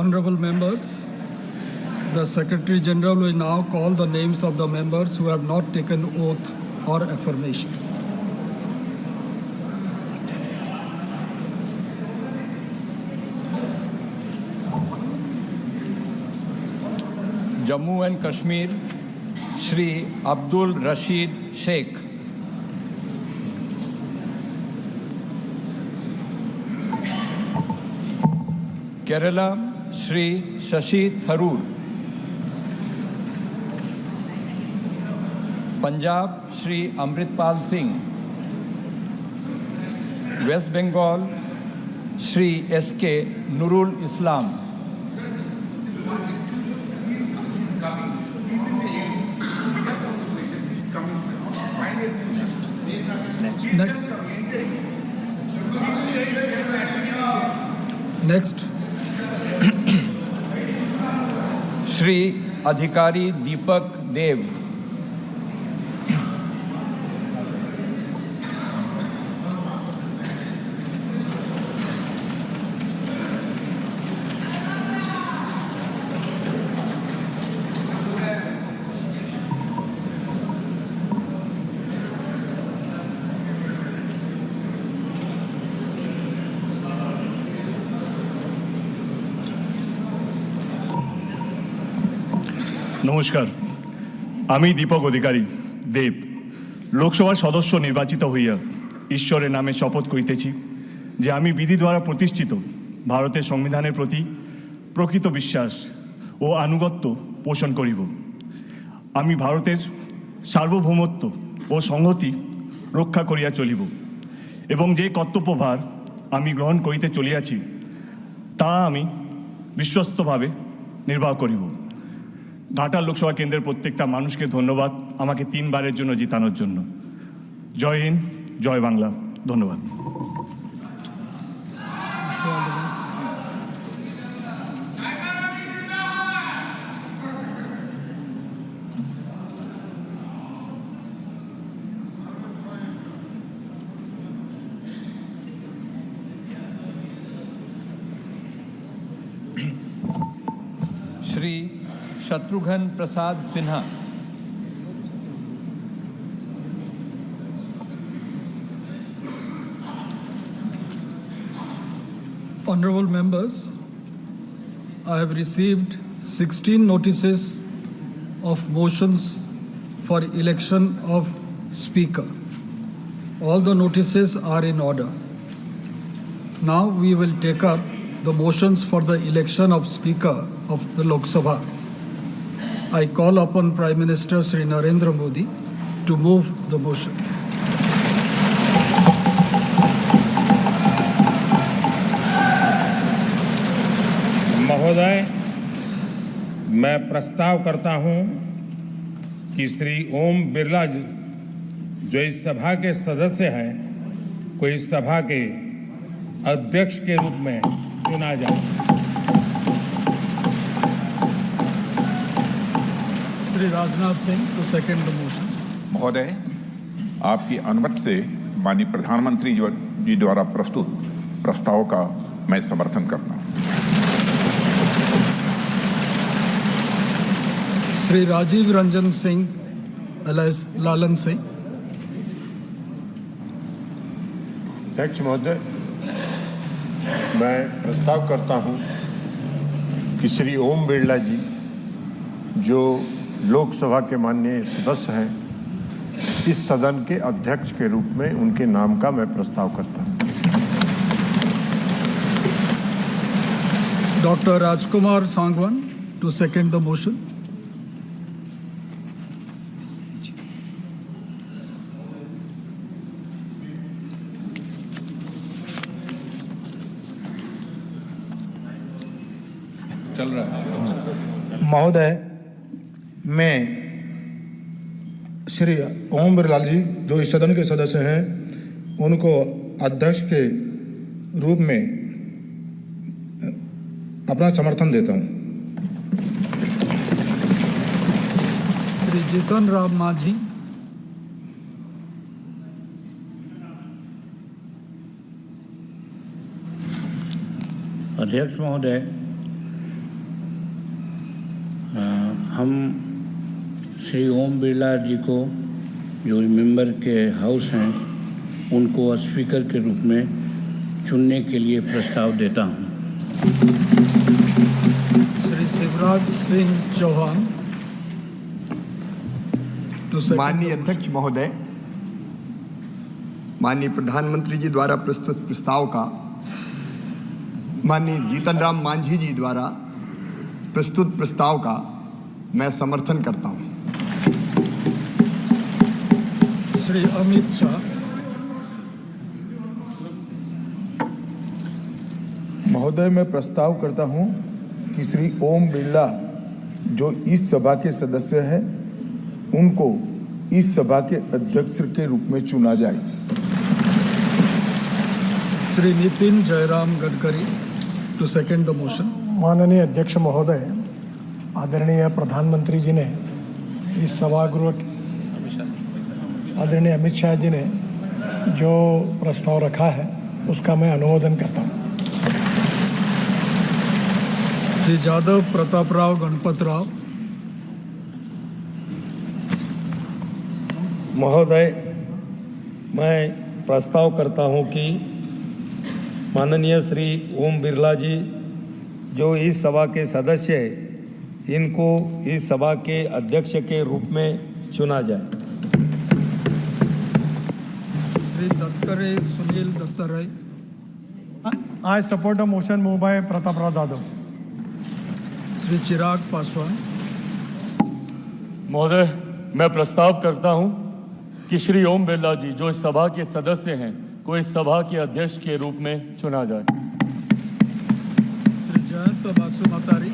Honorable members, the Secretary General will now call the names of the members who have not taken oath or affirmation. Jammu and Kashmir, Shri Abdul Rashid Sheikh. Kerala, Shri Shashi Tharoor. Punjab, Shri Amritpal Singh. West Bengal, Shri S.K. Nurul Islam. Next. Shri Adhikari Deepak Dev. নমস্কার, আমি দীপক অধিকারী দেব লোকসভার সদস্য নির্বাচিত হইয়া ঈশ্বরের নামে শপথ করিতেছি যে আমি বিধি দ্বারা প্রতিষ্ঠিত ভারতের সংবিধানের প্রতি প্রকৃত বিশ্বাস ও আনুগত্য পোষণ করিব। আমি ভারতের সার্বভৌমত্ব ও সংহতি রক্ষা করিয়া চলিব এবং যে কর্তব্যভার আমি গ্রহণ করিতে চলিয়াছি তা আমি বিশ্বস্তভাবে নির্বাহ করিব। ঘাটাল লোকসভা কেন্দ্রের প্রত্যেকটা মানুষকে ধন্যবাদ আমাকে 3 বারের জন্য জিতানোর জন্য। জয় হিন্দ, জয় বাংলা। ধন্যবাদ। Shri Shatrughan Prasad Sinha. Honorable members, I have received 16 notices of motions for election of Speaker. All the notices are in order. Now we will take up the motions for the election of Speaker of the Lok Sabha. I call upon Prime Minister Shri Narendra Modi to move the motion. महोदय, मैं प्रस्ताव करता हूं कि श्री ओम बिरला जी जो इस सभा के सदस्य हैं को इस सभा के अध्यक्ष के रूप में चुना जाए। Shri Rajnath Singh to second the motion. महोदय, आपकी अनुमति से माननीय प्रधानमंत्री जी द्वारा प्रस्तुत प्रस्ताव का मैं समर्थन करता हूं। Shri Rajiv Ranjan Singh alias Lalan Singh. अध्यक्ष महोदय, मैं प्रस्ताव करता हूं कि श्री ओम बिरला जी जो लोकसभा के माननीय सदस्य हैं इस सदन के अध्यक्ष के रूप में उनके नाम का मैं प्रस्ताव करता हूं। Dr. Rajkumar Sangwan to second the motion. चल रहा है। महोदय, मैं श्री ओम बिरला जी जो इस सदन के सदस्य हैं उनको अध्यक्ष के रूप में अपना समर्थन देता हूं। Shri Jitan Ram Majhi. अध्यक्ष महोदय, हम श्री ओम बिरला जी को जो मेंबर के हाउस हैं उनको स्पीकर के रूप में चुनने के लिए प्रस्ताव देता हूं। श्री शिवराज सिंह चौहान to second माननीय the motion. अध्यक्ष महोदय, माननीय प्रधानमंत्री जी द्वारा प्रस्तुत प्रस्ताव का माननीय जीतन राम मांझी जी द्वारा प्रस्तुत प्रस्ताव का मैं समर्थन करता हूं। श्री अमित शाह, महोदय, मैं प्रस्ताव करता हूं कि श्री ओम बिरला जो इस सभा के सदस्य हैं उनको इस सभा के अध्यक्ष के रूप में चुना जाए। Shri Nitin Jairam Gadkari to second the motion. माननीय अध्यक्ष महोदय, आदरणीय प्रधानमंत्री जी ने इस सभागृह आदरणीय अमित शाह जी ने जो प्रस्ताव रखा है उसका मैं अनुमोदन करता हूँ। श्री जादव प्रताप राव गणपत राव। महोदय, मैं प्रस्ताव करता हूं कि माननीय श्री ओम बिरला जी जो इस सभा के सदस्य हैं इनको इस सभा के अध्यक्ष के रूप में चुना जाए। Shri Dattare Sunil Dattatreya. I support a motion moved by Pratap Rao Dadhav. Shri Chirag Paswan. महोदय, मैं प्रस्ताव करता हूं कि श्री ओम बिरला जी जो इस सभा के सदस्य हैं को इस सभा के अध्यक्ष के रूप में चुना जाए। Shri Jayant Basumatary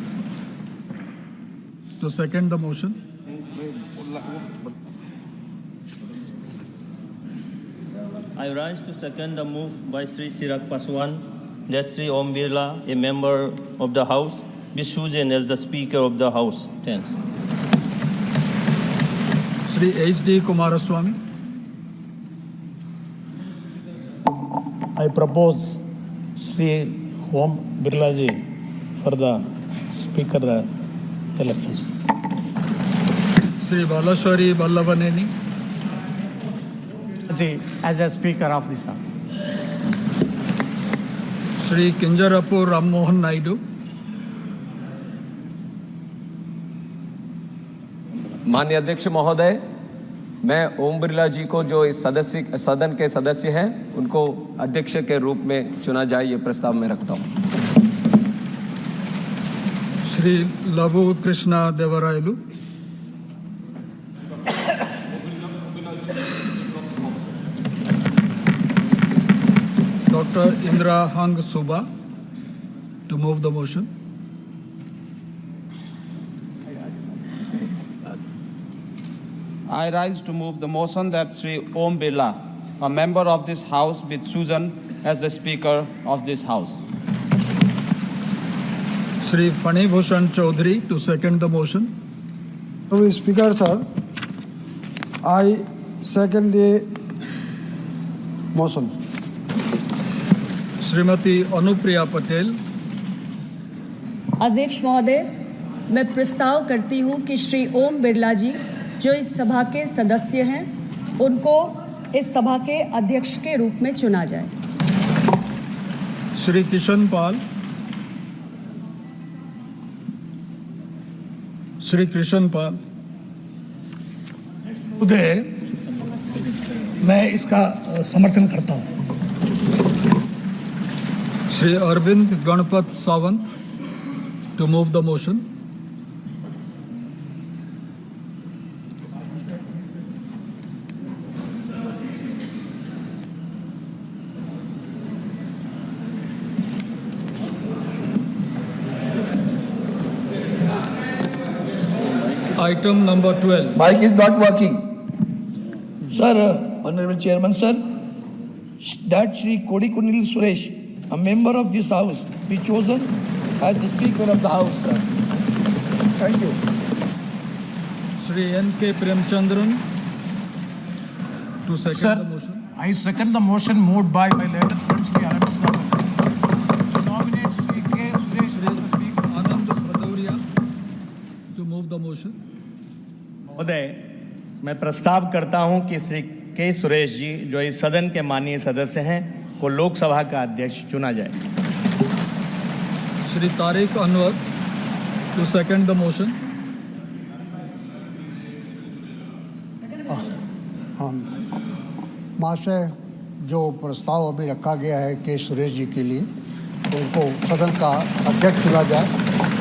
to second the motion. I rise to second the move by Sri Chirag Paswan that Sri Om Birla, a member of the House, be chosen as the Speaker of the House. Thanks. Shri H.D. Kumaraswamy। I propose Sri Om Birla ji for the Speaker elections. Shri Balashowry Vallabhaneni as a Speaker of this House. Shri Kinjarapu Ram Mohan Naidu. माननीय अध्यक्ष महोदय, मैं ओम बिरला जी को जो इस सदन के सदस्य हैं उनको अध्यक्ष के रूप में चुना जाए ये प्रस्ताव मैं रखता हूं। Shri Lavu Krishna Devarayalu. Doctor Indra Hang Subba to move the motion. I rise to move the motion that Sri Om Birla, a member of this House, be chosen as the Speaker of this House. Shri Phani Bhushan Chaudhary to second the motion. Speaker sir, I second the motion. Shrimati Anupriya Patel. अध्यक्ष महोदय, मैं प्रस्ताव करती हूं कि श्री ओम बिरला जी जो इस सभा के सदस्य हैं उनको इस सभा के अध्यक्ष के रूप में चुना जाए। श्री किशन पाल। श्री कृष्ण पाल। महोदय, मैं इसका समर्थन करता हूं। Shri Arvind Ganpat Sawant to move the motion. Item number 12. Mic is not working. Sir, Honorable Chairman, sir, that Shri Kodikunil Suresh, a member of this House, be chosen as the Speaker of the House, sir. Thank you. Shri N.K. Premchandran to second the motion. I second the motion moved by my letter friend Shri Anand Sawan to nominate Shri K. Suresh as the Speaker. Anand Bhadauria to move the motion. महोदय, मैं प्रस्ताव करता हूं कि श्री के सुरेश जी जो इस सदन के माननीय सदस्य हैं को लोकसभा का अध्यक्ष चुना जाए। Shri Tariq Anwar to second the motion. हाँ, महाशय, जो प्रस्ताव अभी रखा गया है के सुरेश जी के लिए, उनको सदन का अध्यक्ष चुना जाए,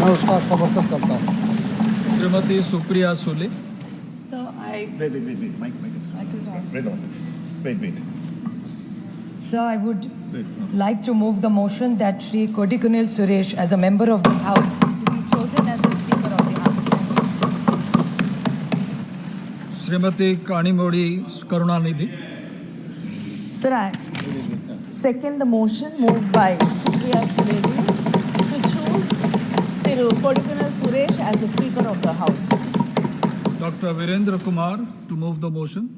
मैं उसका समर्थन करता हूँ। Srimati Supriya Sule. So I. Wait. Mike is on. Wait. So I would like to move the motion that Shri Kodikunil Suresh, as a member of the House, to be chosen as the Speaker of the House. Srimati Kanimodi Karunanidhi. Sir, I second the motion moved by Supriya Sule to choose Kodikunil Suresh as the Speaker of the House. Dr. Virendra Kumar to move the motion.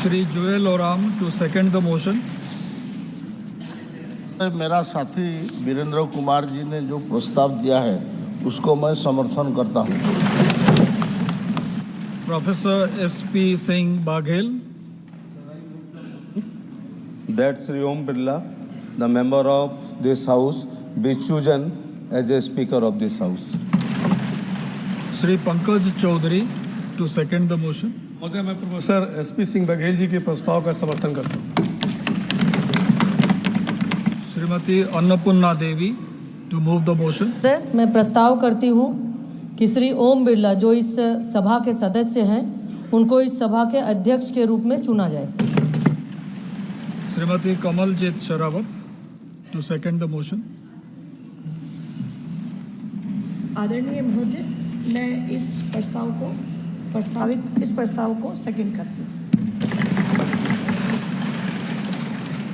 Shri Joel Oram to second the motion. मेरा साथी वीरेंद्र कुमार जी ने जो प्रस्ताव दिया है उसको मैं समर्थन करता हूं। Professor S.P. Singh Baghel. That Sri Om Birla, the member of this house, be chosen as a speaker of this house. Shri Pankaj Chaudhary to second the motion. महोदय, मैं प्रोफेसर एसपी सिंह बघेल जी के प्रस्ताव का समर्थन करता हूँ। श्रीमती अन्नपूर्णा देवी to move the motion. मैं प्रस्ताव करती हूँ कि श्री ओम बिरला जो इस सभा के सदस्य हैं उनको इस सभा के अध्यक्ष के रूप में चुना जाए। Shrimati Kamaljeet Sherawat to second the motion. आदरणीय महोदय, मैं इस प्रस्ताव को सेकंड करती हूँ।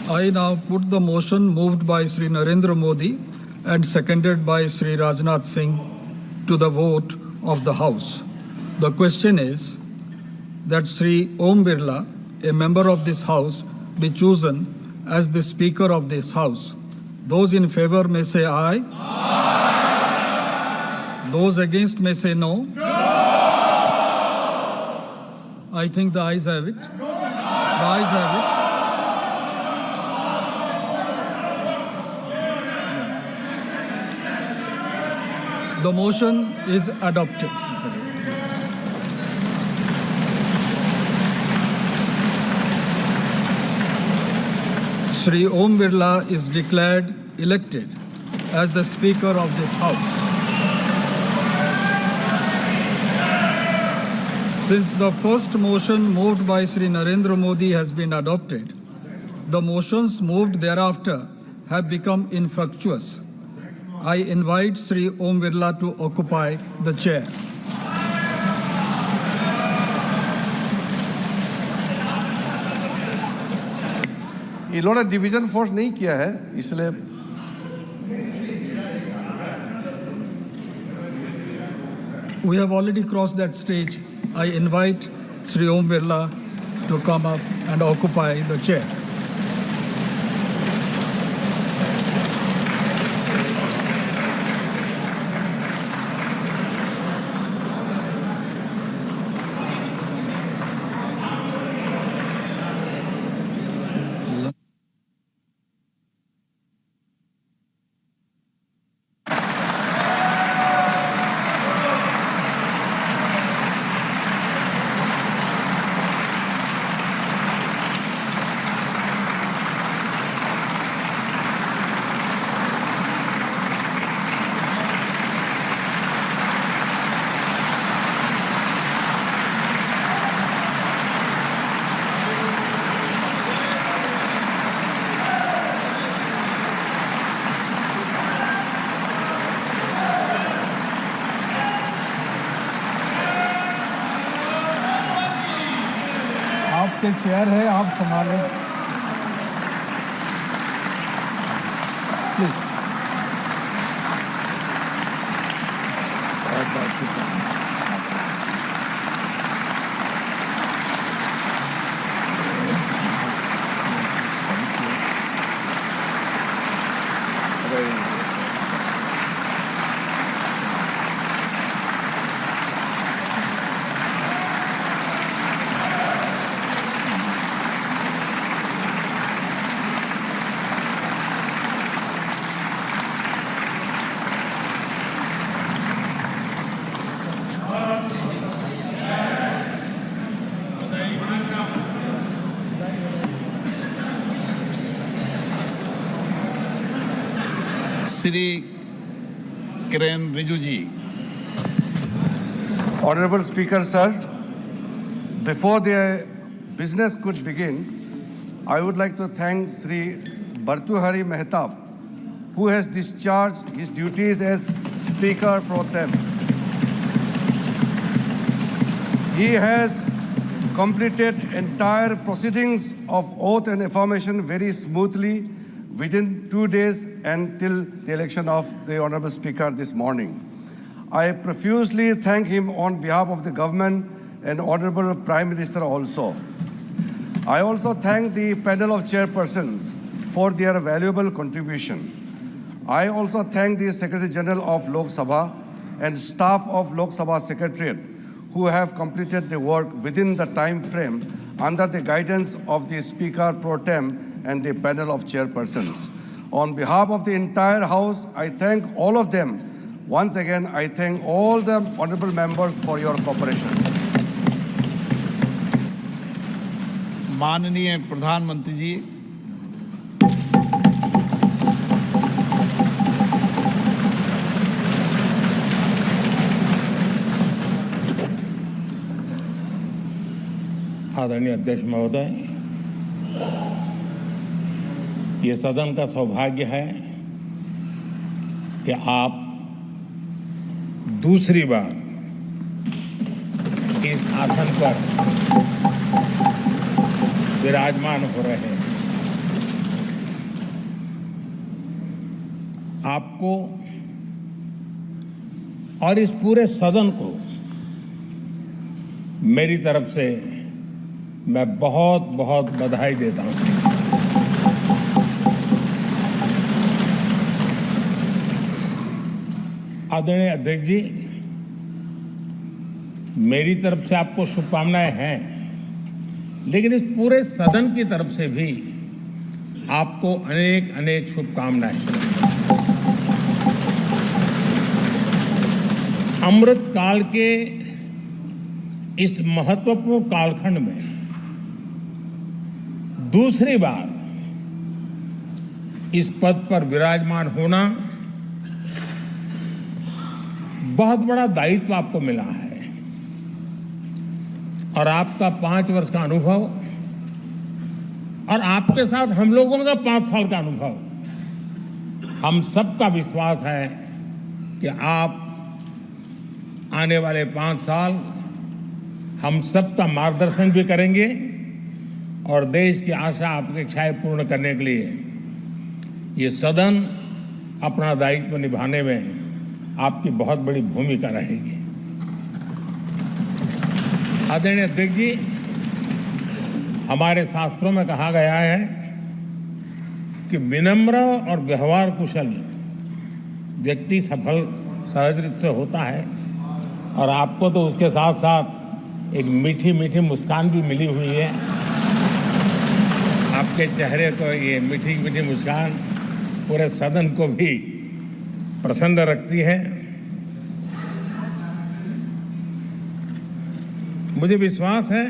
I now put the motion moved by Shri Narendra Modi and seconded by Shri Rajnath Singh to the vote of the House. The question is that Shri Om Birla, a member of this House, be chosen as the Speaker of this House. Those in favor may say aye. Aye. Those against may say no. No. I think the ayes have it. The ayes have it. The motion is adopted. Shri Om Birla is declared elected as the Speaker of this House. Since the first motion moved by Shri Narendra Modi has been adopted, the motions moved thereafter have become infructuous. I invite Shri Om Birla to occupy the chair. इन्होंने division force नहीं किया है, इसलिए We have already crossed that stage. I invite Shri Om Birla to come up and occupy the chair. आपके chair है, आप संभालें please. Shri Kiren Rijiju ji. Honorable Speaker, sir, before the business could begin, I would like to thank Sri Bhartuhari Mehtab, who has discharged his duties as Speaker Pro Tem. He has completed entire proceedings of oath and affirmation very smoothly within 2 days until the election of the Honorable Speaker this morning. I profusely thank him on behalf of the government and Honorable Prime Minister also. I also thank the panel of chairpersons for their valuable contribution. I also thank the Secretary General of Lok Sabha and staff of Lok Sabha Secretariat who have completed the work within the time frame under the guidance of the Speaker Pro Tem and the panel of chairpersons. On behalf of the entire House, I thank all of them. Once again, I thank all the honorable members for your cooperation. माननीय प्रधानमंत्री जी, आदरणीय अध्यक्ष महोदय, ये सदन का सौभाग्य है कि आप दूसरी बार इस आसन पर विराजमान हो रहे हैं। आपको और इस पूरे सदन को मेरी तरफ से मैं बहुत बहुत बधाई देता हूं। आदरणीय अध्यक्ष जी, मेरी तरफ से आपको शुभकामनाएं हैं, लेकिन इस पूरे सदन की तरफ से भी आपको अनेक अनेक शुभकामनाएं। अमृत काल के इस महत्वपूर्ण कालखंड में दूसरी बार इस पद पर विराजमान होना बहुत बड़ा दायित्व आपको मिला है और आपका 5 वर्ष का अनुभव और आपके साथ हम लोगों का 5 साल का अनुभव, हम सबका विश्वास है कि आप आने वाले 5 साल हम सबका मार्गदर्शन भी करेंगे और देश की आशा अपेक्षाएं पूर्ण करने के लिए ये सदन अपना दायित्व निभाने में आपकी बहुत बड़ी भूमिका रहेगी। आदरणीय अध्यक्ष जी, हमारे शास्त्रों में कहा गया है कि विनम्र और व्यवहार कुशल व्यक्ति सफल सहज रूप से होता है और आपको तो उसके साथ साथ एक मीठी मीठी मुस्कान भी मिली हुई है। आपके चेहरे को ये मीठी मीठी मुस्कान पूरे सदन को भी प्रसन्न रखती है। मुझे विश्वास है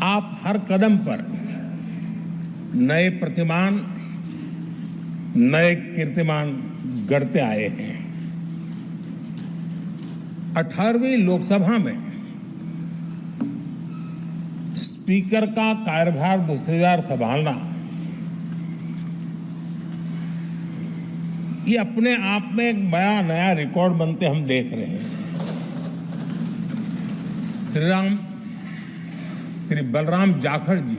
आप हर कदम पर नए प्रतिमान, नए कीर्तिमान गढ़ते आए हैं। 18वीं लोकसभा में स्पीकर का कार्यभार दूसरी बार संभालना ये अपने आप में एक बड़ा नया रिकॉर्ड बनते हम देख रहे हैं। श्री बलराम जाखड़ जी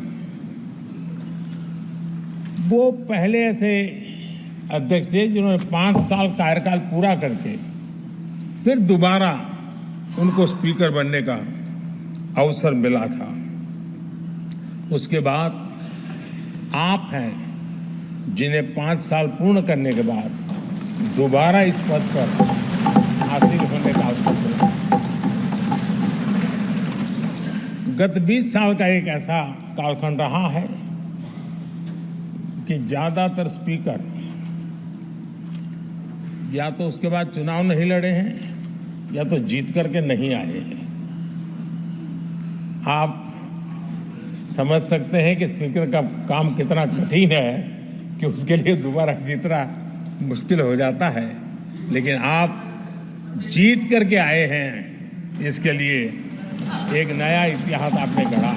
वो पहले ऐसे अध्यक्ष थे जिन्होंने 5 साल कार्यकाल पूरा करके फिर दोबारा उनको स्पीकर बनने का अवसर मिला था। उसके बाद आप हैं जिन्हें 5 साल पूर्ण करने के बाद दोबारा इस पद पर हासिल होने का अवसर मिला। गत 20 साल का एक ऐसा कालखंड रहा है कि ज्यादातर स्पीकर या तो उसके बाद चुनाव नहीं लड़े हैं या तो जीत करके नहीं आए हैं। आप समझ सकते हैं कि स्पीकर का काम कितना कठिन है कि उसके लिए दोबारा जीतना मुश्किल हो जाता है, लेकिन आप जीत करके आए हैं, इसके लिए एक नया इतिहास आपने गढ़ा।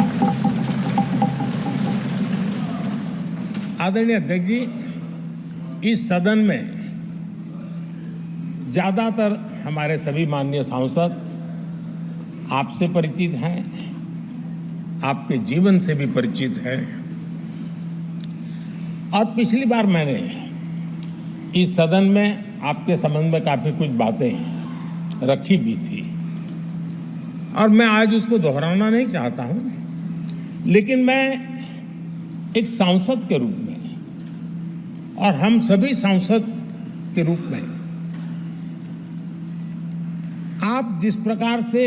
आदरणीय अध्यक्ष जी, इस सदन में ज्यादातर हमारे सभी माननीय सांसद आपसे परिचित हैं, आपके जीवन से भी परिचित हैं, और पिछली बार मैंने इस सदन में आपके संबंध में काफी कुछ बातें रखी भी थी, और मैं आज उसको दोहराना नहीं चाहता हूं, लेकिन मैं एक सांसद के रूप में और हम सभी सांसद के रूप में आप जिस प्रकार से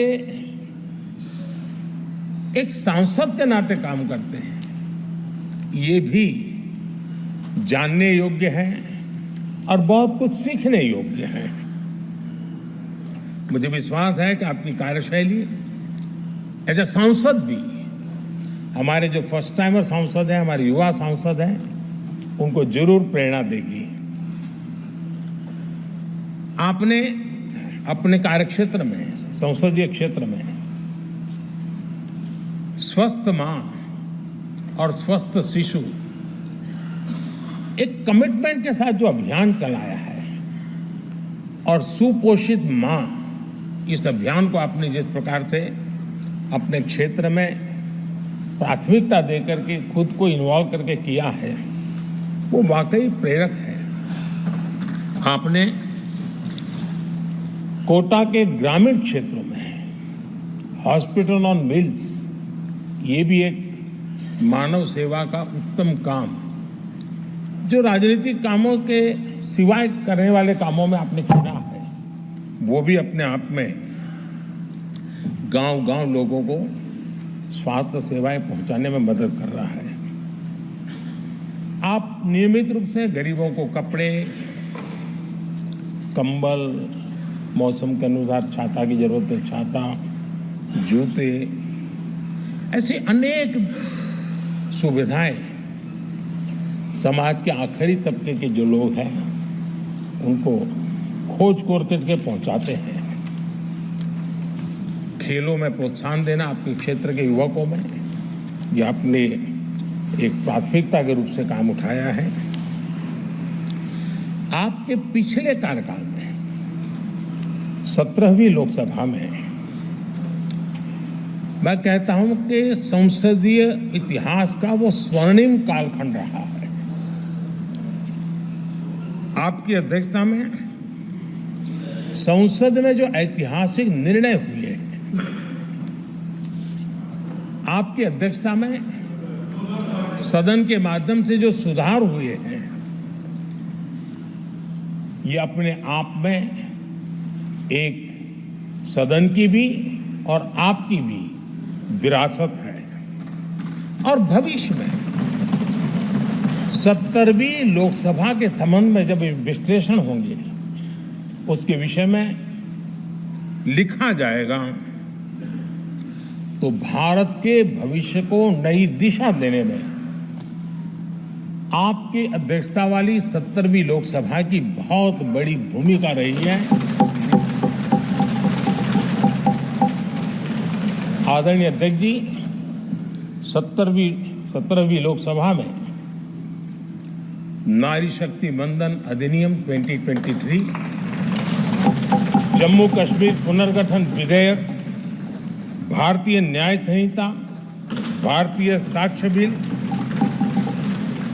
एक सांसद के नाते काम करते हैं, ये भी जानने योग्य है और बहुत कुछ सीखने योग्य है। मुझे विश्वास है कि आपकी कार्यशैली एज ए सांसद भी, हमारे जो फर्स्ट टाइमर सांसद हैं, हमारे युवा सांसद हैं, उनको जरूर प्रेरणा देगी। आपने अपने कार्यक्षेत्र में, संसदीय क्षेत्र में स्वस्थ मां और स्वस्थ शिशु एक कमिटमेंट के साथ जो अभियान चलाया है, और सुपोषित मां, इस अभियान को आपने जिस प्रकार से अपने क्षेत्र में प्राथमिकता देकर के खुद को इन्वॉल्व करके किया है, वो वाकई प्रेरक है। आपने कोटा के ग्रामीण क्षेत्रों में हॉस्पिटल ऑन व्हील्स, ये भी एक मानव सेवा का उत्तम काम, जो राजनीतिक कामों के सिवाय करने वाले कामों में आपने चुना है, वो भी अपने आप में गांव-गांव लोगों को स्वास्थ्य सेवाएं पहुंचाने में मदद कर रहा है। आप नियमित रूप से गरीबों को कपड़े, कंबल, मौसम के अनुसार छाता की जरूरत है छाता, जूते, ऐसी अनेक सुविधाएं समाज के आखिरी तबके के जो लोग हैं उनको खोज करके पहुंचाते हैं। खेलों में प्रोत्साहन देना आपके क्षेत्र के युवकों में, ये आपने एक प्राथमिकता के रूप से काम उठाया है। आपके पिछले कार्यकाल में 17वीं लोकसभा में मैं कहता हूं कि संसदीय इतिहास का वो स्वर्णिम कालखंड रहा है। आपकी अध्यक्षता में संसद में जो ऐतिहासिक निर्णय हुए हैं, आपकी अध्यक्षता में सदन के माध्यम से जो सुधार हुए हैं, ये अपने आप में एक सदन की भी और आपकी भी विरासत है। और भविष्य में 70वीं लोकसभा के संबंध में जब विश्लेषण होंगे, उसके विषय में लिखा जाएगा, तो भारत के भविष्य को नई दिशा देने में आपकी अध्यक्षता वाली 70वीं लोकसभा की बहुत बड़ी भूमिका रही है। आदरणीय अध्यक्ष जी, 17वीं लोकसभा में नारी शक्ति वंदन अधिनियम 2023, जम्मू कश्मीर पुनर्गठन विधेयक, भारतीय न्याय संहिता, भारतीय साक्ष्य बिल,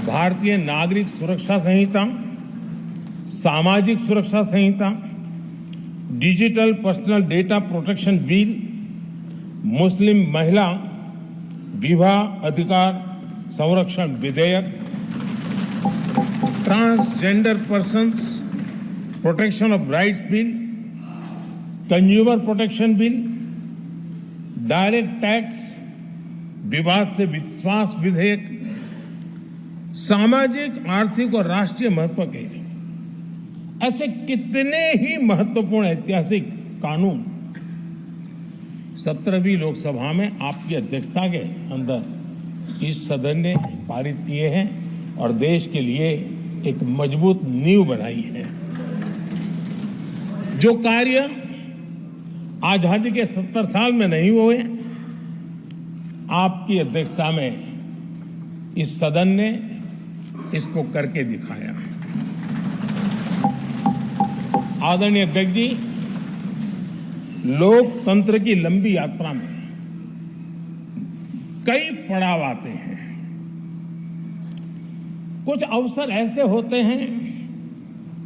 भारतीय नागरिक सुरक्षा संहिता, सामाजिक सुरक्षा संहिता, digital personal data protection bill, मुस्लिम महिला विवाह अधिकार संरक्षण विधेयक, transgender persons protection of rights bill, consumer protection bill, direct tax विवाद से विश्वास विधेयक, सामाजिक, आर्थिक और राष्ट्रीय महत्व के ऐसे कितने ही महत्वपूर्ण ऐतिहासिक कानून 17वीं लोकसभा में आपकी अध्यक्षता के अंदर इस सदन ने पारित किए हैं। और देश के लिए एक मजबूत नींव बनाई है। जो कार्य आजादी के 70 साल में नहीं हुए, आपकी अध्यक्षता में इस सदन ने इसको करके दिखाया। आदरणीय अध्यक्ष जी, लोकतंत्र की लंबी यात्रा में कई पड़ाव आते हैं। कुछ अवसर ऐसे होते हैं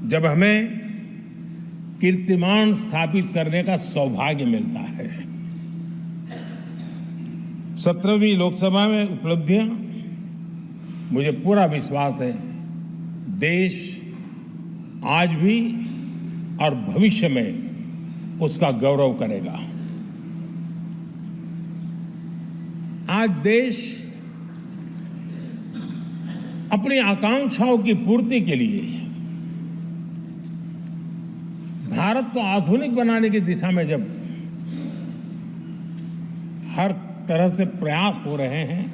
जब हमें कीर्तिमान स्थापित करने का सौभाग्य मिलता है। 17वीं लोकसभा में उपलब्धियां, मुझे पूरा विश्वास है देश आज भी और भविष्य में उसका गौरव करेगा। आज देश अपनी आकांक्षाओं की पूर्ति के लिए भारत को आधुनिक बनाने की दिशा में जब हर तरह से प्रयास हो रहे हैं,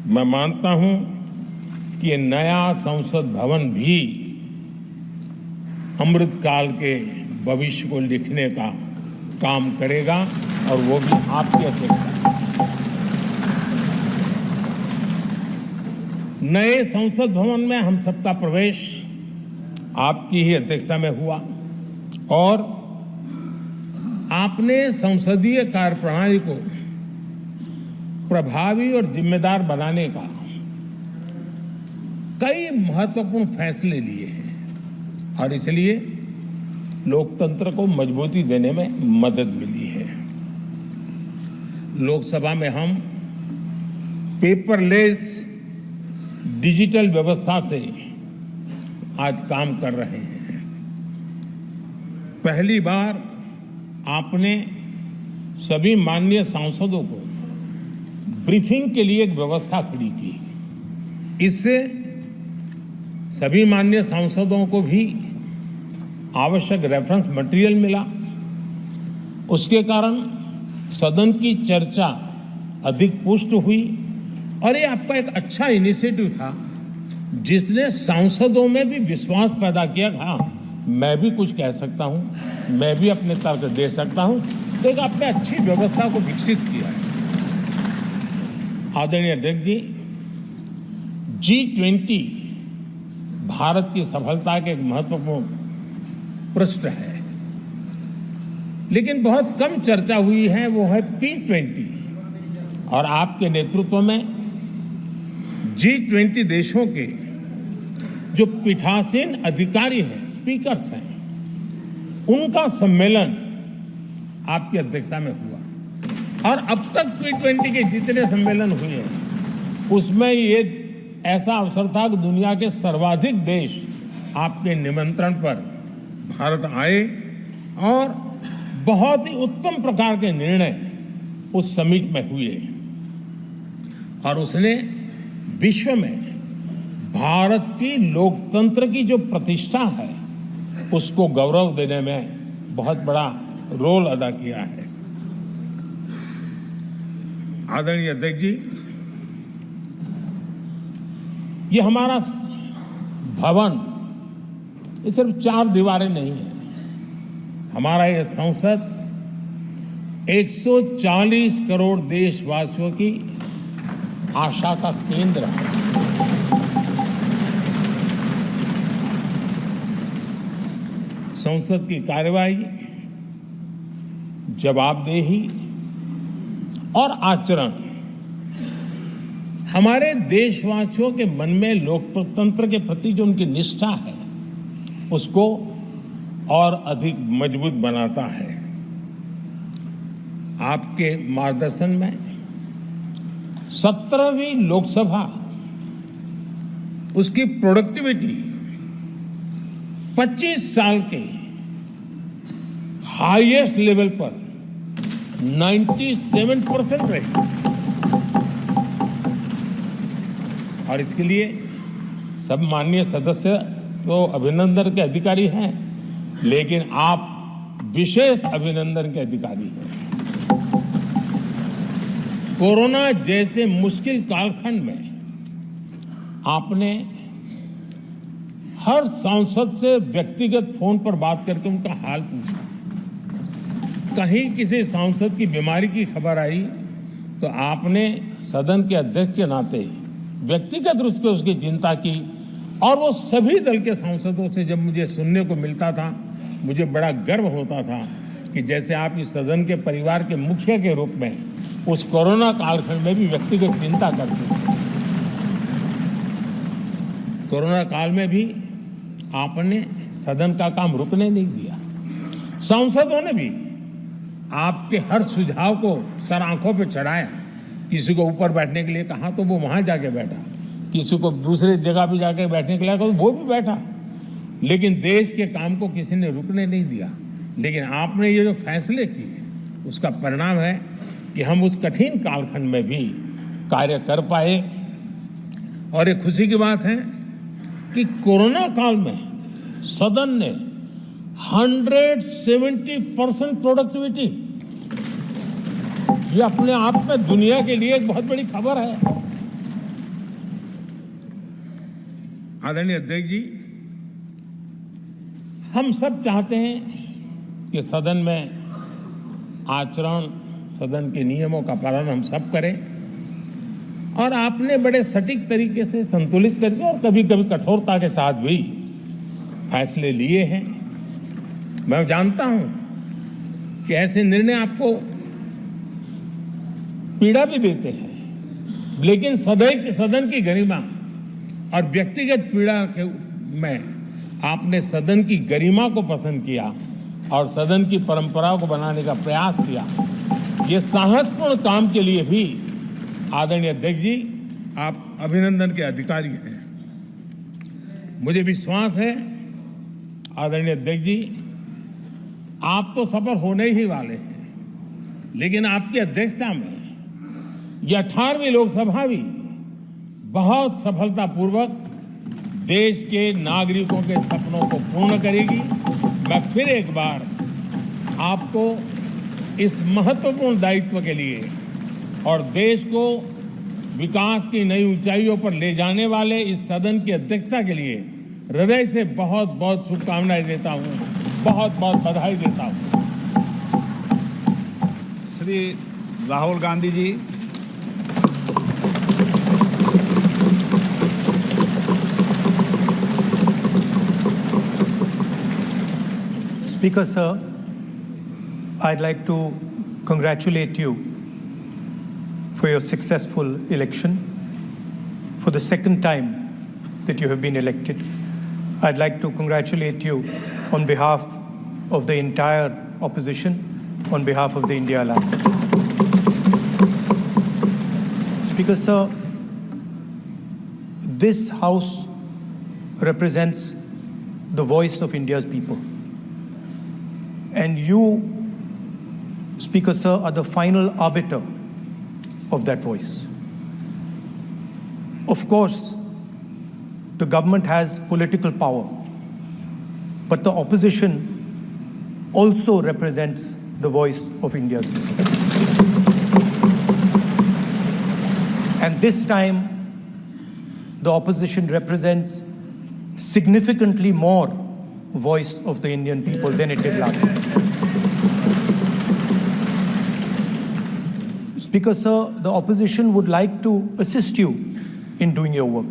मैं मानता हूं कि ये नया संसद भवन भी अमृतकाल के भविष्य को लिखने का काम करेगा और वो भी आपकी अध्यक्षता। नए संसद भवन में हम सबका प्रवेश आपकी ही अध्यक्षता में हुआ और आपने संसदीय कार्यप्रणाली को प्रभावी और जिम्मेदार बनाने का कई महत्वपूर्ण फैसले लिए हैं और इसलिए लोकतंत्र को मजबूती देने में मदद मिली है। लोकसभा में हम पेपरलेस डिजिटल व्यवस्था से आज काम कर रहे हैं। पहली बार आपने सभी माननीय सांसदों को ब्रीफिंग के लिए एक व्यवस्था खड़ी की। इससे सभी माननीय सांसदों को भी आवश्यक रेफरेंस मटेरियल मिला। उसके कारण सदन की चर्चा अधिक पुष्ट हुई और ये आपका एक अच्छा इनिशिएटिव था जिसने सांसदों में भी विश्वास पैदा किया। हाँ, मैं भी कुछ कह सकता हूं, मैं भी अपने तर्क दे सकता हूं। तो एक आपने अच्छी व्यवस्था को विकसित किया है। आदरणीय अध्यक्ष जी, G20 भारत की सफलता के एक महत्वपूर्ण पृष्ठ है, लेकिन बहुत कम चर्चा हुई है, वो है P20। और आपके नेतृत्व में G20 देशों के जो पीठासीन अधिकारी हैं, स्पीकर्स हैं, उनका सम्मेलन आपकी अध्यक्षता में हुआ और अब तक P20 के जितने सम्मेलन हुए हैं उसमें ये ऐसा अवसर था कि दुनिया के सर्वाधिक देश आपके निमंत्रण पर भारत आए और बहुत ही उत्तम प्रकार के निर्णय उस समिट में हुए और उसने विश्व में भारत की लोकतंत्र की जो प्रतिष्ठा है उसको गौरव देने में बहुत बड़ा रोल अदा किया है। आदरणीय अध्यक्ष जी, ये हमारा भवन ये सिर्फ 4 दीवारें नहीं है। हमारा ये संसद 140 करोड़ देशवासियों की आशा का केंद्र है। संसद की कार्यवाही, जवाबदेही और आचरण हमारे देशवासियों के मन में लोकतंत्र के प्रति जो उनकी निष्ठा है उसको और अधिक मजबूत बनाता है। आपके मार्गदर्शन में 17वीं लोकसभा उसकी प्रोडक्टिविटी 25 साल के हाईएस्ट लेवल पर 97% रही और इसके लिए सब माननीय सदस्य तो अभिनंदन के अधिकारी हैं, लेकिन आप विशेष अभिनंदन के अधिकारी हैं। कोरोना जैसे मुश्किल कालखंड में आपने हर सांसद से व्यक्तिगत फोन पर बात करके उनका हाल पूछा। कहीं किसी सांसद की बीमारी की खबर आई तो आपने सदन के अध्यक्ष के नाते व्यक्तिगत रूप से उसकी चिंता की। और वो सभी दल के सांसदों से जब मुझे सुनने को मिलता था, मुझे बड़ा गर्व होता था कि जैसे आप इस सदन के परिवार के मुखिया के रूप में उस कोरोना कालखंड में भी व्यक्तिगत चिंता करते थे। कोरोना काल में भी आपने सदन का काम रुकने नहीं दिया। सांसदों ने भी आपके हर सुझाव को सर आंखों पे चढ़ाया। किसी को ऊपर बैठने के लिए कहा तो वो वहां जाके बैठा, किसी को दूसरे जगह पे जाके बैठने के लिए कहा तो वो भी बैठा। लेकिन देश के काम को किसी ने रुकने नहीं दिया। लेकिन आपने ये जो फैसले किए उसका परिणाम है कि हम उस कठिन कालखंड में भी कार्य कर पाए। और एक खुशी की बात है कि कोरोना काल में सदन ने 170% प्रोडक्टिविटी, ये अपने आप में दुनिया के लिए एक बहुत बड़ी खबर है। आदरणीय अध्यक्ष जी, हम सब चाहते हैं कि सदन में आचरण, सदन के नियमों का पालन हम सब करें। और आपने बड़े सटीक तरीके से, संतुलित तरीके और कभी कभी कठोरता के साथ भी फैसले लिए हैं। मैं जानता हूं कि ऐसे निर्णय आपको पीड़ा भी देते हैं, लेकिन सदन की गरिमा और व्यक्तिगत पीड़ा के में आपने सदन की गरिमा को पसंद किया और सदन की परंपरा को बनाने का प्रयास किया। ये साहसपूर्ण काम के लिए भी आदरणीय अध्यक्ष जी, आप अभिनंदन के अधिकारी हैं। मुझे विश्वास है आदरणीय अध्यक्ष जी, आप तो सफल होने ही वाले हैं, लेकिन आपकी अध्यक्षता में यह 18वीं लोकसभा भी बहुत सफलतापूर्वक देश के नागरिकों के सपनों को पूर्ण करेगी। मैं फिर एक बार आपको इस महत्वपूर्ण दायित्व के लिए और देश को विकास की नई ऊंचाइयों पर ले जाने वाले इस सदन की अध्यक्षता के लिए हृदय से बहुत बहुत शुभकामनाएं देता हूं, बहुत बहुत बधाई देता हूं। Shri Rahul Gandhi ji. Speaker sir, I'd like to congratulate you for your successful election. For the second time that you have been elected, I'd like to congratulate you on behalf of the entire opposition, on behalf of the India Alliance. Speaker sir, this House represents the voice of India's people. And you, Speaker sir, are the final arbiter of that voice. Of course, the government has political power, but the opposition also represents the voice of India's people. And this time, the opposition represents significantly more voice of the Indian people than it did last time. Speaker sir, the opposition would like to assist you in doing your work.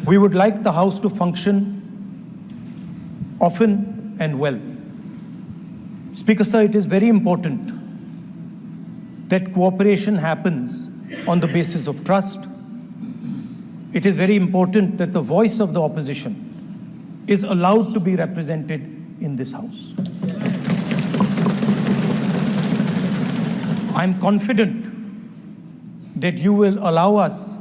We would like the House to function often and well. Speaker sir, it is very important that cooperation happens on the basis of trust. It is very important that the voice of the opposition is allowed to be represented in this House. I'm confident that you will allow us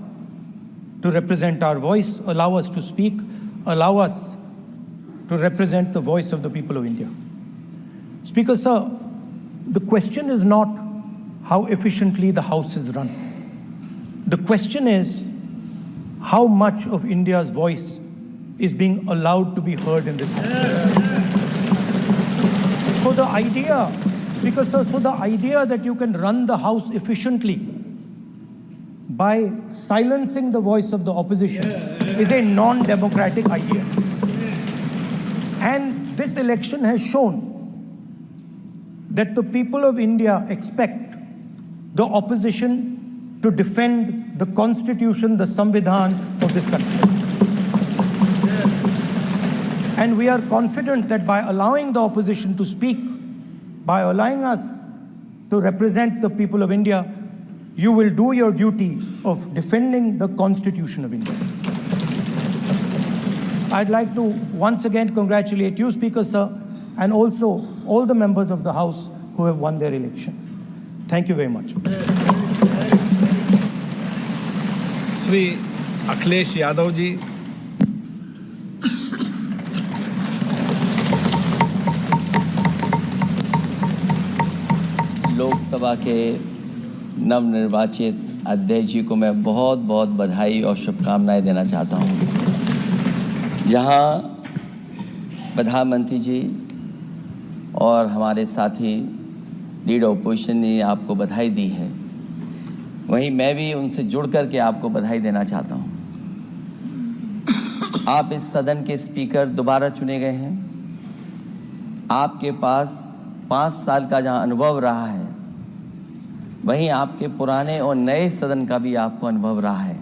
to represent our voice, allow us to speak, allow us to represent the voice of the people of India. Speaker sir, the question is not how efficiently the House is run. The question is how much of India's voice is being allowed to be heard in this House. So the idea, Speaker sir, so the idea that you can run the House efficiently by silencing the voice of the opposition is a non-democratic idea. And this election has shown that the people of India expect the opposition to defend the constitution, the Samvidhan of this country. And we are confident that by allowing the opposition to speak, by allowing us to represent the people of India, you will do your duty of defending the Constitution of India. I'd like to once again congratulate you, Speaker Sir, and also all the members of the House who have won their election. Thank you very much. Shri Akhilesh Yadav ji. Lok Sabha के नवनिर्वाचित अध्यक्ष जी को मैं बहुत बहुत बधाई और शुभकामनाएं देना चाहता हूं। जहां प्रधानमंत्री जी और हमारे साथी लीडर ऑपोजिशन ने आपको बधाई दी है, वहीं मैं भी उनसे जुड़ कर के आपको बधाई देना चाहता हूं। आप इस सदन के स्पीकर दोबारा चुने गए हैं। आपके पास 5 साल का जहां अनुभव रहा है, वहीं आपके पुराने और नए सदन का भी आपको अनुभव रहा है।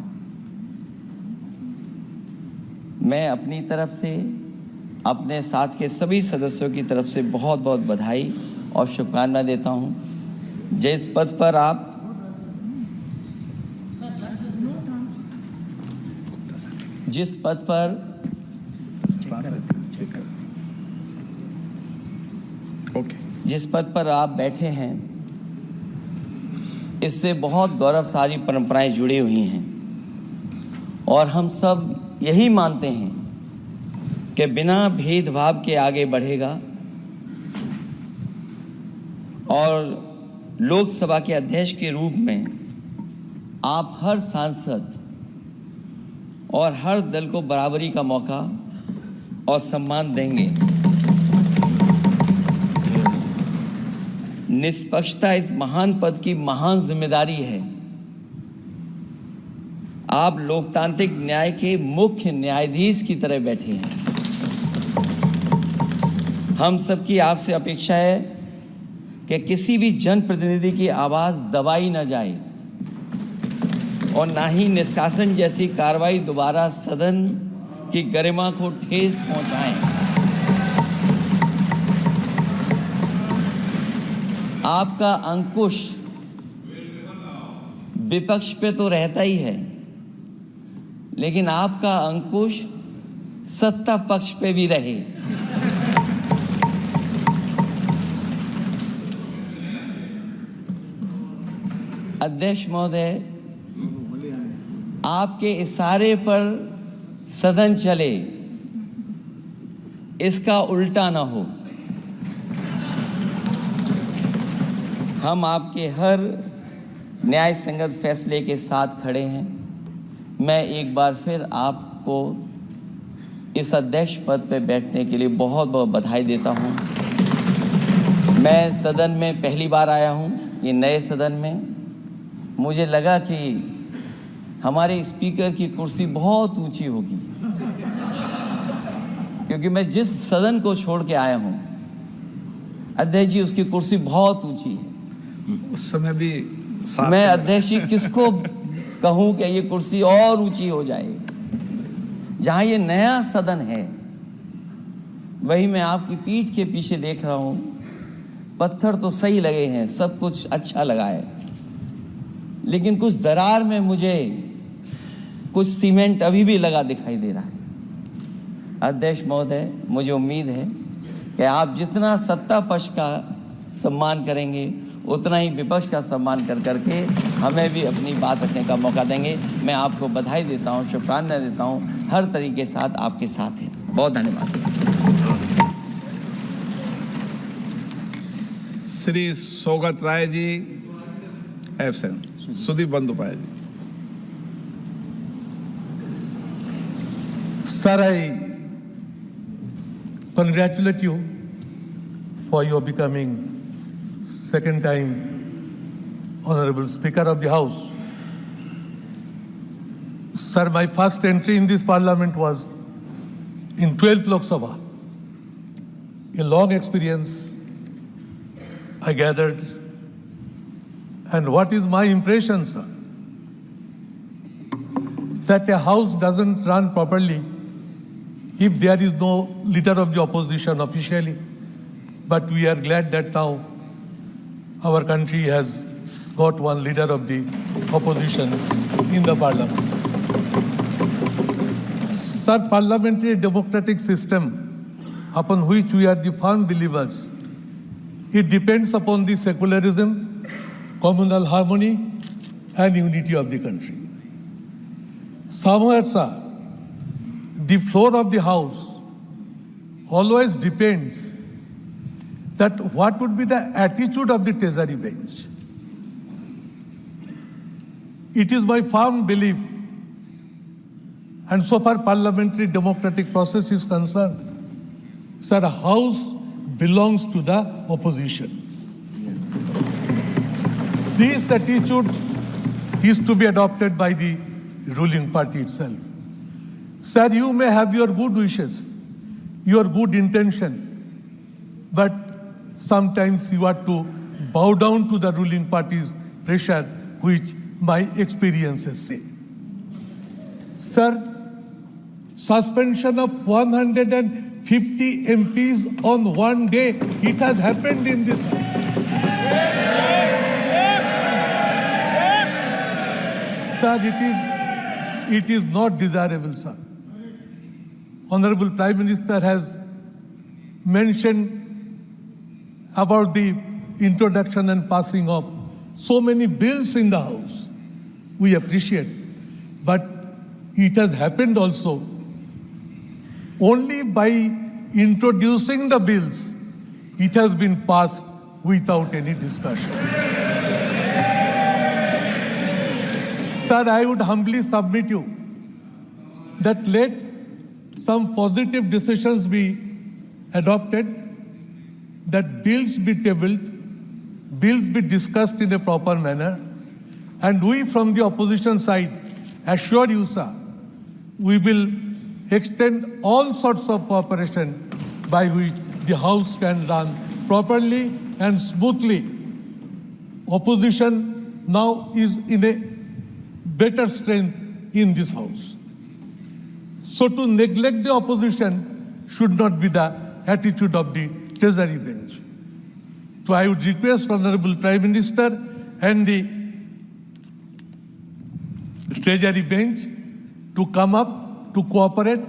मैं अपनी तरफ से, अपने साथ के सभी सदस्यों की तरफ से बहुत बहुत बधाई और शुभकामनाएं देता हूं। जिस पद पर आप जिस पद पर आप बैठे हैं, इससे बहुत गौरवशाली परंपराएं जुड़ी हुई हैं और हम सब यही मानते हैं कि बिना भेदभाव के आगे बढ़ेगा और लोकसभा के अध्यक्ष के रूप में आप हर सांसद और हर दल को बराबरी का मौका और सम्मान देंगे। निष्पक्षता इस महान पद की महान जिम्मेदारी है। आप लोकतांत्रिक न्याय के मुख्य न्यायाधीश की तरह बैठे हैं। हम सबकी आपसे अपेक्षा है कि किसी भी जनप्रतिनिधि की आवाज़ दबाई न जाए और ना ही निष्कासन जैसी कार्रवाई दोबारा सदन की गरिमा को ठेस पहुंचाएं। आपका अंकुश विपक्ष पे तो रहता ही है, लेकिन आपका अंकुश सत्ता पक्ष पे भी रहे। अध्यक्ष महोदय, आपके इशारे पर सदन चले, इसका उल्टा ना हो। हम आपके हर न्याय संगत फैसले के साथ खड़े हैं। मैं एक बार फिर आपको इस अध्यक्ष पद पर बैठने के लिए बहुत बहुत बधाई देता हूं। मैं सदन में पहली बार आया हूं, ये नए सदन में। मुझे लगा कि हमारे स्पीकर की कुर्सी बहुत ऊंची होगी, क्योंकि मैं जिस सदन को छोड़ के आया हूं, अध्यक्ष जी, उसकी कुर्सी बहुत ऊंची है। उस समय भी मैं अध्यक्ष जी किसको कहूं कि ये कुर्सी और ऊंची हो जाए। जहां ये नया सदन है, वही मैं आपकी पीठ के पीछे देख रहा हूं। पत्थर तो सही लगे हैं, सब कुछ अच्छा लगा है, लेकिन कुछ दरार में मुझे कुछ सीमेंट अभी भी लगा दिखाई दे रहा है। अध्यक्ष महोदय, मुझे उम्मीद है कि आप जितना सत्ता पक्ष का सम्मान करेंगे, उतना ही विपक्ष का सम्मान कर करके हमें भी अपनी बात रखने का मौका देंगे। मैं आपको बधाई देता हूं, शुभकामनाएं देता हूं, हर तरीके से साथ आपके साथ हैं। बहुत धन्यवाद। Shri Saugata Roy ji absent. Sudip Bandyopadhyay ji. Sir, I congratulate you for your becoming second time Honorable Speaker of the House. Sir, my first entry in this parliament was in 12th Lok Sabha. A long experience I gathered. And what is my impression, sir? That a house doesn't run properly if there is no leader of the opposition officially. But we are glad that now our country has got one leader of the opposition in the parliament. Sir, parliamentary democratic system upon which we are the firm believers, it depends upon the secularism, communal harmony and unity of the country. Somewhere, sir, the floor of the house always depends that what would be the attitude of the Treasury bench. It is my firm belief, and so far parliamentary democratic process is concerned, sir, the house belongs to the opposition. This attitude is to be adopted by the ruling party itself. Sir, you may have your good wishes, your good intention, but sometimes you have to bow down to the ruling party's pressure, which my experiences say. Sir, suspension of 150 MPs on one day, it has happened in this country. Sir, it is not desirable, sir. Honorable Prime Minister has mentioned about the introduction and passing of so many bills in the House. We appreciate, but it has happened also only by introducing the bills. It has been passed without any discussion. Sir, I would humbly submit you that let some positive decisions be adopted, that bills be tabled, bills be discussed in a proper manner, and we from the opposition side assure you, sir, we will extend all sorts of cooperation by which the House can run properly and smoothly. Opposition now is in a better strength in this House. So to neglect the opposition should not be the attitude of the Treasury bench. So I would request Honorable Prime Minister and the Treasury bench to come up to cooperate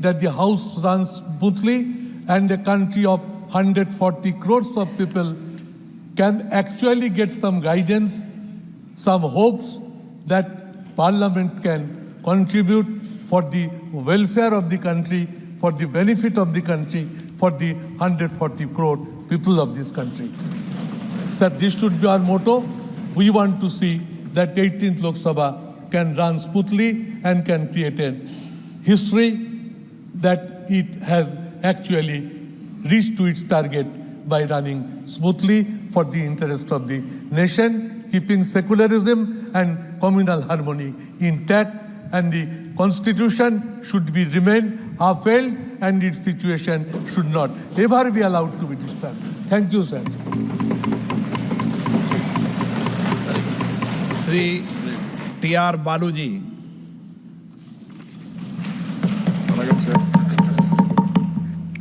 that the House runs smoothly and a country of 140 crores of people can actually get some guidance, some hopes that Parliament can contribute for the welfare of the country, for the benefit of the country, for the 140 crore people of this country. Sir, this should be our motto. We want to see that 18th Lok Sabha can run smoothly and can create a history that it has actually reached to its target by running smoothly for the interest of the nation, keeping secularism and communal harmony intact, and the constitution should be remain upheld and its situation should not ever be allowed to be disturbed. Thank you, sir. Sri T.R. Baluji.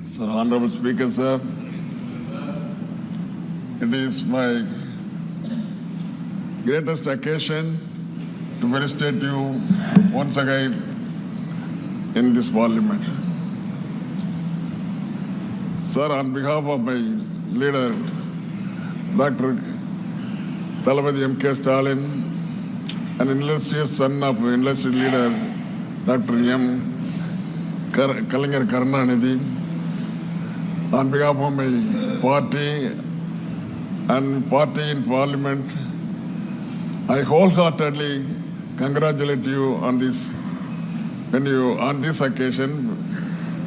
Sir, Honorable Speaker, sir, it is my greatest occasion to felicitate you once again in this parliament. Sir, on behalf of my leader, Dr. Thalapathy M.K. Stalin, an illustrious son of illustrious leader, Dr. M. Kalaignar Karunanidhi, on behalf of my party and party in parliament, I wholeheartedly congratulate you on this occasion.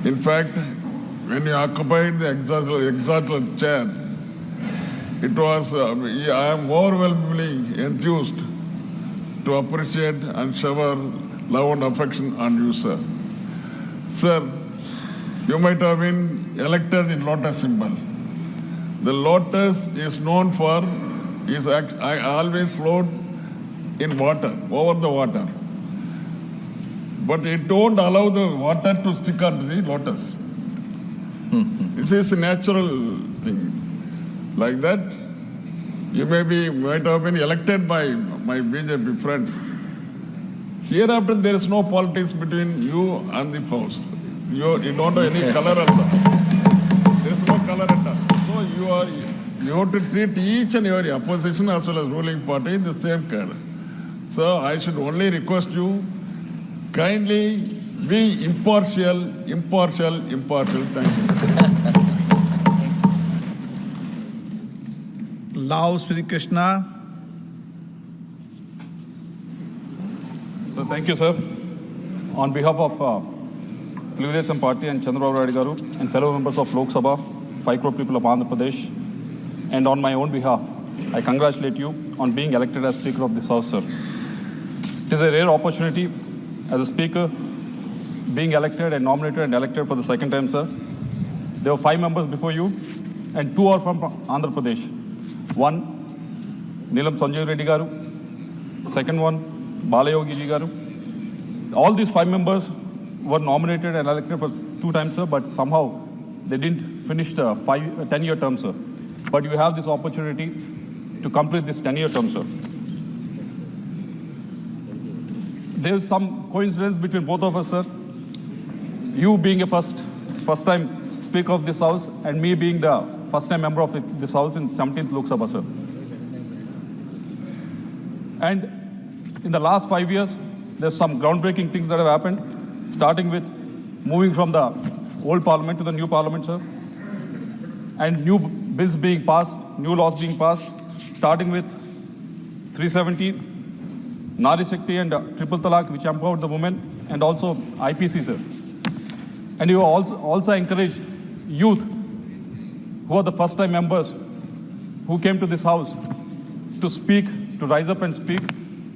In fact, when you occupied the exalted chair, it was I am overwhelmingly enthused to appreciate and shower love and affection on you, sir. Sir, you might have been elected in lotus symbol. The lotus is known for, I always float in water, over the water. But it don't allow the water to stick onto the lotus. This is a natural thing. Like that, you might have been elected by my BJP friends. Hereafter, there is no politics between you and the house. You don't have any color also. There is no color at all. So you have to treat each and every opposition as well as ruling party in the same care. So I should only request you, kindly be impartial. Thank you. Lao Sri Krishna. So thank you, sir. On behalf of Telugu Desam Party and Chandrababu Naidu Garu and fellow members of Lok Sabha, 5 crore people of Andhra Pradesh, and on my own behalf, I congratulate you on being elected as Speaker of this House, sir. It is a rare opportunity as a Speaker, being elected and nominated and elected for the second time, sir. There were 5 members before you, and 2 are from Andhra Pradesh. One, Neelam Sanjay Reddy Garu. Second one, Balayogi Ji Garu. All these 5 members were nominated and elected for 2 times, sir, but somehow they didn't finish the 10-year term, sir. But you have this opportunity to complete this 10-year term, sir. There is some coincidence between both of us, sir. You being a first-time Speaker of this House and me being the first-time member of this House in 17th Lok Sabha, sir. And in the last 5 years, there's some groundbreaking things that have happened, starting with moving from the old parliament to the new parliament, sir. And new bills being passed, new laws being passed, starting with 370, Nari Shakti and Triple Talaq, which empowered the women, and also IPC, sir. And you also encouraged youth who are the first-time members who came to this House to speak, to rise up and speak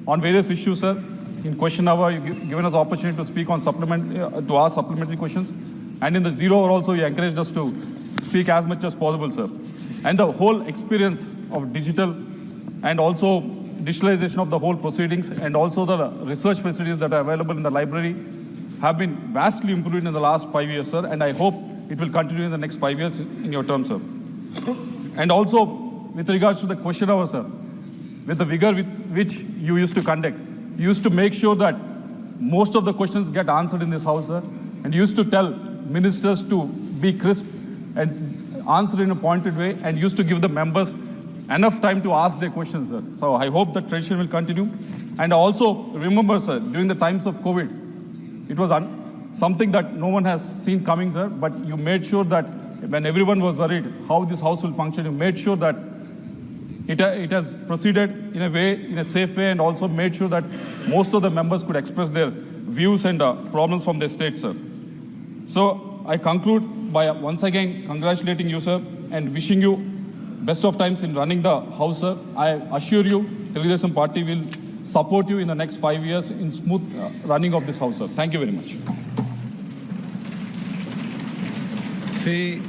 on various issues, sir. In question hour, you've given us opportunity to speak on to ask supplementary questions. And in the 0 hour also, you encouraged us to speak as much as possible, sir. And the whole experience of digital and also digitalization of the whole proceedings and also the research facilities that are available in the library have been vastly improved in the last 5 years, sir. And I hope it will continue in the next 5 years in your term, sir. And also, with regards to the question hour, sir, with the vigor with which you used to conduct, you used to make sure that most of the questions get answered in this House, sir. And you used to tell ministers to be crisp and answer in a pointed way, and used to give the members enough time to ask their questions, sir. So I hope that tradition will continue. And also remember, sir, during the times of COVID, it was something that no one has seen coming, sir, but you made sure that when everyone was worried how this House will function, you made sure that it has proceeded in a way, in a safe way, and also made sure that most of the members could express their views and problems from their state, sir. So I conclude by once again congratulating you, sir, and wishing you best of times in running the House, sir. I assure you, Telugu Desam Party will support you in the next 5 years in smooth running of this House, sir. Thank you very much. Sri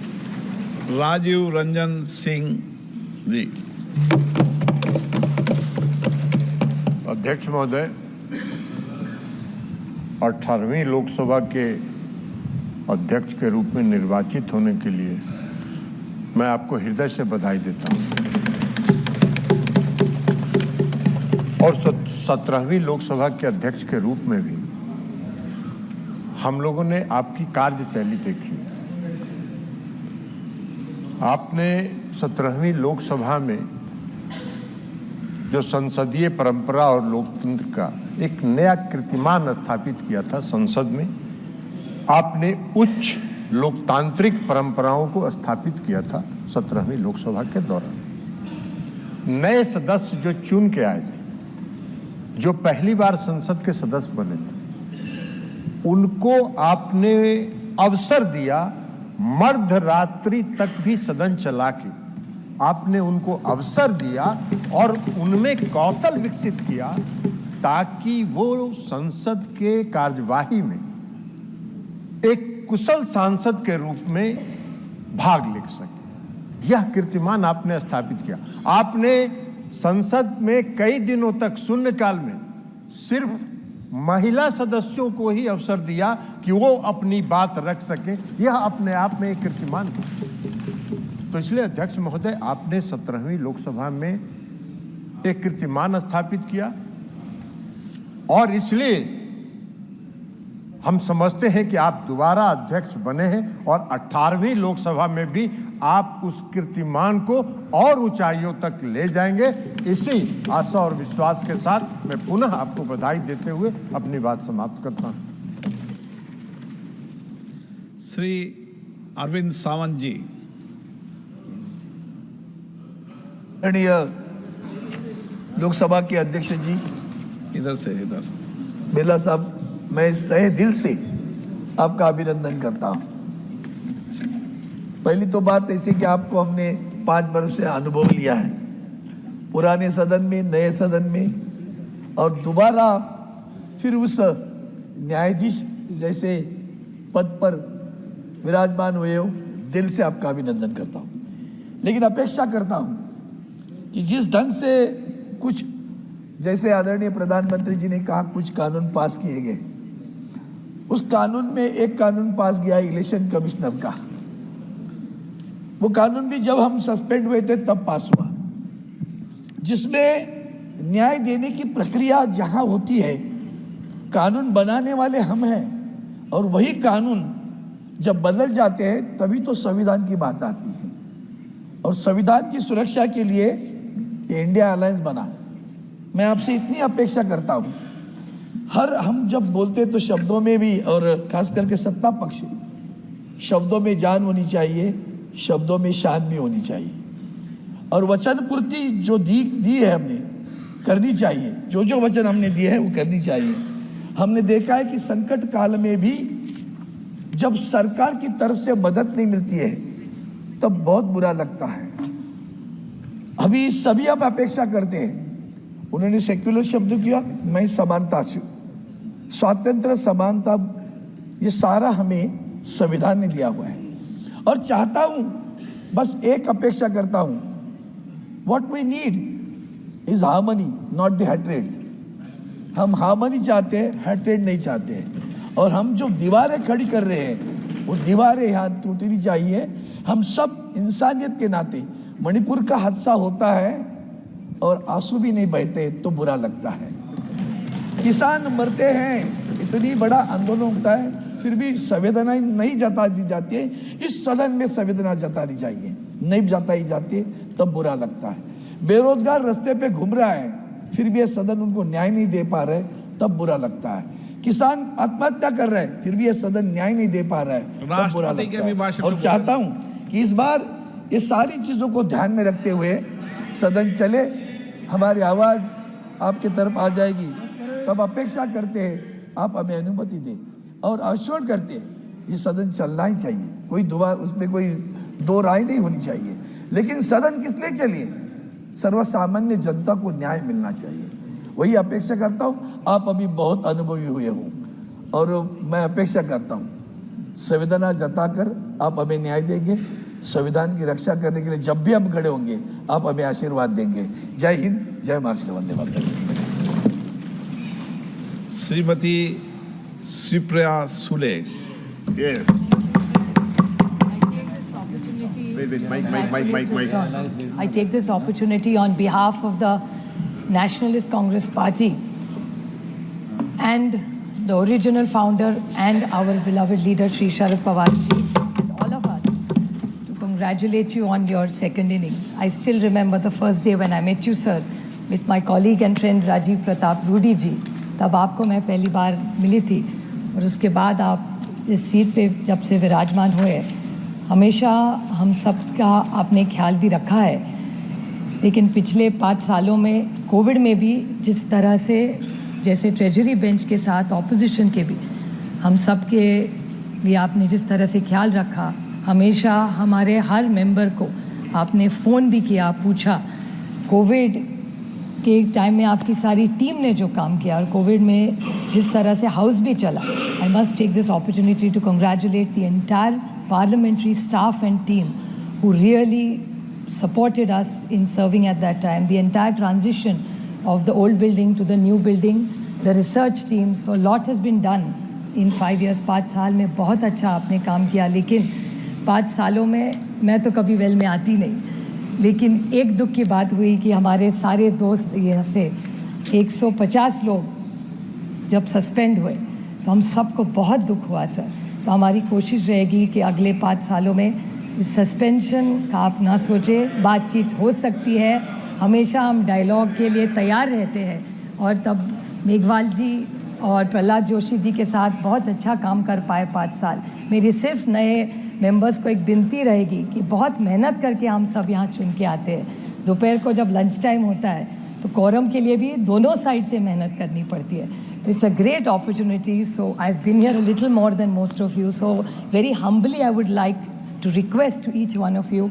Rajiv Ranjan Singh Ji. अध्यक्ष महोदय, 18वीं लोकसभा के अध्यक्ष के रूप में निर्वाचित होने के लिए मैं आपको हृदय से बधाई देता हूं। और 17वीं लोकसभा के अध्यक्ष के रूप में भी हम लोगों ने आपकी कार्यशैली देखी। आपने 17वीं लोकसभा में जो संसदीय परंपरा और लोकतंत्र का एक नया कीर्तिमान स्थापित किया था संसद में, आपने उच्च लोकतांत्रिक परंपराओं को स्थापित किया था 17वीं लोकसभा के दौरान। नए सदस्य जो चुन के आए थे, जो पहली बार संसद के सदस्य बने थे, उनको आपने अवसर दिया मध्यरात्रि तक भी सदन चला के आपने उनको अवसर दिया और उनमें कौशल विकसित किया ताकि वो संसद के कार्यवाही में एक कुशल सांसद के रूप में भाग ले सके। यह कीर्तिमान आपने स्थापित किया। आपने संसद में कई दिनों तक शून्यकाल में सिर्फ महिला सदस्यों को ही अवसर दिया कि वो अपनी बात रख सके। यह अपने आप में एक कीर्तिमान था। तो इसलिए अध्यक्ष महोदय, आपने 17वीं लोकसभा में एक कीर्तिमान स्थापित किया और इसलिए हम समझते हैं कि आप दोबारा अध्यक्ष बने हैं और 18वीं लोकसभा में भी आप उस कीर्तिमान को और ऊंचाइयों तक ले जाएंगे। इसी आशा और विश्वास के साथ मैं पुनः आपको बधाई देते हुए अपनी बात समाप्त करता हूं। श्री अरविंद सावंत जी। माननीय लोकसभा के अध्यक्ष जी, इधर से इधर। बिरला साहब, मैं सहे दिल से आपका अभिनंदन करता हूं। पहली तो बात ऐसी कि आपको हमने 5 वर्ष से अनुभव लिया है, पुराने सदन में, नए सदन में, और दोबारा फिर उस न्यायाधीश जैसे पद पर विराजमान हुए हो। दिल से आपका अभिनंदन करता हूं। लेकिन अपेक्षा करता हूं कि जिस ढंग से कुछ, जैसे आदरणीय प्रधानमंत्री जी ने कहा, कुछ कानून पास किए गए, उस कानून में एक कानून पास गया इलेक्शन कमिश्नर का। वो कानून भी जब हम सस्पेंड हुए थे तब पास हुआ, जिसमें न्याय देने की प्रक्रिया जहां होती है, कानून बनाने वाले हम हैं, और वही कानून जब बदल जाते हैं तभी तो संविधान की बात आती है। और संविधान की सुरक्षा के लिए ये इंडिया अलायंस बना। मैं आपसे इतनी अपेक्षा करता हूँ, हम जब बोलते तो शब्दों में भी, और खास करके सत्ता पक्ष, शब्दों में जान होनी चाहिए, शब्दों में शान भी होनी चाहिए, और वचन पूर्ति जो दी है हमने करनी चाहिए। जो वचन हमने दिए हैं वो करनी चाहिए। हमने देखा है कि संकट काल में भी जब सरकार की तरफ से मदद नहीं मिलती है तब बहुत बुरा लगता है। अभी सभी हम अपेक्षा करते हैं। उन्होंने सेक्युलर शब्द किया, मैं समानता से, स्वातंत्र, समानता, ये सारा हमें संविधान ने दिया हुआ है। और चाहता हूं, बस एक अपेक्षा करता हूं, what we need is harmony, not the hatred. हम हार्मनी चाहते हैं, हेट्रेड नहीं चाहते हैं। और हम जो दीवारें खड़ी कर रहे हैं, वो दीवारें यहाँ टूटनी चाहिए। हम सब इंसानियत के नाते, मणिपुर का हादसा होता है और आंसू भी नहीं बहते तो बुरा लगता है। किसान मरते हैं, इतनी बड़ा आंदोलन होता है, फिर भी संवेदना नहीं जता दी जाती है। इस सदन में संवेदना जतानी चाहिए, नहीं जताई जाती तब बुरा लगता है। बेरोजगार रास्ते पे घूम रहा है, फिर भी ये सदन उनको न्याय नहीं दे पा रहे तब बुरा लगता है। किसान आत्महत्या कर रहे हैं, फिर भी ये सदन न्याय नहीं दे पा रहा है तब बुरा लगता है। और चाहता हूं कि इस बार ये सारी चीज़ों को ध्यान में रखते हुए सदन चले, हमारी आवाज़ आपके तरफ आ जाएगी। तब अपेक्षा करते हैं आप हमें अनुमति दें और आश्वस्त करते हैं ये सदन चलना ही चाहिए। कोई उसमें कोई दो राय नहीं होनी चाहिए। लेकिन सदन किस लिए चलिए? सर्वसामान्य जनता को न्याय मिलना चाहिए, वही अपेक्षा करता हूँ। आप अभी बहुत अनुभवी हुए हो और मैं अपेक्षा करता हूँ संवेदना जताकर आप हमें न्याय देंगे। संविधान की रक्षा करने के लिए जब भी हम खड़े होंगे आप हमें आशीर्वाद देंगे। जय हिंद, जय Maharashtra, Vande Mataram. Shrimati Shivpriya Sule. I take this opportunity on behalf of the Nationalist Congress Party and the original founder and our beloved leader Shri Sharad Pawar ji and all of us to congratulate you on your second innings. I still remember the first day when I met you, sir, with my colleague and friend Rajiv Pratap Rudy ji. तब आपको मैं पहली बार मिली थी और उसके बाद आप इस सीट पे जब से विराजमान हुए, हमेशा हम सब का आपने ख्याल भी रखा है। लेकिन पिछले 5 सालों में कोविड में भी जिस तरह से, जैसे ट्रेजरी बेंच के साथ ऑपोजिशन के भी, हम सब के लिए आपने जिस तरह से ख्याल रखा, हमेशा हमारे हर मेंबर को आपने फ़ोन भी किया, पूछा कोविड के टाइम में आपकी सारी टीम ने जो काम किया और कोविड में जिस तरह से हाउस भी चला, I must take this opportunity to congratulate the entire parliamentary staff and team who really supported us in serving at that time. The entire transition of the old building to the new building, the research team, so a lot has been done in 5 years. 5 साल में बहुत अच्छा आपने काम किया, लेकिन 5 सालों में मैं तो कभी वेल में आती नहीं, लेकिन एक दुख की बात हुई कि हमारे सारे दोस्त यहाँ से 150 लोग जब सस्पेंड हुए तो हम सबको बहुत दुख हुआ सर। तो हमारी कोशिश रहेगी कि अगले 5 सालों में इस सस्पेंशन का आप ना सोचें, बातचीत हो सकती है, हमेशा हम डायलॉग के लिए तैयार रहते हैं। और तब मेघवाल जी और प्रहलाद जोशी जी के साथ बहुत अच्छा काम कर पाए 5 साल। मेरी सिर्फ नए मेंबर्स को एक विनती रहेगी कि बहुत मेहनत करके हम सब यहाँ चुन के आते हैं। दोपहर को जब लंच टाइम होता है तो कोरम के लिए भी दोनों साइड से मेहनत करनी पड़ती है। So it's a great opportunity. So I've been here a little more than most of you. So very humbly I would like to request to each one of you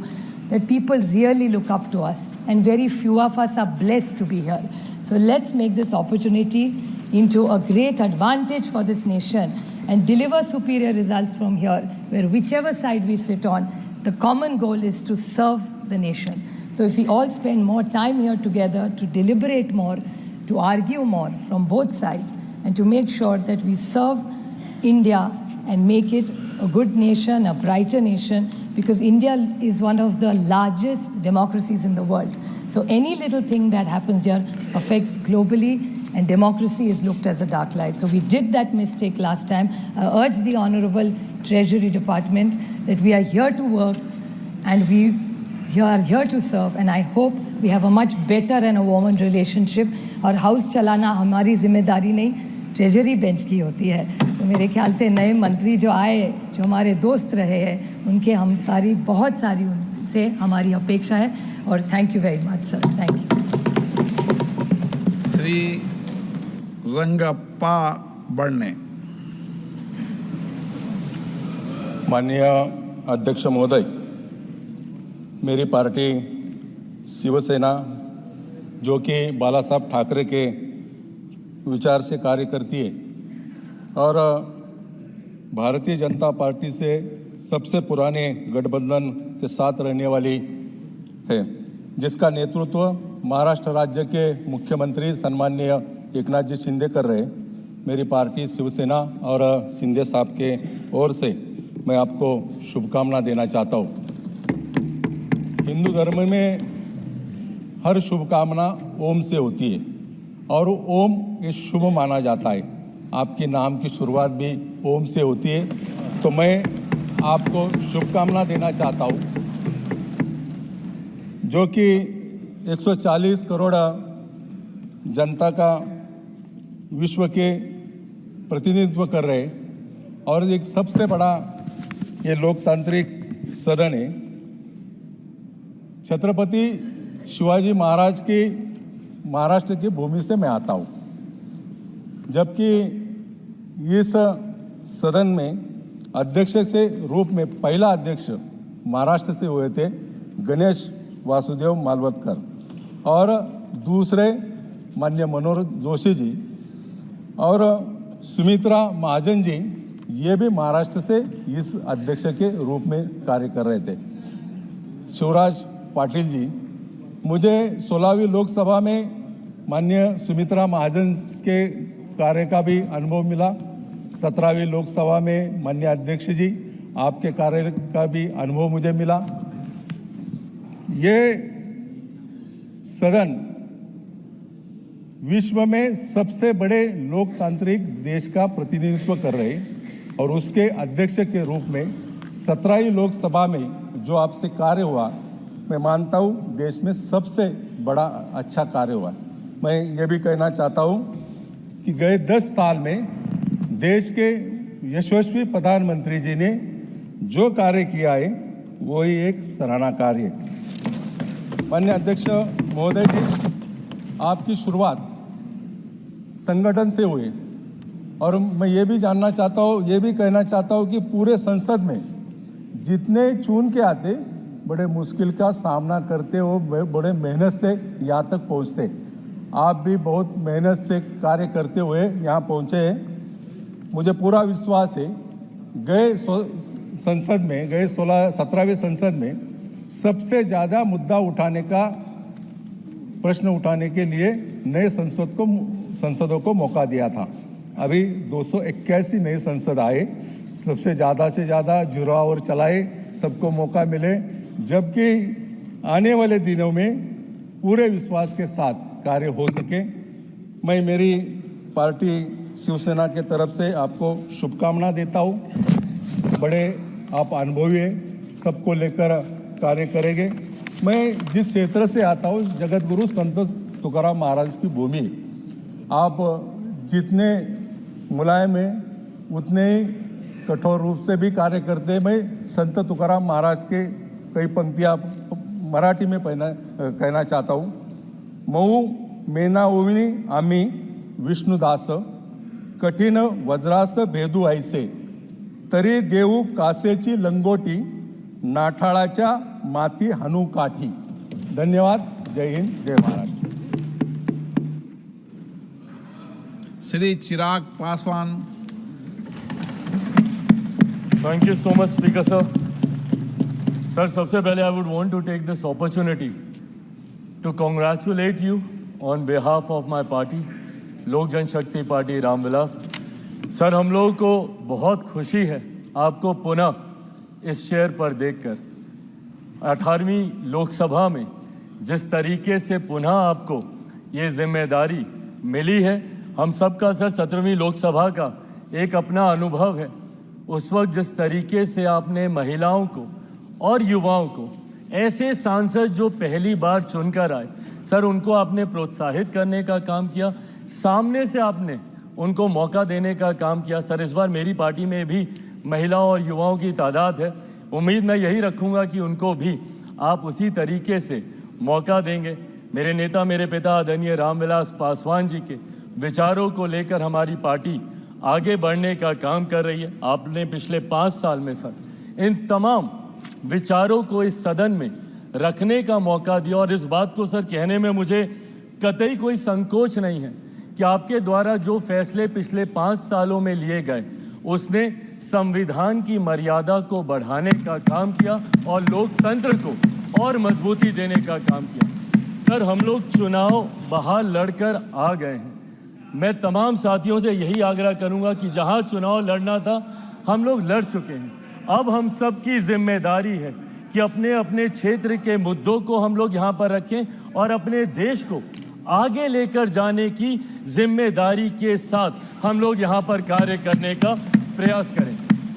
that people really look up to us, and very few of us are blessed to be here. So let's make this opportunity into a great advantage for this nation and deliver superior results from here, where whichever side we sit on, the common goal is to serve the nation. So if we all spend more time here together to deliberate more, to argue more from both sides, and to make sure that we serve India and make it a good nation, a brighter nation, because India is one of the largest democracies in the world. So any little thing that happens here affects globally, and democracy is looked as a dark light. So we did that mistake last time. I urge the Honorable Treasury Department that we are here to work and we are here to serve, and I hope we have a much better and a warmer relationship. और house चलाना हमारी जिम्मेदारी नहीं, treasury bench की होती है। तो मेरे ख्याल से नए मंत्री जो आए, जो हमारे दोस्त रहे हैं, उनके हम बहुत सारी उनसे हमारी अपेक्षा है। और thank you very much sir, thank you. Shri Rangappa Badne. माननीय अध्यक्ष महोदय, मेरी पार्टी शिवसेना, जो कि बाला साहब ठाकरे के विचार से कार्य करती है और भारतीय जनता पार्टी से सबसे पुराने गठबंधन के साथ रहने वाली है, जिसका नेतृत्व महाराष्ट्र राज्य के मुख्यमंत्री सम्माननीय एकनाथ जी शिंदे कर रहे। मेरी पार्टी शिवसेना और शिंदे साहब के ओर से मैं आपको शुभकामना देना चाहता हूँ। हिंदू धर्म में हर शुभकामना ओम से होती है और ओम ये शुभ माना जाता है। आपके नाम की शुरुआत भी ओम से होती है, तो मैं आपको शुभकामना देना चाहता हूँ, जो कि 140 करोड़ जनता का विश्व के प्रतिनिधित्व कर रहे हैं और एक सबसे बड़ा ये लोकतांत्रिक सदन है। छत्रपति शिवाजी महाराज की महाराष्ट्र की भूमि से मैं आता हूँ, जबकि इस सदन में अध्यक्ष से रूप में पहला अध्यक्ष महाराष्ट्र से हुए थे गणेश वासुदेव मालवतकर, और दूसरे माननीय मनोहर जोशी जी और सुमित्रा महाजन जी, ये भी महाराष्ट्र से इस अध्यक्ष के रूप में कार्य कर रहे थे। शिवराज पाटिल जी, मुझे 16वीं लोकसभा में माननीय सुमित्रा महाजन के कार्य का भी अनुभव मिला। 17वीं लोकसभा में माननीय अध्यक्ष जी, आपके कार्य का भी अनुभव मुझे मिला। ये सदन विश्व में सबसे बड़े लोकतांत्रिक देश का प्रतिनिधित्व कर रहे और उसके अध्यक्ष के रूप में 17वीं लोकसभा में जो आपसे कार्य हुआ, मैं मानता हूँ देश में सबसे बड़ा अच्छा कार्य हुआ। मैं ये भी कहना चाहता हूँ कि गए 10 साल में देश के यशस्वी प्रधानमंत्री जी ने जो कार्य किया है वही एक सराहना कार्य है। माननीय अध्यक्ष महोदय जी, आपकी शुरुआत संगठन से हुई और मैं ये भी जानना चाहता हूँ, ये भी कहना चाहता हूँ कि पूरे संसद में जितने चुन के आते बड़े मुश्किल का सामना करते हो, बड़े मेहनत से यहाँ तक पहुँचते। आप भी बहुत मेहनत से कार्य करते हुए यहाँ पहुँचे हैं। मुझे पूरा विश्वास है गए संसद में, गए 17वें संसद में सबसे ज़्यादा मुद्दा उठाने का, प्रश्न उठाने के लिए नए संसदों को मौका दिया था। अभी 281 नए संसद आए, सबसे ज़्यादा से ज़्यादा जुड़ा और चलाए, सबको मौका मिले, जबकि आने वाले दिनों में पूरे विश्वास के साथ कार्य हो सके। मैं मेरी पार्टी शिवसेना के तरफ से आपको शुभकामना देता हूँ। बड़े आप अनुभवी हैं, सबको लेकर कार्य करेंगे। मैं जिस क्षेत्र से आता हूँ, जगत गुरु संत तुकाराम महाराज की भूमि। आप जितने मुलायम हैं उतने ही कठोर रूप से भी कार्य करते हैं। मैं संत तुकाराम महाराज के कई पंक्तियाँ मराठी में कहना चाहता हूँ। मऊ मेना ओविनी आम्ही विष्णुदास, कठीण वज्रास भेदू ऐसे, तरी देऊ कासेची लंगोटी, नाठाळाच्या माती हाणू काठी। धन्यवाद। जय हिंद, जय Maharashtra. Shri Chirag Paswan. Thank you so much, Speaker sir. Sir, सबसे पहले I would want to take this opportunity to congratulate you on behalf of my party, लोक जनशक्ति पार्टी रामविलास। सर, हम लोगों को बहुत खुशी है आपको पुनः इस चेयर पर देखकर। 18वीं लोकसभा में जिस तरीके से पुनः आपको ये जिम्मेदारी मिली है, हम सबका सर 17वीं लोकसभा का एक अपना अनुभव है। उस वक्त जिस तरीके से आपने महिलाओं को और युवाओं को, ऐसे सांसद जो पहली बार चुनकर आए, सर उनको आपने प्रोत्साहित करने का काम किया, सामने से आपने उनको मौका देने का काम किया। सर, इस बार मेरी पार्टी में भी महिलाओं और युवाओं की तादाद है। उम्मीद मैं यही रखूंगा कि उनको भी आप उसी तरीके से मौका देंगे। मेरे नेता, मेरे पिता आदरणीय रामविलास पासवान जी के विचारों को लेकर हमारी पार्टी आगे बढ़ने का काम कर रही है। आपने पिछले 5 साल में सर इन तमाम विचारों को इस सदन में रखने का मौका दिया, और इस बात को सर कहने में मुझे कतई कोई संकोच नहीं है कि आपके द्वारा जो फैसले पिछले 5 सालों में लिए गए, उसने संविधान की मर्यादा को बढ़ाने का काम किया और लोकतंत्र को और मजबूती देने का काम किया। सर, हम लोग चुनाव बाहर लड़कर आ गए हैं। मैं तमाम साथियों से यही आग्रह करूंगा कि जहां चुनाव लड़ना था हम लोग लड़ चुके हैं। अब हम सब की जिम्मेदारी है कि अपने अपने क्षेत्र के मुद्दों को हम लोग यहाँ पर रखें और अपने देश को आगे लेकर जाने की जिम्मेदारी के साथ हम लोग यहाँ पर कार्य करने का प्रयास करें।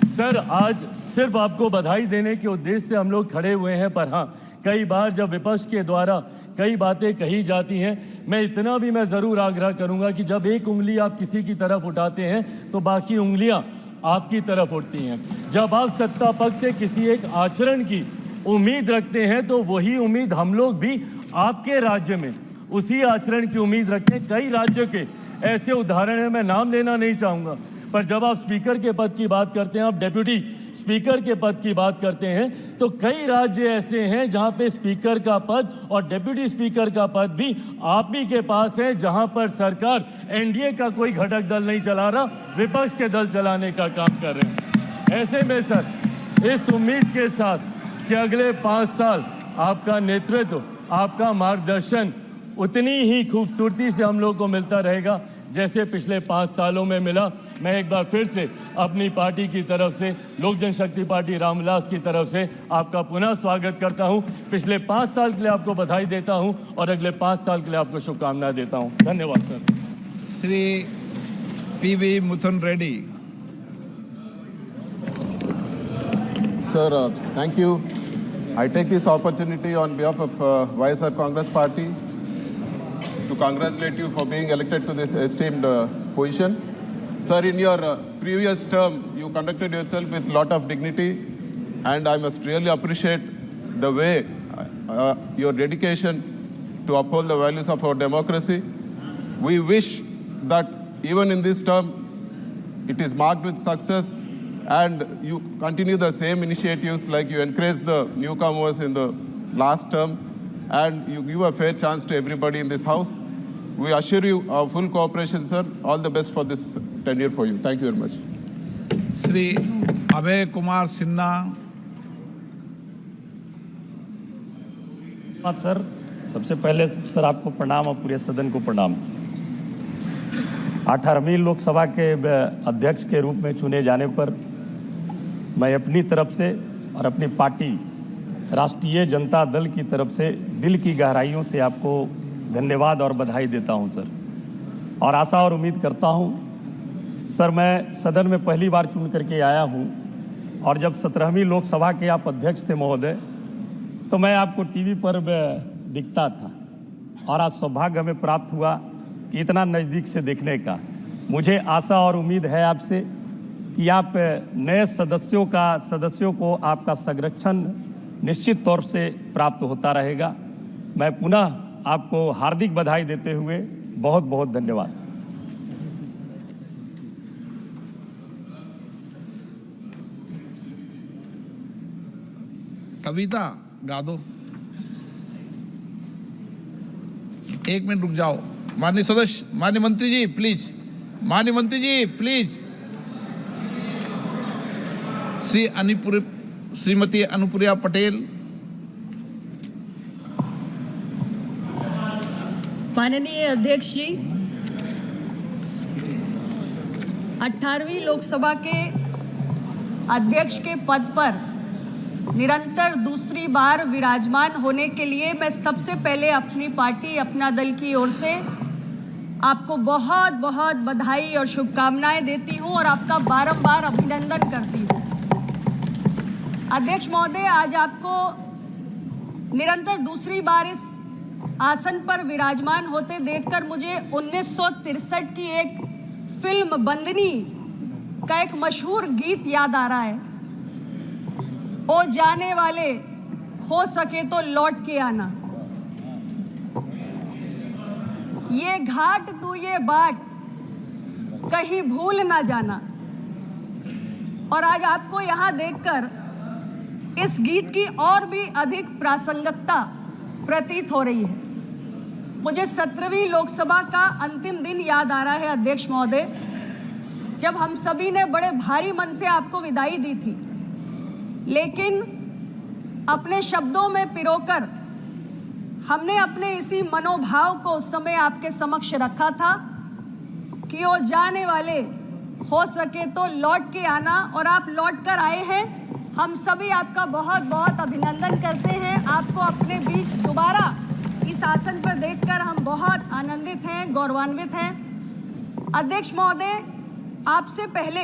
सर, आज सिर्फ आपको बधाई देने के उद्देश्य से हम लोग खड़े हुए हैं, पर हाँ, कई बार जब विपक्ष के द्वारा कई बातें कही जाती हैं, मैं इतना भी मैं ज़रूर आग्रह करूंगा कि जब एक उंगली आप किसी की तरफ उठाते हैं तो बाकी उंगलियां आपकी तरफ उठती हैं। जब आप सत्ता पक्ष से किसी एक आचरण की उम्मीद रखते हैं तो वही उम्मीद हम लोग भी आपके राज्य में उसी आचरण की उम्मीद रखते हैं। कई राज्यों के ऐसे उदाहरण हैं, मैं नाम लेना नहीं चाहूँगा, पर जब आप स्पीकर के पद की बात करते हैं, आप डेप्यूटी स्पीकर के पद की बात करते हैं, तो कई राज्य ऐसे हैं जहां पे स्पीकर का पद और डेप्यूटी स्पीकर का पद भी आप ही के पास है, जहां पर सरकार एनडीए का कोई घटक दल नहीं चला रहा, विपक्ष के दल चलाने का काम कर रहे हैं। ऐसे में सर, इस उम्मीद के साथ कि अगले 5 साल आपका नेतृत्व, आपका मार्गदर्शन उतनी ही खूबसूरती से हम लोग को मिलता रहेगा जैसे पिछले 5 सालों में मिला। मैं एक बार फिर से अपनी पार्टी की तरफ से, लोक जनशक्ति पार्टी रामविलास की तरफ से आपका पुनः स्वागत करता हूं। पिछले 5 साल के लिए आपको बधाई देता हूं और अगले 5 साल के लिए आपको शुभकामनाएं देता हूं। धन्यवाद सर। Shri PV Mithun Reddy. Sir, thank you. I take this opportunity on behalf of YSR Congress Party to congratulate you for being elected to this esteemed position. Sir, in your previous term, you conducted yourself with a lot of dignity, and I must really appreciate the way your dedication to uphold the values of our democracy. We wish that even in this term, it is marked with success, and you continue the same initiatives like you encourage the newcomers in the last term, and you give a fair chance to everybody in this house. We assure you our full cooperation, sir. All the best for this tenure for you. Thank you very much. Shri Abhay Kumar Sinha. Sir, सबसे पहले sir आपको प्रणाम और पूरे सदन को प्रणाम। 18वीं लोकसभा के अध्यक्ष के रूप में चुने जाने पर मैं अपनी तरफ से और अपनी पार्टी राष्ट्रीय जनता दल की तरफ से दिल की गहराइयों से आपको धन्यवाद और बधाई देता हूं सर। और आशा और उम्मीद करता हूं सर, मैं सदन में पहली बार चुन करके आया हूं और जब 17वीं लोकसभा के आप अध्यक्ष थे महोदय, तो मैं आपको टीवी पर दिखता था और आज सौभाग्य हमें प्राप्त हुआ कि इतना नज़दीक से देखने का। मुझे आशा और उम्मीद है आपसे कि आप नए सदस्यों को आपका संरक्षण निश्चित तौर से प्राप्त होता रहेगा। मैं पुनः आपको हार्दिक बधाई देते हुए बहुत बहुत धन्यवाद। कविता गा दो। एक मिनट रुक जाओ। माननीय सदस्य, माननीय मंत्री जी प्लीज, माननीय मंत्री जी प्लीज। श्रीमती अनुप्रिया पटेल। माननीय अध्यक्ष जी, 18वीं लोकसभा के अध्यक्ष के पद पर निरंतर दूसरी बार विराजमान होने के लिए मैं सबसे पहले अपनी पार्टी, अपना दल की ओर से आपको बहुत बहुत बधाई और शुभकामनाएं देती हूं और आपका बारंबार अभिनंदन करती हूं। अध्यक्ष महोदय, आज आपको निरंतर दूसरी बार इस आसन पर विराजमान होते देखकर मुझे 1963 की एक फिल्म बंदनी का एक मशहूर गीत याद आ रहा है। ओ जाने वाले, हो सके तो लौट के आना, ये घाट तू ये बाट कहीं भूल ना जाना। और आज आपको यहाँ देखकर इस गीत की और भी अधिक प्रासंगिकता प्रतीत हो रही है। मुझे 17वीं लोकसभा का अंतिम दिन याद आ रहा है अध्यक्ष महोदय, जब हम सभी ने बड़े भारी मन से आपको विदाई दी थी, लेकिन अपने शब्दों में पिरोकर हमने अपने इसी मनोभाव को उस समय आपके समक्ष रखा था कि वो जाने वाले, हो सके तो लौट के आना। और आप लौट कर आए हैं। हम सभी आपका बहुत बहुत अभिनंदन करते हैं। आपको अपने बीच दोबारा इस आसन पर देखकर हम बहुत आनंदित हैं, गौरवान्वित हैं। अध्यक्ष महोदय, आपसे पहले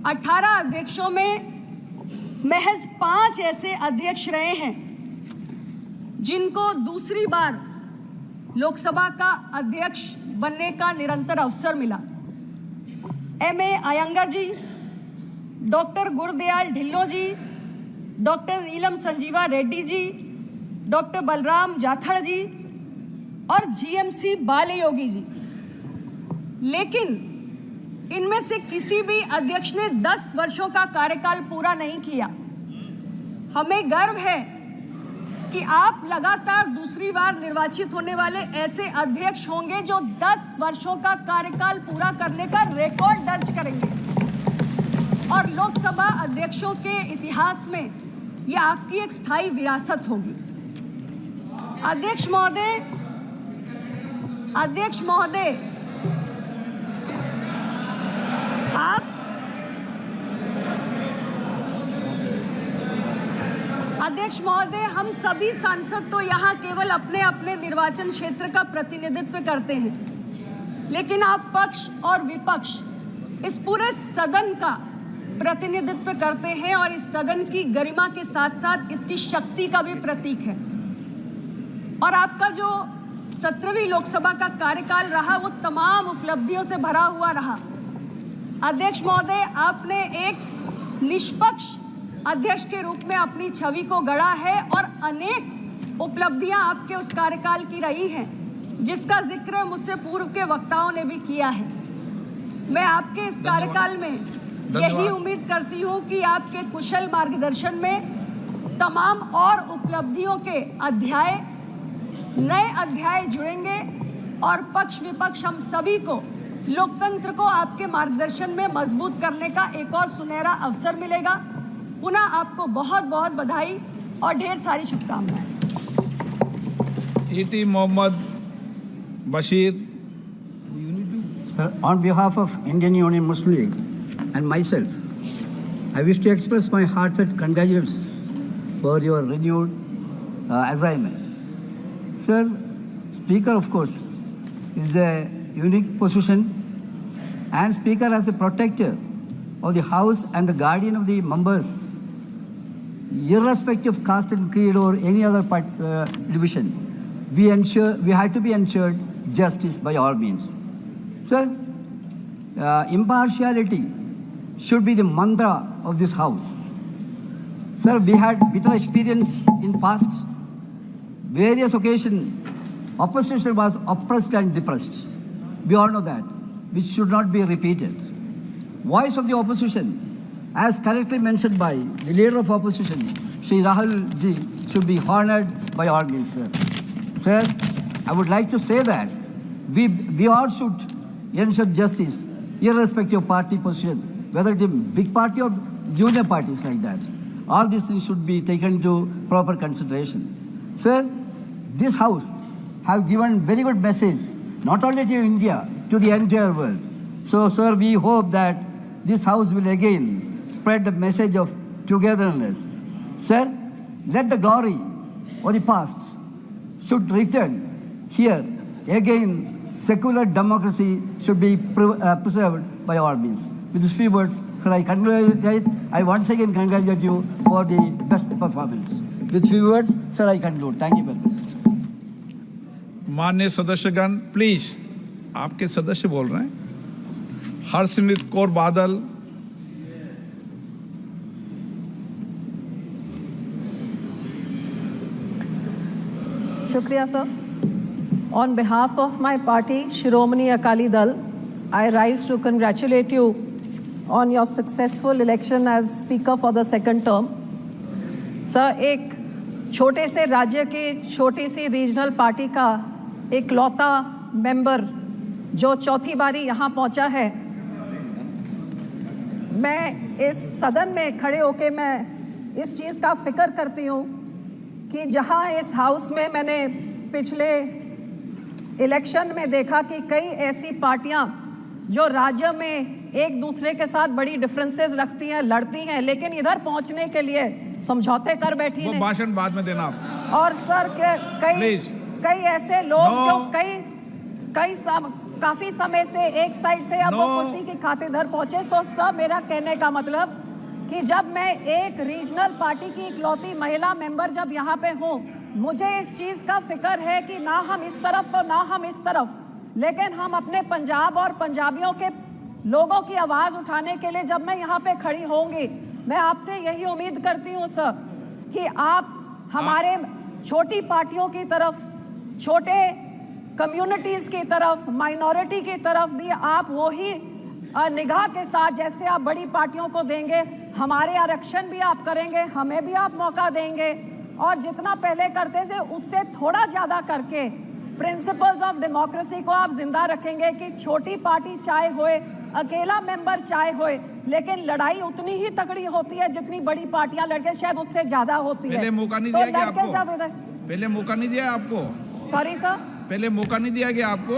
18 अध्यक्षों में महज 5 ऐसे अध्यक्ष रहे हैं जिनको दूसरी बार लोकसभा का अध्यक्ष बनने का निरंतर अवसर मिला। M.A. अयंगर जी, डॉक्टर गुरदयाल ढिल्लो जी, डॉक्टर नीलम संजीवा रेड्डी जी, डॉक्टर बलराम जाखड़ जी और GMC बालयोगी जी। लेकिन इनमें से किसी भी अध्यक्ष ने 10 वर्षों का कार्यकाल पूरा नहीं किया। हमें गर्व है कि आप लगातार दूसरी बार निर्वाचित होने वाले ऐसे अध्यक्ष होंगे जो 10 वर्षों का कार्यकाल पूरा करने का रिकॉर्ड दर्ज करेंगे और लोकसभा अध्यक्षों के इतिहास में यह आपकी एक स्थायी विरासत होगी। अध्यक्ष महोदय, अध्यक्ष महोदय, हम सभी सांसद तो यहाँ केवल अपने अपने निर्वाचन क्षेत्र का प्रतिनिधित्व करते हैं, लेकिन आप पक्ष और विपक्ष इस पूरे सदन का प्रतिनिधित्व करते हैं और इस सदन की गरिमा के साथ साथ इसकी शक्ति का भी प्रतीक है। और आपका जो 17वीं लोकसभा का कार्यकाल रहा वो तमाम उपलब्धियों से भरा हुआ रहा। अध्यक्ष महोदय, आपने एक निष्पक्ष अध्यक्ष के रूप में अपनी छवि को गढ़ा है और अनेक उपलब्धियां आपके उस कार्यकाल की रही हैं, जिसका जिक्र मुझसे पूर्व के वक्ताओं ने भी किया है। मैं आपके इस कार्यकाल में यही उम्मीद करती हूं कि आपके कुशल मार्गदर्शन में तमाम और उपलब्धियों के नए अध्याय जुड़ेंगे और पक्ष विपक्ष हम सभी को लोकतंत्र को आपके मार्गदर्शन में मजबूत करने का एक और सुनहरा अवसर मिलेगा। पुनः आपको बहुत बहुत बधाई और ढेर सारी शुभकामनाएं। E.T. Mohammed Bashir. Sir, on behalf of Indian Union Muslim League and myself, I wish to express my heartfelt congratulations for your renewed assignment. Sir, Speaker, of course, is a unique position, and Speaker as a protector of the House and the guardian of the members, irrespective of caste and creed or any other division, we have to be ensured justice by all means. Sir, impartiality should be the mantra of this House. Sir, we had bitter experience in past. Various occasions, opposition was oppressed and depressed. We all know that, which should not be repeated. Voice of the opposition, as correctly mentioned by the leader of opposition, Shri Rahul Ji, should be honored by all means, sir. Sir, I would like to say that we all should ensure justice, irrespective of party position, whether it is big party or junior parties like that. All these things should be taken into proper consideration. Sir, this House have given very good message, not only to India, to the entire world. So, sir, we hope that this House will again spread the message of togetherness. Sir, let the glory of the past should return here. Again, secular democracy should be preserved by all means. With these few words, sir, I once again congratulate you for the best performance. With few words, sir, I conclude. Thank you very much. माननीय सदस्यगण, please आपके सदस्य बोल रहे हैं। हर्षिमरत कौर बादल। शुक्रिया sir. On behalf of my party, Shiromani Akali Dal, I rise to congratulate you on your successful election as Speaker for the second term. Sir, एक छोटे से राज्य की छोटी सी रीजनल पार्टी का एक लौता मेंबर जो चौथी बारी यहाँ पहुँचा है, मैं इस सदन में खड़े होके मैं इस चीज़ का फिक्र करती हूँ कि जहाँ इस हाउस में मैंने पिछले इलेक्शन में देखा कि कई ऐसी पार्टियाँ जो राज्य में एक दूसरे के साथ बड़ी डिफरेंसेस रखती हैं, लड़ती हैं, लेकिन इधर पहुँचने के लिए समझौते कर बैठी हैं। भाषण बाद में देना आप। और सर कई ऐसे लोग जो काफी समय से एक साइड से अब वो कुर्सी की खातिर इधर पहुंचे। सो सर, मेरा कहने का मतलब कि जब मैं एक रीजनल पार्टी की इकलौती महिला मेंबर जब यहाँ पे हूँ, मुझे इस चीज़ का फिक्र है कि ना हम इस तरफ तो ना हम इस तरफ, लेकिन हम अपने पंजाब और पंजाबियों के लोगों की आवाज़ उठाने के लिए जब मैं यहाँ पे खड़ी होंगी, मैं आपसे यही उम्मीद करती हूँ सर कि आप हमारे छोटी पार्टियों की तरफ, छोटे कम्युनिटीज़ की तरफ, माइनॉरिटी की तरफ भी आप वही निगाह के साथ जैसे आप बड़ी पार्टियों को देंगे, हमारे आरक्षण भी आप करेंगे, हमें भी आप मौका देंगे, और जितना पहले करते थे उससे थोड़ा ज़्यादा करके प्रिंसिपल्स ऑफ डेमोक्रेसी को आप जिंदा रखेंगे कि छोटी पार्टी चाहे होए, अकेला मेंबर चाहे होए, लेकिन लड़ाई उतनी ही तगड़ी होती है जितनी बड़ी पार्टियां लड़के शायद उससे ज्यादा होती है। पहले मौका नहीं तो दिया गया लड़के आपको? जब इधर पहले मौका नहीं दिया आपको? सॉरी सर, पहले मौका नहीं दिया गया आपको?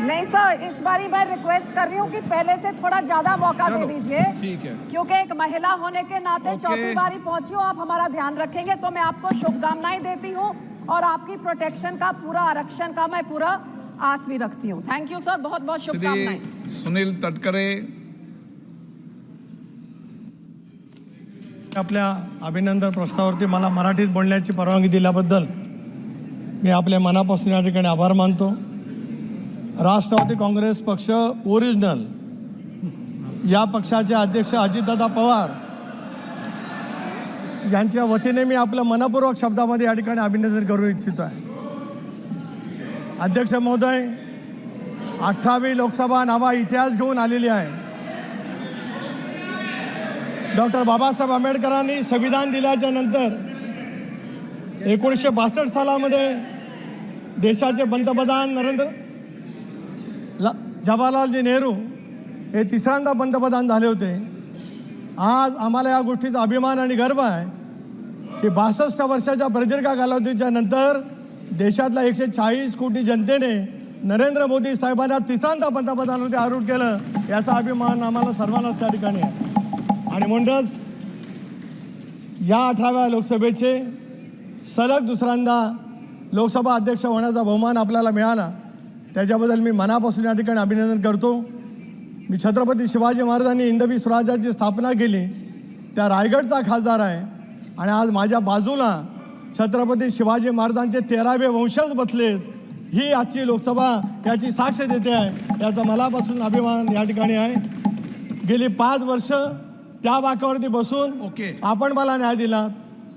नहीं सर, इस बारी मैं रिक्वेस्ट कर रही हूँ कि पहले से थोड़ा ज्यादा मौका दे दीजिए। ठीक है, क्योंकि एक महिला होने के नाते चौथी बारी पहुंची हो, आप हमारा ध्यान रखेंगे तो मैं आपको शुभकामनाएं देती हूँ और आपकी प्रोटेक्शन का, पूरा आरक्षण का मैं पूरा आस भी रखती हूँ। थैंक यू सर, बहुत बहुत शुभकामनाएं। सुनील तटकरे। आपल्या अभिनंदन प्रस्तावावरती मला मराठीत बोलण्याची परवानगी दिल्याबद्दल मी आपल्या मनापासून या ठिकाणी आभार मानतो। राष्ट्रवादी काँग्रेस पक्ष ओरिजिनल या पक्षाचे अध्यक्ष अजितदादा पवार यांच्या वतीने मी आपल्या मनपूर्वक शब्दामध्ये या ठिकाणी अभिनंदन करू इच्छितो आहे। अध्यक्ष महोदय, 18वी लोकसभा नवा इतिहास घेऊन आलेली आहे। डॉक्टर बाबासाहेब आंबेडकरांनी संविधान दिल्याच्या नंतर 1962 सालामध्ये देशाचे पंतप्रधान जवाहरलालजी नेहरू हे तिसऱ्यांदा पंतप्रधान झाले होते. आज आम्हाला या गोष्टीचा अभिमान आणि गर्व आहे की 62 वर्षाच्या प्रदीर्घ कालावधीच्या नंतर देशातल्या 140 कोटी जनतेने नरेंद्र मोदी साहेबांना तिसऱ्यांदा पंतप्रधानावरती आरूढ केलं, याचा अभिमान आम्हाला सर्वांनाच त्या ठिकाणी आहे. आणि म्हणूनच या 18व्या लोकसभेचे सलग दुसऱ्यांदा लोकसभा अध्यक्ष होण्याचा बहुमान आपल्याला मिळाला, त्याच्याबद्दल मी मनापासून या ठिकाणी अभिनंदन करतो. मी छत्रपती शिवाजी महाराजांनी हिंदवी स्वराज्याची स्थापना केली त्या रायगडचा खासदार आहे आणि आज माझ्या बाजूला छत्रपती शिवाजी महाराजांचे 13वे वंशज बसलेत. ही आजची लोकसभा याची साक्ष देते आहे, याचा मनापासून अभिमान या ठिकाणी आहे. गेली 5 वर्ष त्या बाकावरती बसून आपण मला न्याय दिला,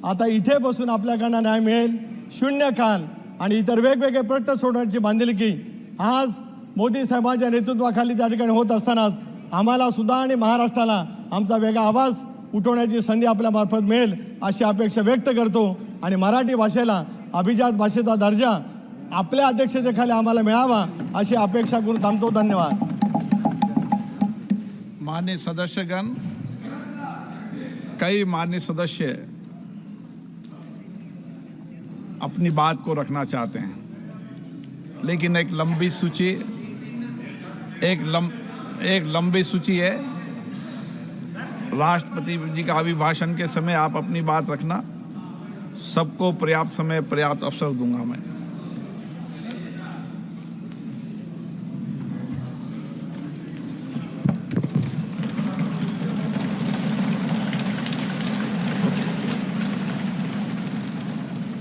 आता इथे बसून आपल्याकडनं न्याय मिळेल. शून्य काल आणि इतर वेगवेगळे प्रश्न सोडण्याची बांधिलकी आज मोदी साहेबांच्या नेतृत्वाखाली त्या ठिकाणी होत असतानाच आम्हाला सुद्धा आणि महाराष्ट्राला आमचा वेगळा आवाज उठवण्याची संधी आपल्यामार्फत मिळेल अशी अपेक्षा व्यक्त करतो. आणि मराठी भाषेला अभिजात भाषेचा दर्जा आपल्या अध्यक्षतेखाली आम्हाला मिळावा अशी अपेक्षा करून थांबतो. धन्यवाद. माननीय सदस्यगण, कई माननीय सदस्य अपनी बात को रखना चाहते हैं, लेकिन एक लंबी सूची है. राष्ट्रपति जी का अभिभाषण के समय आप अपनी बात रखना. सबको पर्याप्त समय पर्याप्त अवसर दूंगा मैं.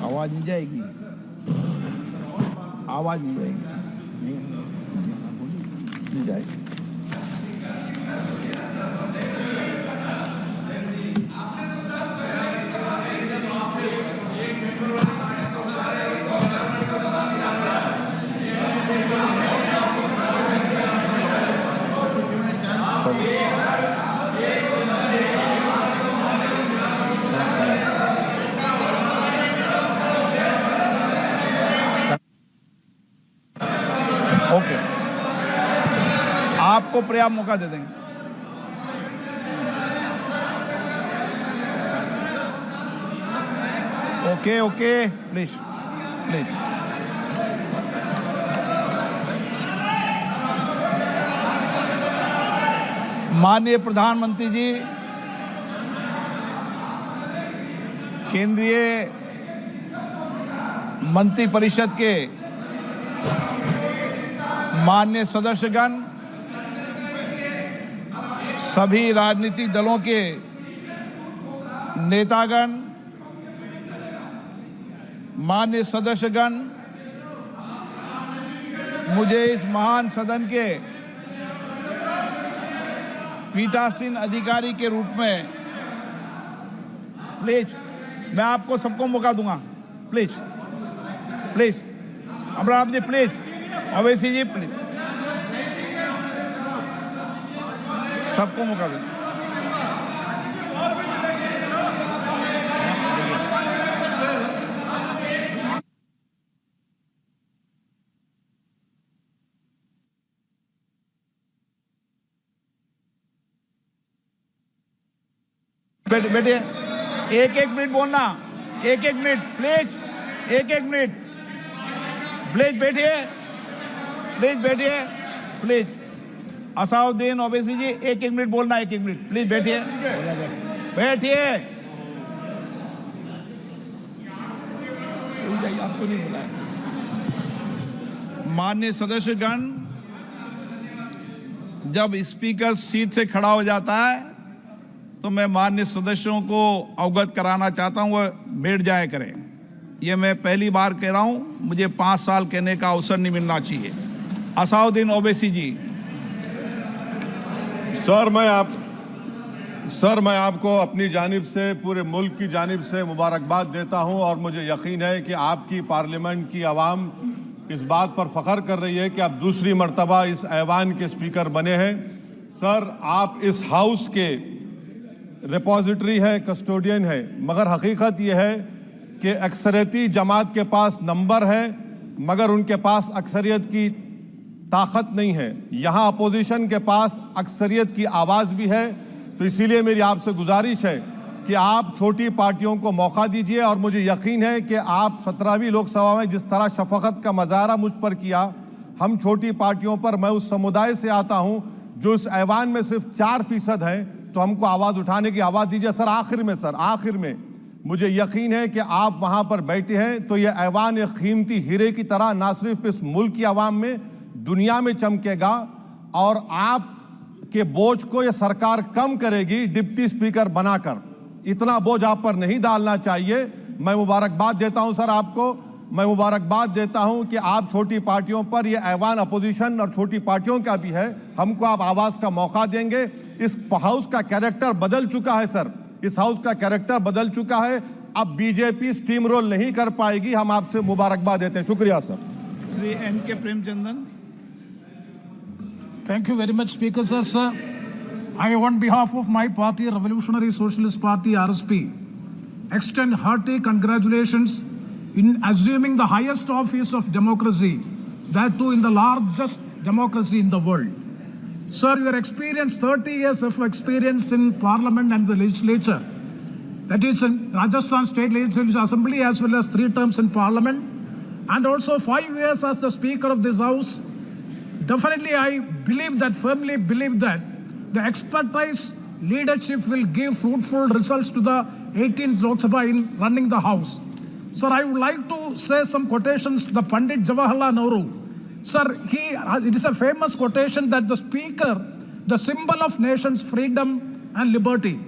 आवाज नहीं जाएगी, आवाज नहीं जाएगी, नहीं जाएगी. ओके, आपको पर्याप्त मौका दे देंगे. Okay okay, please please. माननीय प्रधानमंत्री जी, केंद्रीय मंत्रिपरिषद के माननीय सदस्यगण, सभी राजनीतिक दलों के नेतागण, माननीय सदस्यगण, मुझे इस महान सदन के पीठासीन अधिकारी के रूप में प्लीज, मैं आपको सबको मौका दूंगा. Please please, Amrao ji please, Owaisi ji please, सबको मौका दें. बैठिए, एक मिनट बोलना, एक मिनट प्लीज, एक मिनट प्लीज. बैठिए प्लीज, बैठिए प्लीज. असाउद्दीन ओवैसी जी, एक मिनट बोलना, एक मिनट प्लीज. बैठिए बैठिए. आपको नहीं बुलाया. माननीय सदस्यगण, जब स्पीकर सीट से खड़ा हो जाता है तो मैं माननीय सदस्यों को अवगत कराना चाहता हूं, वह बैठ जाया करें. ये मैं पहली बार कह रहा हूं, मुझे 5 साल कहने का अवसर नहीं मिलना चाहिए. असाउद्दीन ओवैसी जी. सर, मैं आपको अपनी जानिब से, पूरे मुल्क की जानिब से मुबारकबाद देता हूं और मुझे यकीन है कि आपकी पार्लियामेंट की आवाम इस बात पर फख्र कर रही है कि आप दूसरी मर्तबा इस ऐवान के स्पीकर बने हैं. सर, आप इस हाउस के रिपोजिटरी है, कस्टोडियन है, मगर हकीकत यह है कि अक्सरियती जमात के पास नंबर है मगर उनके पास अक्सरियत की ताकत नहीं है, यहाँ अपोजिशन के पास अक्सरियत की आवाज़ भी है। तो इसीलिए मेरी आपसे गुजारिश है कि आप छोटी पार्टियों को मौका दीजिए और मुझे यकीन है कि आप 17वीं लोकसभा में जिस तरह शफकत का मुजाहरा मुझ पर किया, हम छोटी पार्टियों पर, मैं उस समुदाय से आता हूं जो इस ऐवान में सिर्फ 4% है, तो हमको आवाज़ उठाने की आवाज़ दीजिए। सर आखिर में मुझे यकीन है कि आप वहां पर बैठे हैं तो यह ऐवान एक कीमती हीरे की तरह ना सिर्फ इस मुल्क की आवाम में, दुनिया में चमकेगा और आप के बोझ को यह सरकार कम करेगी डिप्टी स्पीकर बनाकर। इतना बोझ आप पर नहीं डालना चाहिए। मैं मुबारकबाद देता हूं सर आपको, मैं मुबारकबाद देता हूं कि आप छोटी पार्टियों पर, यह ऐवान अपोजिशन और छोटी पार्टियों का भी है, हमको आप आवाज़ का मौका देंगे। इस हाउस का कैरेक्टर बदल चुका है सर, इस हाउस का कैरेक्टर बदल चुका है। अब बीजेपी स्टीम रोल नहीं कर पाएगी। हम आपसे मुबारकबाद देते हैं। शुक्रिया sir. Shri N.K. Premachandran. Thank you very much, Speaker sir. Sir, I, on behalf of my party, Revolutionary Socialist Party, RSP, extend hearty congratulations in assuming the highest office of democracy, that too in the largest democracy in the world. Sir, your experience, 30 years of experience in Parliament and the legislature, that is in Rajasthan State Legislative Assembly as well as 3 terms in Parliament, and also 5 years as the Speaker of this House. Definitely, I believe that, firmly believe that the expertise leadership will give fruitful results to the 18th Lok Sabha in running the House. Sir, I would like to say some quotations. The Pandit Jawaharlal Nehru, sir, it is a famous quotation that the Speaker, the symbol of nation's freedom and liberty.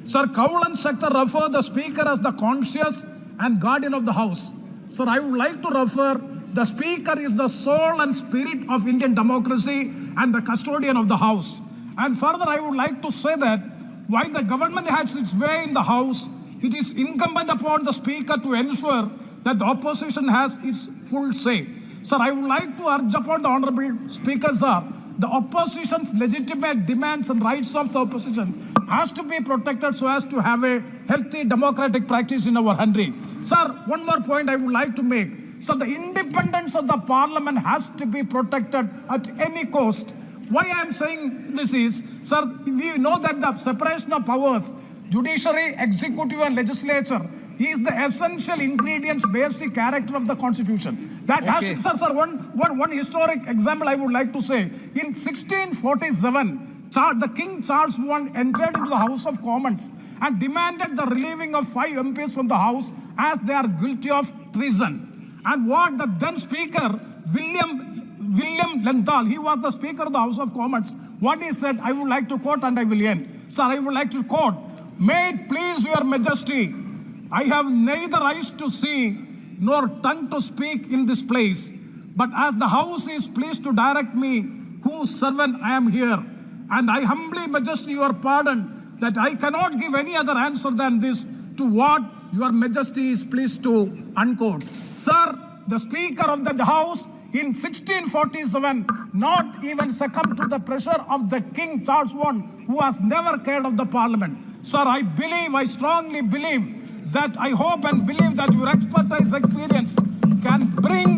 Sir, Kaul and Shakhtar refer the Speaker as the conscience and guardian of the House. Sir, I would like to refer the Speaker is the soul and spirit of Indian democracy and the custodian of the House. And further, I would like to say that while the government has its way in the House, it is incumbent upon the Speaker to ensure that the opposition has its full say. Sir, I would like to urge upon the Honorable Speaker, sir, the opposition's legitimate demands and rights of the opposition has to be protected so as to have a healthy democratic practice in our country. Sir, one more point I would like to make. So the independence of the Parliament has to be protected at any cost. Why I am saying this is, sir, we know that the separation of powers, judiciary, executive and legislature, is the essential ingredients, basic character of the Constitution. That has to, sir, one historic example I would like to say. In 1647, the King Charles I entered into the House of Commons and demanded the relieving of 5 MPs from the House as they are guilty of treason. And what the then Speaker, William Lenthal, he was the Speaker of the House of Commons, what he said, I would like to quote and I will end. Sir, I would like to quote, "May it please your majesty, I have neither eyes to see nor tongue to speak in this place, but as the House is pleased to direct me, whose servant I am here, and I humbly majesty your pardon that I cannot give any other answer than this to what your majesty is pleased to," unquote. Sir, the Speaker of the House in 1647 not even succumbed to the pressure of the King Charles I, who has never cared of the Parliament. Sir, I strongly believe that, I hope and believe that your expertise, experience can bring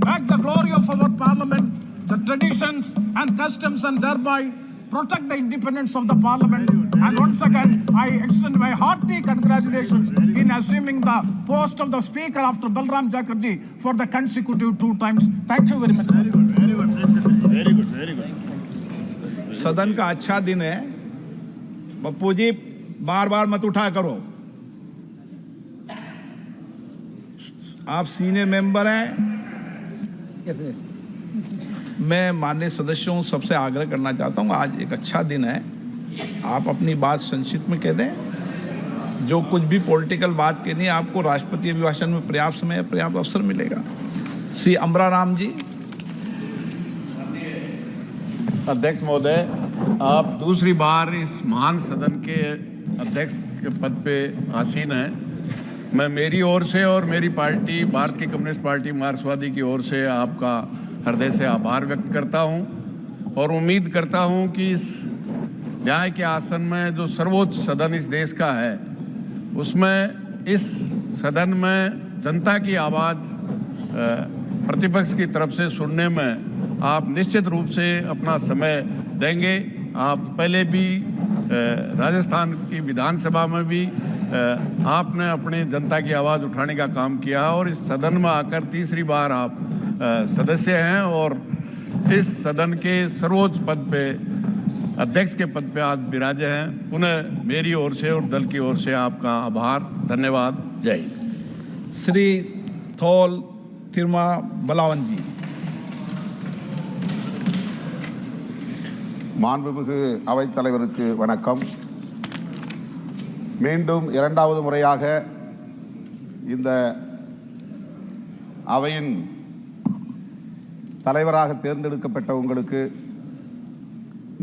back the glory of our Parliament, the traditions and customs, and thereby protect the independence of the Parliament. And once again, I extend my hearty congratulations in assuming the post of the Speaker after Balram Jackarji for the consecutive 2 times. Thank you very much, sir. Very good. सदन का अच्छा दिन है। पप्पू जी, बार-बार मत उठा करो। आप सीनियर मेंबर हैं। कैसे? मैं माननीय सदस्यों सबसे आग्रह करना चाहता हूं, आज एक अच्छा दिन है, आप अपनी बात संक्षिप्त में कह दें। जो कुछ भी पॉलिटिकल बात कहनी है, आपको राष्ट्रपति अभिभाषण में पर्याप्त समय, पर्याप्त अवसर मिलेगा। श्री अमरा राम जी। अध्यक्ष महोदय, आप दूसरी बार इस महान सदन के अध्यक्ष के पद पे आसीन हैं। मैं मेरी ओर से और मेरी पार्टी भारतीय कम्युनिस्ट पार्टी मार्क्सवादी की ओर से आपका हृदय से आभार व्यक्त करता हूं और उम्मीद करता हूं कि इस न्याय के आसन में जो सर्वोच्च सदन इस देश का है, उसमें इस सदन में जनता की आवाज़ प्रतिपक्ष की तरफ से सुनने में आप निश्चित रूप से अपना समय देंगे। आप पहले भी राजस्थान की विधानसभा में भी आपने अपनी जनता की आवाज़ उठाने का काम किया और इस सदन में आकर तीसरी बार आप सदस्य हैं और इस सदन के सर्वोच्च पद पे, अध्यक्ष के पद पे आज विराजे हैं। पुनः मेरी ओर से और दल की ओर से आपका आभार, धन्यवाद। जय हिंद। श्री थोल तिरुमा बलावन जी। மாண்புமிகு அவைத்தலைவருக்கு வணக்கம். மீண்டும் இரண்டாவது முறையாக இந்த அவையின் தலைவராக தேர்ந்தெடுக்கப்பட்ட உங்களுக்கு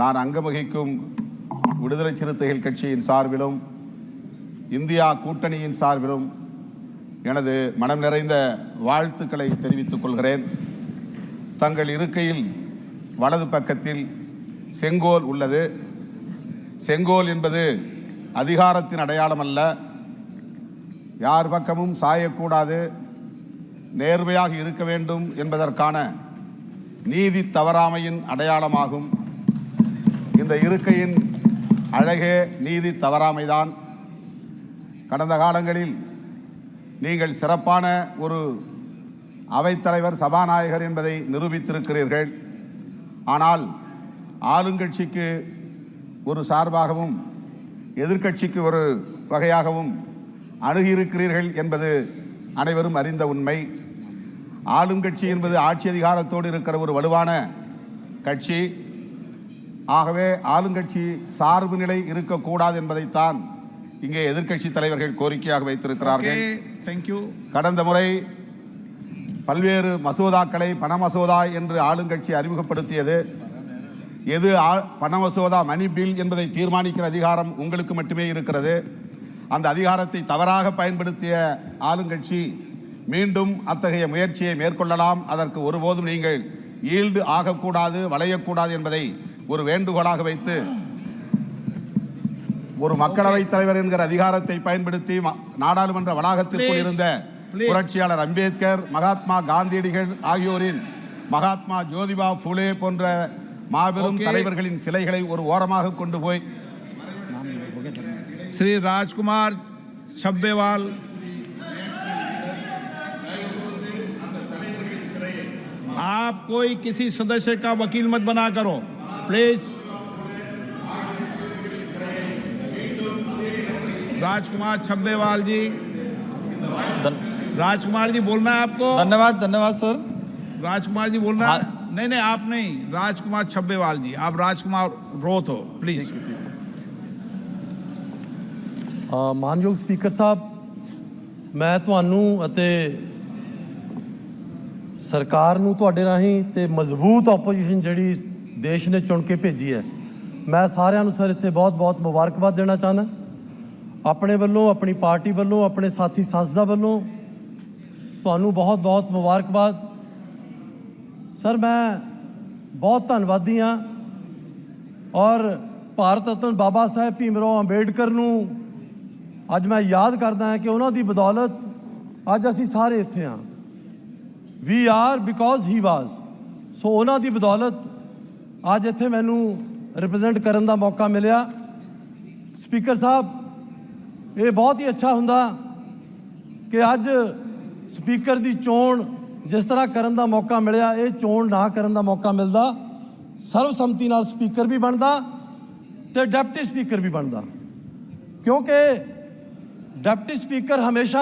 நான் அங்கம் வகிக்கும் விடுதலை சிறுத்தைகள் கட்சியின் சார்பிலும் இந்தியா கூட்டணியின் சார்பிலும் எனது மனம் நிறைந்த வாழ்த்துக்களை தெரிவித்துக் கொள்கிறேன். தங்கள் இருக்கையில் வலது பக்கத்தில் செங்கோல் உள்ளது. செங்கோல் என்பது அதிகாரத்தின் அடையாளம் அல்ல. யார் பக்கமும் சாயக்கூடாது, நேர்மையாக இருக்க வேண்டும் என்பதற்கான நீதி தவறாமையின் அடையாளமாகும். இந்த இருக்கையின் அழகே நீதி தவறாமைதான். கடந்த காலங்களில் நீங்கள் சிறப்பான ஒரு அவைத்தலைவர், சபாநாயகர் என்பதை நிரூபித்திருக்கிறீர்கள். ஆனால் ஆளுங்கட்சிக்கு ஒரு சார்பாகவும் எதிர்க்கட்சிக்கு ஒரு வகையாகவும் அணுகியிருக்கிறீர்கள் என்பது அனைவரும் அறிந்த உண்மை. ஆளுங்கட்சி என்பது ஆட்சி அதிகாரத்தோடு இருக்கிற ஒரு வலுவான கட்சி. ஆகவே ஆளுங்கட்சி சார்பு நிலை இருக்கக்கூடாது என்பதைத்தான் இங்கே எதிர்க்கட்சி தலைவர்கள் கோரிக்கையாக வைத்திருக்கிறார்கள். கடந்த முறை பல்வேறு மசோதாக்களை பண மசோதா என்று ஆளுங்கட்சி அறிமுகப்படுத்தியது. எது பண மசோதா, மணி பில் என்பதை தீர்மானிக்கிற அதிகாரம் உங்களுக்கு மட்டுமே இருக்கிறது. அந்த அதிகாரத்தை தவறாக பயன்படுத்திய ஆளுங்கட்சி மீண்டும் அத்தகைய முயற்சியை மேற்கொள்ளலாம். அதற்கு ஒருபோதும் நீங்கள் ஈல்டு ஆகக்கூடாது, வளையக்கூடாது என்பதை ஒரு வேண்டுகோளாக வைத்து ஒரு மக்களவைத் தலைவர் என்கிற அதிகாரத்தை பயன்படுத்தி நாடாளுமன்ற வளாகத்திற்குள் இருந்த புரட்சியாளர் அம்பேத்கர், மகாத்மா காந்தியடிகள் ஆகியோரின், மகாத்மா ஜோதிபா புலே போன்ற மாபெரும் தலைவர்களின் சிலைகளை ஒரு ஓரமாக கொண்டு போய் श्री राजकुमार छब्बेवाल। आप कोई किसी सदस्य का वकील मत बना करो प्लीज। राजकुमार छब्बेवाल जी, राजकुमार जी बोलना है आपको। धन्यवाद सर। राजकुमार जी बोलना है। नहीं आप नहीं, राजकुमार छब्बेवाल जी, आप राजकुमार रोथ हो प्लीज। ਮਾਨਯੋਗ ਸਪੀਕਰ ਸਾਹਿਬ, ਮੈਂ ਤੁਹਾਨੂੰ ਅਤੇ ਸਰਕਾਰ ਨੂੰ ਤੁਹਾਡੇ ਰਾਹੀਂ ਤੇ ਮਜ਼ਬੂਤ ਆਪੋਜੀਸ਼ਨ ਜਿਹੜੀ ਦੇਸ਼ ਨੇ ਚੁਣ ਕੇ ਭੇਜੀ ਹੈ, ਮੈਂ ਸਾਰਿਆਂ ਨੂੰ ਸਰ ਇੱਥੇ ਬਹੁਤ-ਬਹੁਤ ਮੁਬਾਰਕਬਾਦ ਦੇਣਾ ਚਾਹੁੰਦਾ। ਆਪਣੇ ਵੱਲੋਂ, ਆਪਣੀ ਪਾਰਟੀ ਵੱਲੋਂ, ਆਪਣੇ ਸਾਥੀ ਸਾਂਸਦਾਂ ਵੱਲੋਂ ਤੁਹਾਨੂੰ ਬਹੁਤ-ਬਹੁਤ ਮੁਬਾਰਕਬਾਦ। ਸਰ ਮੈਂ ਬਹੁਤ ਧੰਨਵਾਦੀ ਹਾਂ ਔਰ ਭਾਰਤ ਰਤਨ ਬਾਬਾ ਸਾਹਿਬ ਭੀਮ ਰਾਓ ਅੰਬੇਡਕਰ ਨੂੰ ਅੱਜ ਮੈਂ ਯਾਦ ਕਰਦਾ ਹਾਂ ਕਿ ਉਹਨਾਂ ਦੀ ਬਦੌਲਤ ਅੱਜ ਅਸੀਂ ਸਾਰੇ ਇੱਥੇ ਹਾਂ। ਵੀ ਆਰ ਬਿਕੋਜ਼ ਹੀ ਵਾਜ਼। ਸੋ ਉਹਨਾਂ ਦੀ ਬਦੌਲਤ ਅੱਜ ਇੱਥੇ ਮੈਨੂੰ ਰਿਪਰੈਜ਼ੈਂਟ ਕਰਨ ਦਾ ਮੌਕਾ ਮਿਲਿਆ। ਸਪੀਕਰ ਸਾਹਿਬ, ਇਹ ਬਹੁਤ ਹੀ ਅੱਛਾ ਹੁੰਦਾ ਕਿ ਅੱਜ ਸਪੀਕਰ ਦੀ ਚੋਣ ਜਿਸ ਤਰ੍ਹਾਂ ਕਰਨ ਦਾ ਮੌਕਾ ਮਿਲਿਆ, ਇਹ ਚੋਣ ਨਾ ਕਰਨ ਦਾ ਮੌਕਾ ਮਿਲਦਾ, ਸਰਵਸੰਮਤੀ ਨਾਲ ਸਪੀਕਰ ਵੀ ਬਣਦਾ ਤੇ ਡਿਪਟੀ ਸਪੀਕਰ ਵੀ ਬਣਦਾ। ਕਿਉਂਕਿ ਡਿਪਟੀ ਸਪੀਕਰ ਹਮੇਸ਼ਾ,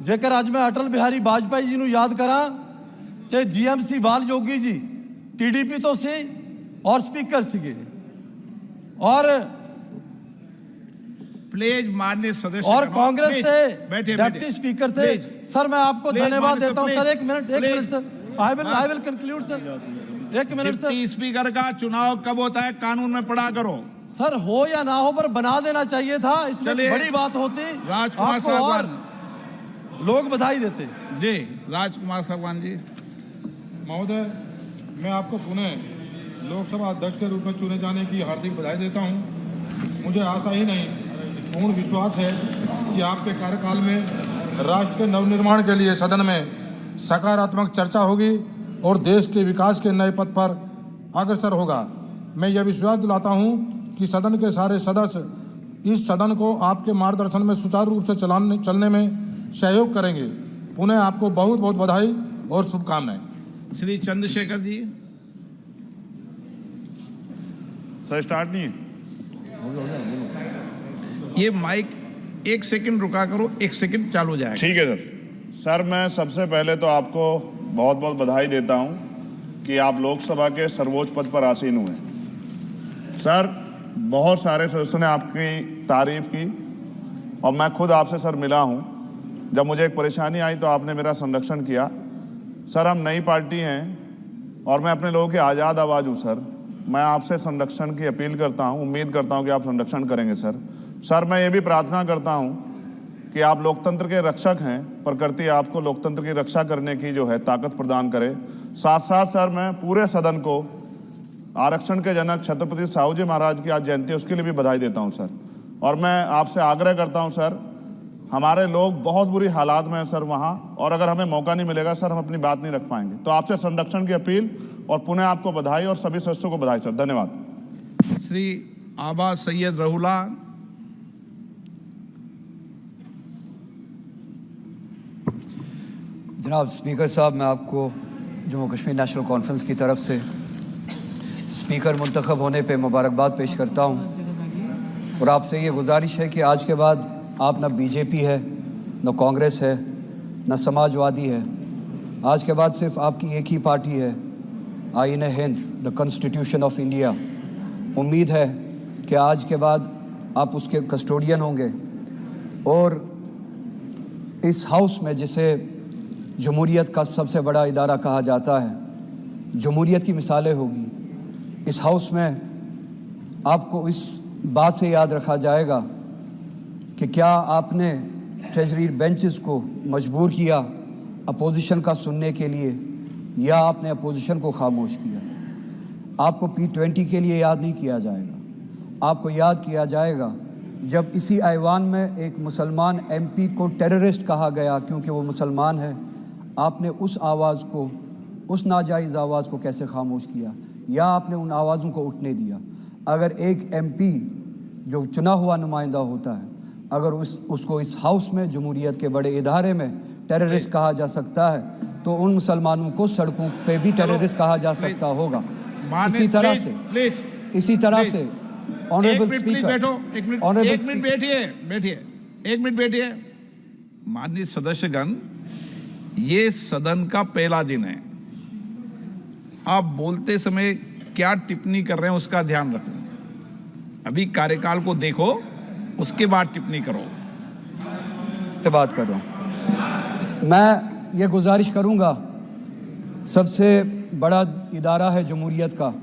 ਜੇਕਰ ਅੱਜ ਮੈਂ ਅਟਲ ਬਿਹਾਰੀ ਵਾਜਪਾਈ ਜੀ ਨੂੰ ਯਾਦ ਕਰਾਂ ਤੇ GMC ਬਾਲ ਜੋਗੀ ਜੀ TDP ਤੋਂ ਸੀ ਔਰ ਸਪੀਕਰ ਸੀਗੇ और प्लीज माननीय सदस्य और कांग्रेस से डिप्टी स्पीकर थे। सर मैं आपको धन्यवाद देता हूं। सर एक minute sir, I will conclude sir. एक मिनट सर। स्पीकर का चुनाव कब होता है कानून में पढ़ा करो सर। हो या ना हो पर बना देना चाहिए था, इसमें बड़ी बात होती। राजकुमार साहब, लोग बधाई देते। जी राजकुमार साहब जी। महोदय, मैं आपको पुनः लोकसभा अध्यक्ष के रूप में चुने जाने की हार्दिक बधाई देता हूं। मुझे आशा ही नहीं, पूर्ण विश्वास है कि आपके कार्यकाल में राष्ट्र के नवनिर्माण के लिए सदन में सकारात्मक चर्चा होगी और देश के विकास के नए पथ पर अग्रसर होगा। मैं यह विश्वास दिलाता हूं कि सदन के सारे सदस्य इस सदन को आपके मार्गदर्शन में सुचारू रूप से चलने में सहयोग करेंगे। पुनः आपको बहुत बहुत बधाई और शुभकामनाएं। श्री चंद्रशेखर जी। सर स्टार्ट नहीं है ये माइक, 1 सेकंड रुका करो, 1 सेकंड चालू हो जाएगा। ठीक है सर। सर मैं सबसे पहले तो आपको बहुत बहुत बधाई देता हूं कि आप लोकसभा के सर्वोच्च पद पर आसीन हुए। सर बहुत सारे सदस्यों ने आपकी तारीफ की और मैं खुद आपसे सर मिला हूं। जब मुझे एक परेशानी आई तो आपने मेरा संरक्षण किया। सर हम नई पार्टी हैं और मैं अपने लोगों की आज़ाद आवाज़ हूं सर। मैं आपसे संरक्षण की अपील करता हूं, उम्मीद करता हूं कि आप संरक्षण करेंगे सर। सर मैं ये भी प्रार्थना करता हूं कि आप लोकतंत्र के रक्षक हैं, प्रकृति आपको लोकतंत्र की रक्षा करने की जो है ताकत प्रदान करे। साथ साथ सर मैं पूरे सदन को आरक्षण के जनक छत्रपति साहू जी महाराज की आज जयंती है उसके लिए भी बधाई देता हूं सर। और मैं आपसे आग्रह करता हूं सर, हमारे लोग बहुत बुरी हालात में हैं सर वहाँ, और अगर हमें मौका नहीं मिलेगा सर हम अपनी बात नहीं रख पाएंगे। तो आपसे संरक्षण की अपील और पुनः आपको बधाई और सभी सदस्यों को बधाई सर। धन्यवाद। श्री आबा सैयद रहुला। जनाब स्पीकर साहब, मैं आपको जम्मू कश्मीर नेशनल कॉन्फ्रेंस की तरफ से स्पीकर मुंतखब होने पे मुबारकबाद पेश करता हूँ और आपसे ये गुजारिश है कि आज के बाद आप न बीजेपी है, न कांग्रेस है, न समाजवादी है। आज के बाद सिर्फ आपकी एक ही पार्टी है, आईन Hind, the constitution of India. उम्मीद है कि आज के बाद आप उसके कस्टोडियन होंगे और इस हाउस में, जिसे जमहूरियत का सबसे बड़ा इदारा कहा जाता है, जमहूरियत की मिसालें होगी। इस हाउस में आपको इस बात से याद रखा जाएगा कि क्या आपने ट्रेजरी बेंचेस को मजबूर किया अपोजिशन का सुनने के लिए, या आपने अपोजिशन को खामोश किया। आपको P20 के लिए याद नहीं किया जाएगा, आपको याद किया जाएगा जब इसी ऐवान में एक मुसलमान MP को टेररिस्ट कहा गया क्योंकि वो मुसलमान है। आपने उस आवाज़ को, उस नाजायज़ आवाज़ को कैसे खामोश किया, या आपने उन आवाज़ों को उठने दिया। अगर एक MP जो चुना हुआ नुमाइंदा होता है, अगर उसको इस हाउस में, जमहूरियत के बड़े इदारे में टेररिस्ट कहा जा सकता है, तो उन मुसलमानों को सड़कों पे भी टेररिस्ट कहा जा सकता होगा। इसी तरह से ऑनरेबल स्पीकर, एक मिनट बैठिए। माननीय सदस्यगण, ये सदन का पहला दिन है। आप बोलते समय क्या टिप्पणी कर रहे हैं उसका ध्यान रखो। अभी कार्यकाल को देखो, उसके बाद टिप्पणी करो। ये बात कर रहा हूँ। मैं ये गुजारिश करूँगा, सबसे बड़ा इदारा है जमहूरियत का,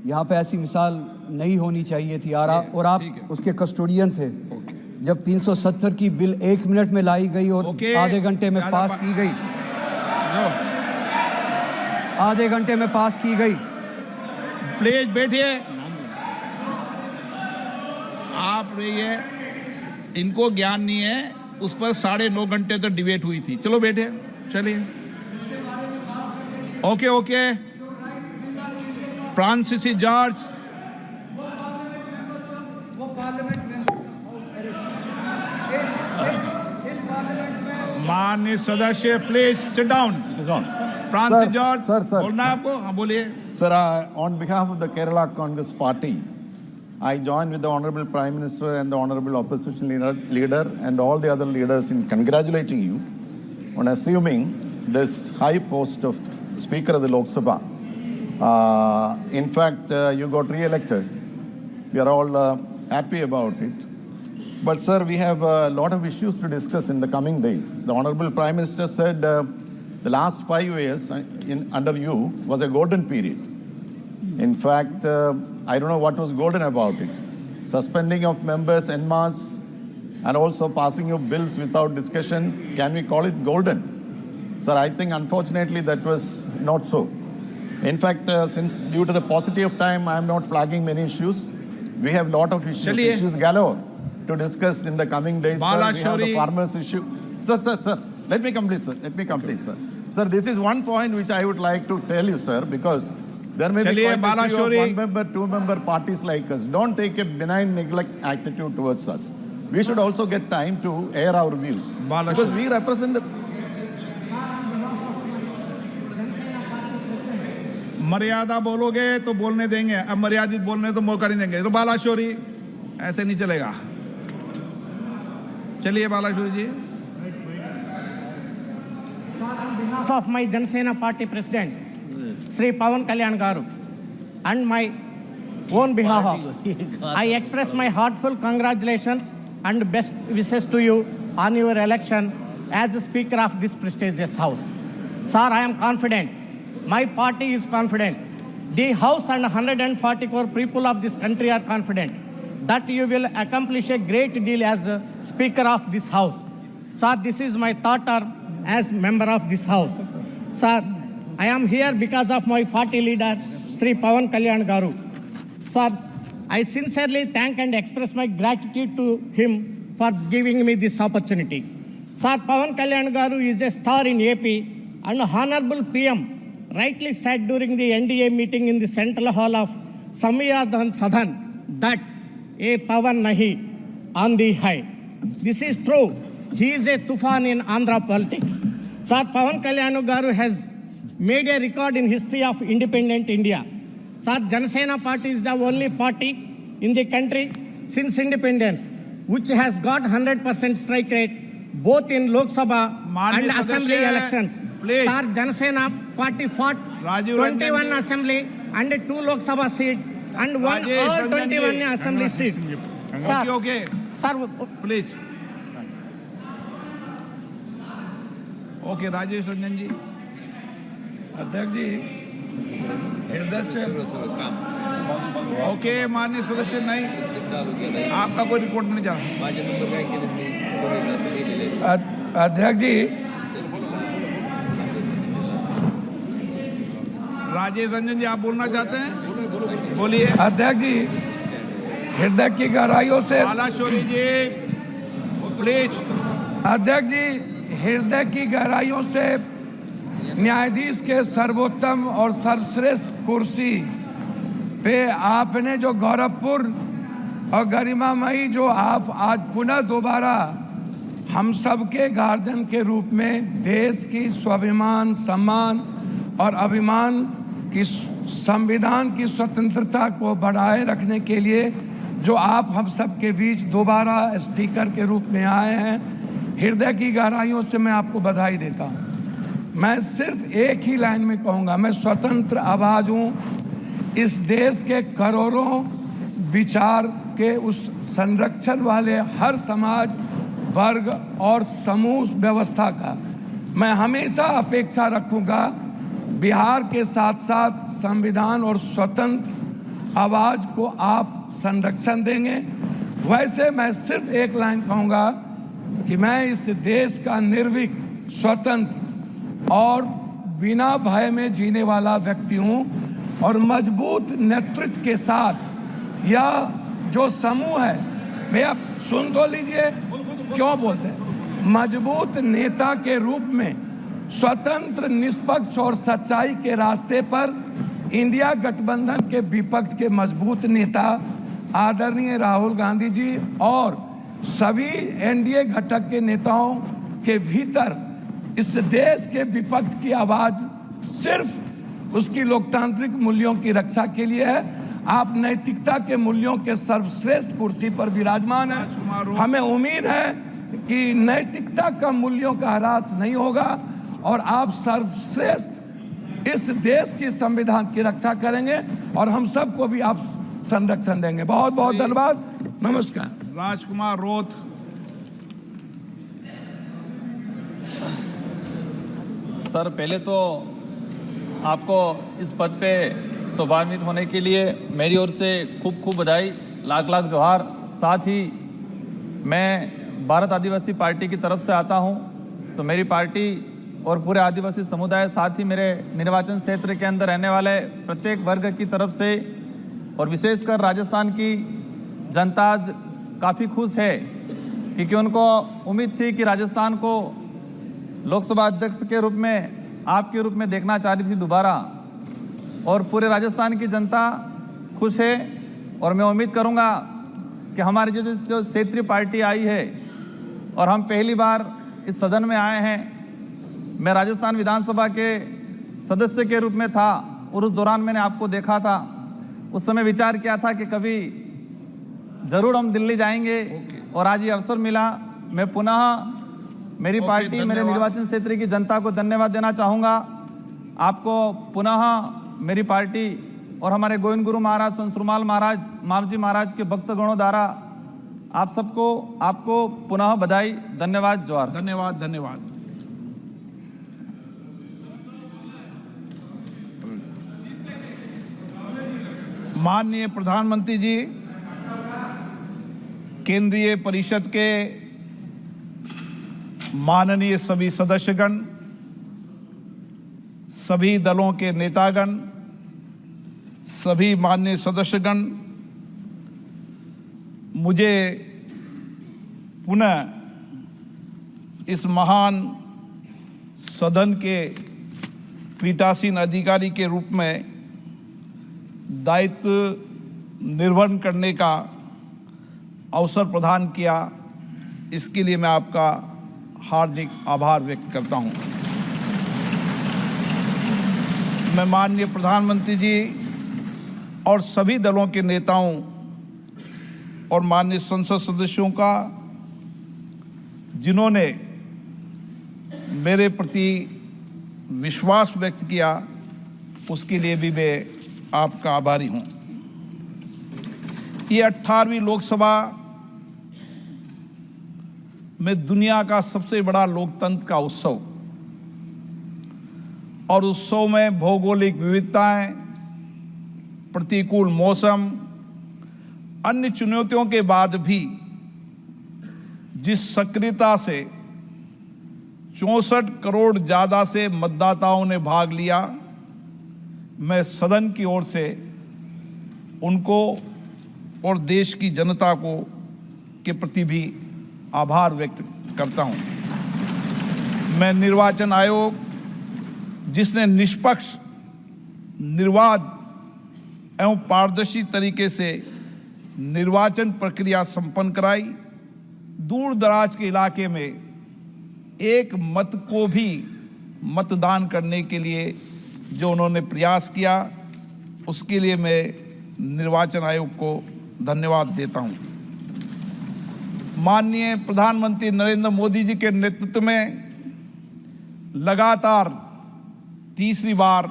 यहाँ पे ऐसी मिसाल नहीं होनी चाहिए थी। और आप उसके कस्टोडियन थे जब 370 की बिल 1 मिनट में लाई गई और आधे घंटे में पास की गई। आधे घंटे में पास की गई। प्लीज बैठिए। आप रहिए, इनको ज्ञान नहीं है, उस पर 9.5 घंटे तक डिबेट हुई थी। चलो बैठे, चलिए। ओके। Francis George. माननीय सदस्य, please sit down. Francis George, sir. बोलना है आपको? हाँ बोलिए। Sir, on behalf of the Kerala Congress Party, I join with the Honorable Prime Minister and the Honorable Opposition leader and all the other leaders in congratulating you on assuming this high post of Speaker of the Lok Sabha. In fact, you got re-elected. We are all happy about it. But sir, we have a lot of issues to discuss in the coming days. The Honorable Prime Minister said the last 5 years under you was a golden period. In fact, I don't know what was golden about it. Suspending of members en masse and also passing of bills without discussion, can we call it golden? Sir, I think unfortunately that was not so. In fact, since due to the paucity of time, I am not flagging many issues. We have lot of issues galore to discuss in the coming days. Sir, we have the farmers issue. Sir. Let me complete, sir. Sir, this is one point which I would like to tell you, sir, because there may be चलिए, quite a few of बालाशोरी। one-member, two-member parties like us. Don't take a benign neglect attitude towards us. We should also get time to air our views. Because we represent the... मर्यादा बोलोगे तो बोलने देंगे, अब मर्यादित बोलने तो मौका नहीं देंगे। तो बालाशोरी, ऐसे नहीं चलेगा। चलिए बालाशोरी जी। Of my Janasena Party President, Sri Pawan Kalyan Garu, and my own behalf, I express my heartfelt congratulations and best wishes to you on your election as the Speaker of this prestigious House. Sir, I am confident. My party is confident. The House and 140 crore people of this country are confident that you will accomplish a great deal as a Speaker of this House. Sir, this is my thought as member of this House. Sir, I am here because of my party leader, Sri Pawan Kalyan Garu. Sir, I sincerely thank and express my gratitude to him for giving me this opportunity. Sir, Pawan Kalyan Garu is a star in AP, and Honorable PM rightly said during the NDA meeting in the Central Hall of Samyadan Sadhan that a Pawan nahi on the high. This is true. He is a tufan in Andhra politics. Sir, Pawan Kalyan Garu has made a record in history of independent India. Sir, Janasena Party is the only party in the country since independence which has got 100% strike rate both in Lok Sabha and Assembly elections. Please. Sir, Janasena Party fought 21 Assembly and 2 Lok Sabha seats and won all 21 Assembly seats. Sir, Okay. Sir, please. Okay, Rajesh Ranjan ji. अध्यक्ष जी हृदय से okay माननीय सदस्य नहीं आपका कोई report नहीं जा अध्यक्ष जी राजेश रंजन जी आप बोलना चाहते हैं बोलिए अध्यक्ष जी हृदय की गहराइयों से बालाशोरी जी प्लीज अध्यक्ष जी हृदय की गहराइयों से न्यायाधीश के सर्वोत्तम और सर्वश्रेष्ठ कुर्सी पे आपने जो गौरवपूर्ण और गरिमामयी जो आप आज पुनः दोबारा हम सब के गार्जियन के रूप में देश की स्वाभिमान सम्मान और अभिमान की संविधान की स्वतंत्रता को बढ़ाए रखने के लिए जो आप हम सब के बीच दोबारा स्पीकर के रूप में आए हैं हृदय की गहराइयों से मैं आपको बधाई देता हूँ। मैं सिर्फ एक ही लाइन में कहूँगा, मैं स्वतंत्र आवाज़ हूँ। इस देश के करोड़ों विचार के उस संरक्षण वाले हर समाज वर्ग और समूह व्यवस्था का मैं हमेशा अपेक्षा रखूँगा बिहार के साथ साथ संविधान और स्वतंत्र आवाज़ को आप संरक्षण देंगे। वैसे मैं सिर्फ एक लाइन कहूँगा कि मैं इस देश का निर्भीक स्वतंत्र और बिना भय में जीने वाला व्यक्ति हूँ और मजबूत नेतृत्व के साथ यह जो समूह है भैया सुन तो लीजिए क्यों बोलते हैं मजबूत नेता के रूप में स्वतंत्र निष्पक्ष और सच्चाई के रास्ते पर इंडिया गठबंधन के विपक्ष के मजबूत नेता आदरणीय राहुल गांधी जी और सभी एनडीए घटक के नेताओं के भीतर इस देश के विपक्ष की आवाज़ सिर्फ उसकी लोकतांत्रिक मूल्यों की रक्षा के लिए है। आप नैतिकता के मूल्यों के सर्वश्रेष्ठ कुर्सी पर विराजमान हैं। हमें उम्मीद है कि नैतिकता का मूल्यों का ह्रास नहीं होगा और आप सर्वश्रेष्ठ इस देश की संविधान की रक्षा करेंगे और हम सबको भी आप संरक्षण देंगे। बहुत बहुत धन्यवाद। नमस्कार। राजकुमार रोथ। सर पहले तो आपको इस पद पे शोभान्वित होने के लिए मेरी ओर से खूब खूब बधाई लाख लाख जोहार। साथ ही मैं भारत आदिवासी पार्टी की तरफ से आता हूं तो मेरी पार्टी और पूरे आदिवासी समुदाय साथ ही मेरे निर्वाचन क्षेत्र के अंदर रहने वाले प्रत्येक वर्ग की तरफ से और विशेषकर राजस्थान की जनता काफ़ी खुश है क्योंकि उनको उम्मीद थी कि राजस्थान को लोकसभा अध्यक्ष के रूप में आपके रूप में देखना चाह रही थी दोबारा, और पूरे राजस्थान की जनता खुश है। और मैं उम्मीद करूंगा कि हमारी जो क्षेत्रीय पार्टी आई है और हम पहली बार इस सदन में आए हैं, मैं राजस्थान विधानसभा के सदस्य के रूप में था और उस दौरान मैंने आपको देखा था। उस समय विचार किया था कि कभी ज़रूर हम दिल्ली जाएंगे और आज ये अवसर मिला। मैं पुनः मेरी पार्टी, मेरे निर्वाचन क्षेत्र की जनता को धन्यवाद देना चाहूँगा। आपको पुनः मेरी पार्टी और हमारे गोविंद गुरु महाराज, संत सुरमाल महाराज, मावजी महाराज के भक्तगणों द्वारा आप सबको, आपको पुनः बधाई, धन्यवाद, जोहार। धन्यवाद, धन्यवाद। माननीय प्रधानमंत्री जी, केंद्रीय परिषद के माननीय सभी सदस्यगण, सभी दलों के नेतागण, सभी माननीय सदस्यगण, मुझे पुनः इस महान सदन के पीठासीन अधिकारी के रूप में दायित्व निर्वहन करने का अवसर प्रदान किया, इसके लिए मैं आपका हार्दिक आभार व्यक्त करता हूं। मैं माननीय प्रधानमंत्री जी और सभी दलों के नेताओं और माननीय संसद सदस्यों का, जिन्होंने मेरे प्रति विश्वास व्यक्त किया, उसके लिए भी मैं आपका आभारी हूं। ये 18वीं लोकसभा में दुनिया का सबसे बड़ा लोकतंत्र का उत्सव, और उत्सव में भौगोलिक विविधताएं, प्रतिकूल मौसम, अन्य चुनौतियों के बाद भी जिस सक्रियता से 64 करोड़ ज़्यादा से मतदाताओं ने भाग लिया, मैं सदन की ओर से उनको और देश की जनता को के प्रति भी आभार व्यक्त करता हूं। मैं निर्वाचन आयोग, जिसने निष्पक्ष, निर्बाध एवं पारदर्शी तरीके से निर्वाचन प्रक्रिया संपन्न कराई, दूर दराज के इलाके में एक मत को भी मतदान करने के लिए जो उन्होंने प्रयास किया, उसके लिए मैं निर्वाचन आयोग को धन्यवाद देता हूं। माननीय प्रधानमंत्री नरेंद्र मोदी जी के नेतृत्व में लगातार तीसरी बार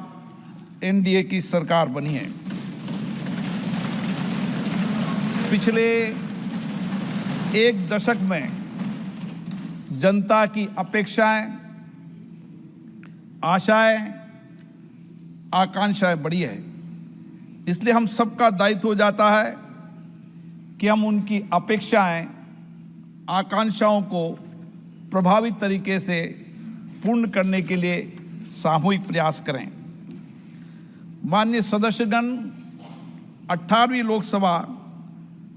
एनडीए की सरकार बनी है। पिछले एक दशक में जनता की अपेक्षाएं, आशाएं, आकांक्षाएं बढ़ी है। इसलिए हम सबका दायित्व हो जाता है कि हम उनकी अपेक्षाएं, आकांक्षाओं को प्रभावी तरीके से पूर्ण करने के लिए सामूहिक प्रयास करें। माननीय सदस्यगण, 18वीं लोकसभा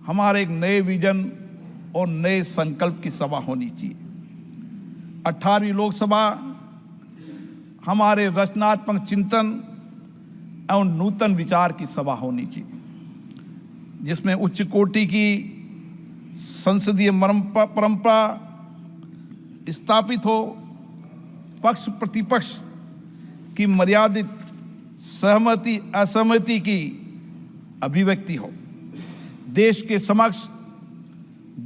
हमारे एक नए विजन और नए संकल्प की सभा होनी चाहिए। 18वीं लोकसभा हमारे रचनात्मक चिंतन एवं नूतन विचार की सभा होनी चाहिए, जिसमें उच्च कोटि की संसदीय परंपरा स्थापित हो, पक्ष प्रतिपक्ष की मर्यादित सहमति असहमति की अभिव्यक्ति हो, देश के समक्ष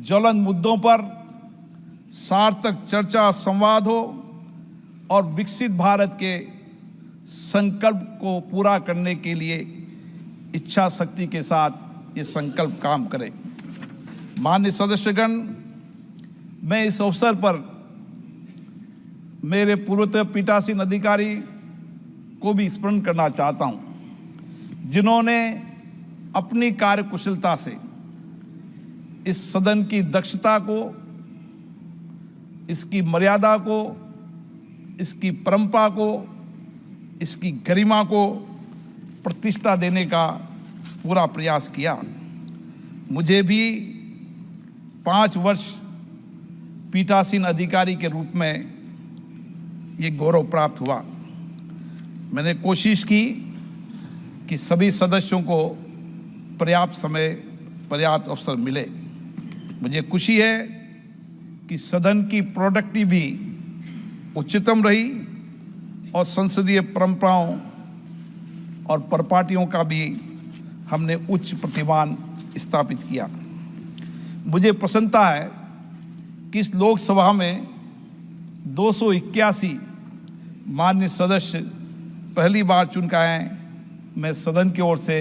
ज्वलंत मुद्दों पर सार्थक चर्चा संवाद हो और विकसित भारत के संकल्प को पूरा करने के लिए इच्छा शक्ति के साथ ये संकल्प काम करे। माननीय सदस्यगण, मैं इस अवसर पर मेरे पूर्वतः पीठासीन अधिकारी को भी स्मरण करना चाहता हूं, जिन्होंने अपनी कार्यकुशलता से इस सदन की दक्षता को, इसकी मर्यादा को, इसकी परंपरा को, इसकी गरिमा को प्रतिष्ठा देने का पूरा प्रयास किया। मुझे भी 5 वर्ष पीठासीन अधिकारी के रूप में ये गौरव प्राप्त हुआ। मैंने कोशिश की कि सभी सदस्यों को पर्याप्त समय, पर्याप्त अवसर मिले। मुझे खुशी है कि सदन की प्रोडक्टिविटी भी उच्चतम रही और संसदीय परंपराओं और परपाटियों का भी हमने उच्च प्रतिमान स्थापित किया। मुझे प्रसन्नता है कि इस लोकसभा में 281 माननीय सदस्य पहली बार चुनकर आए हैं। मैं सदन की ओर से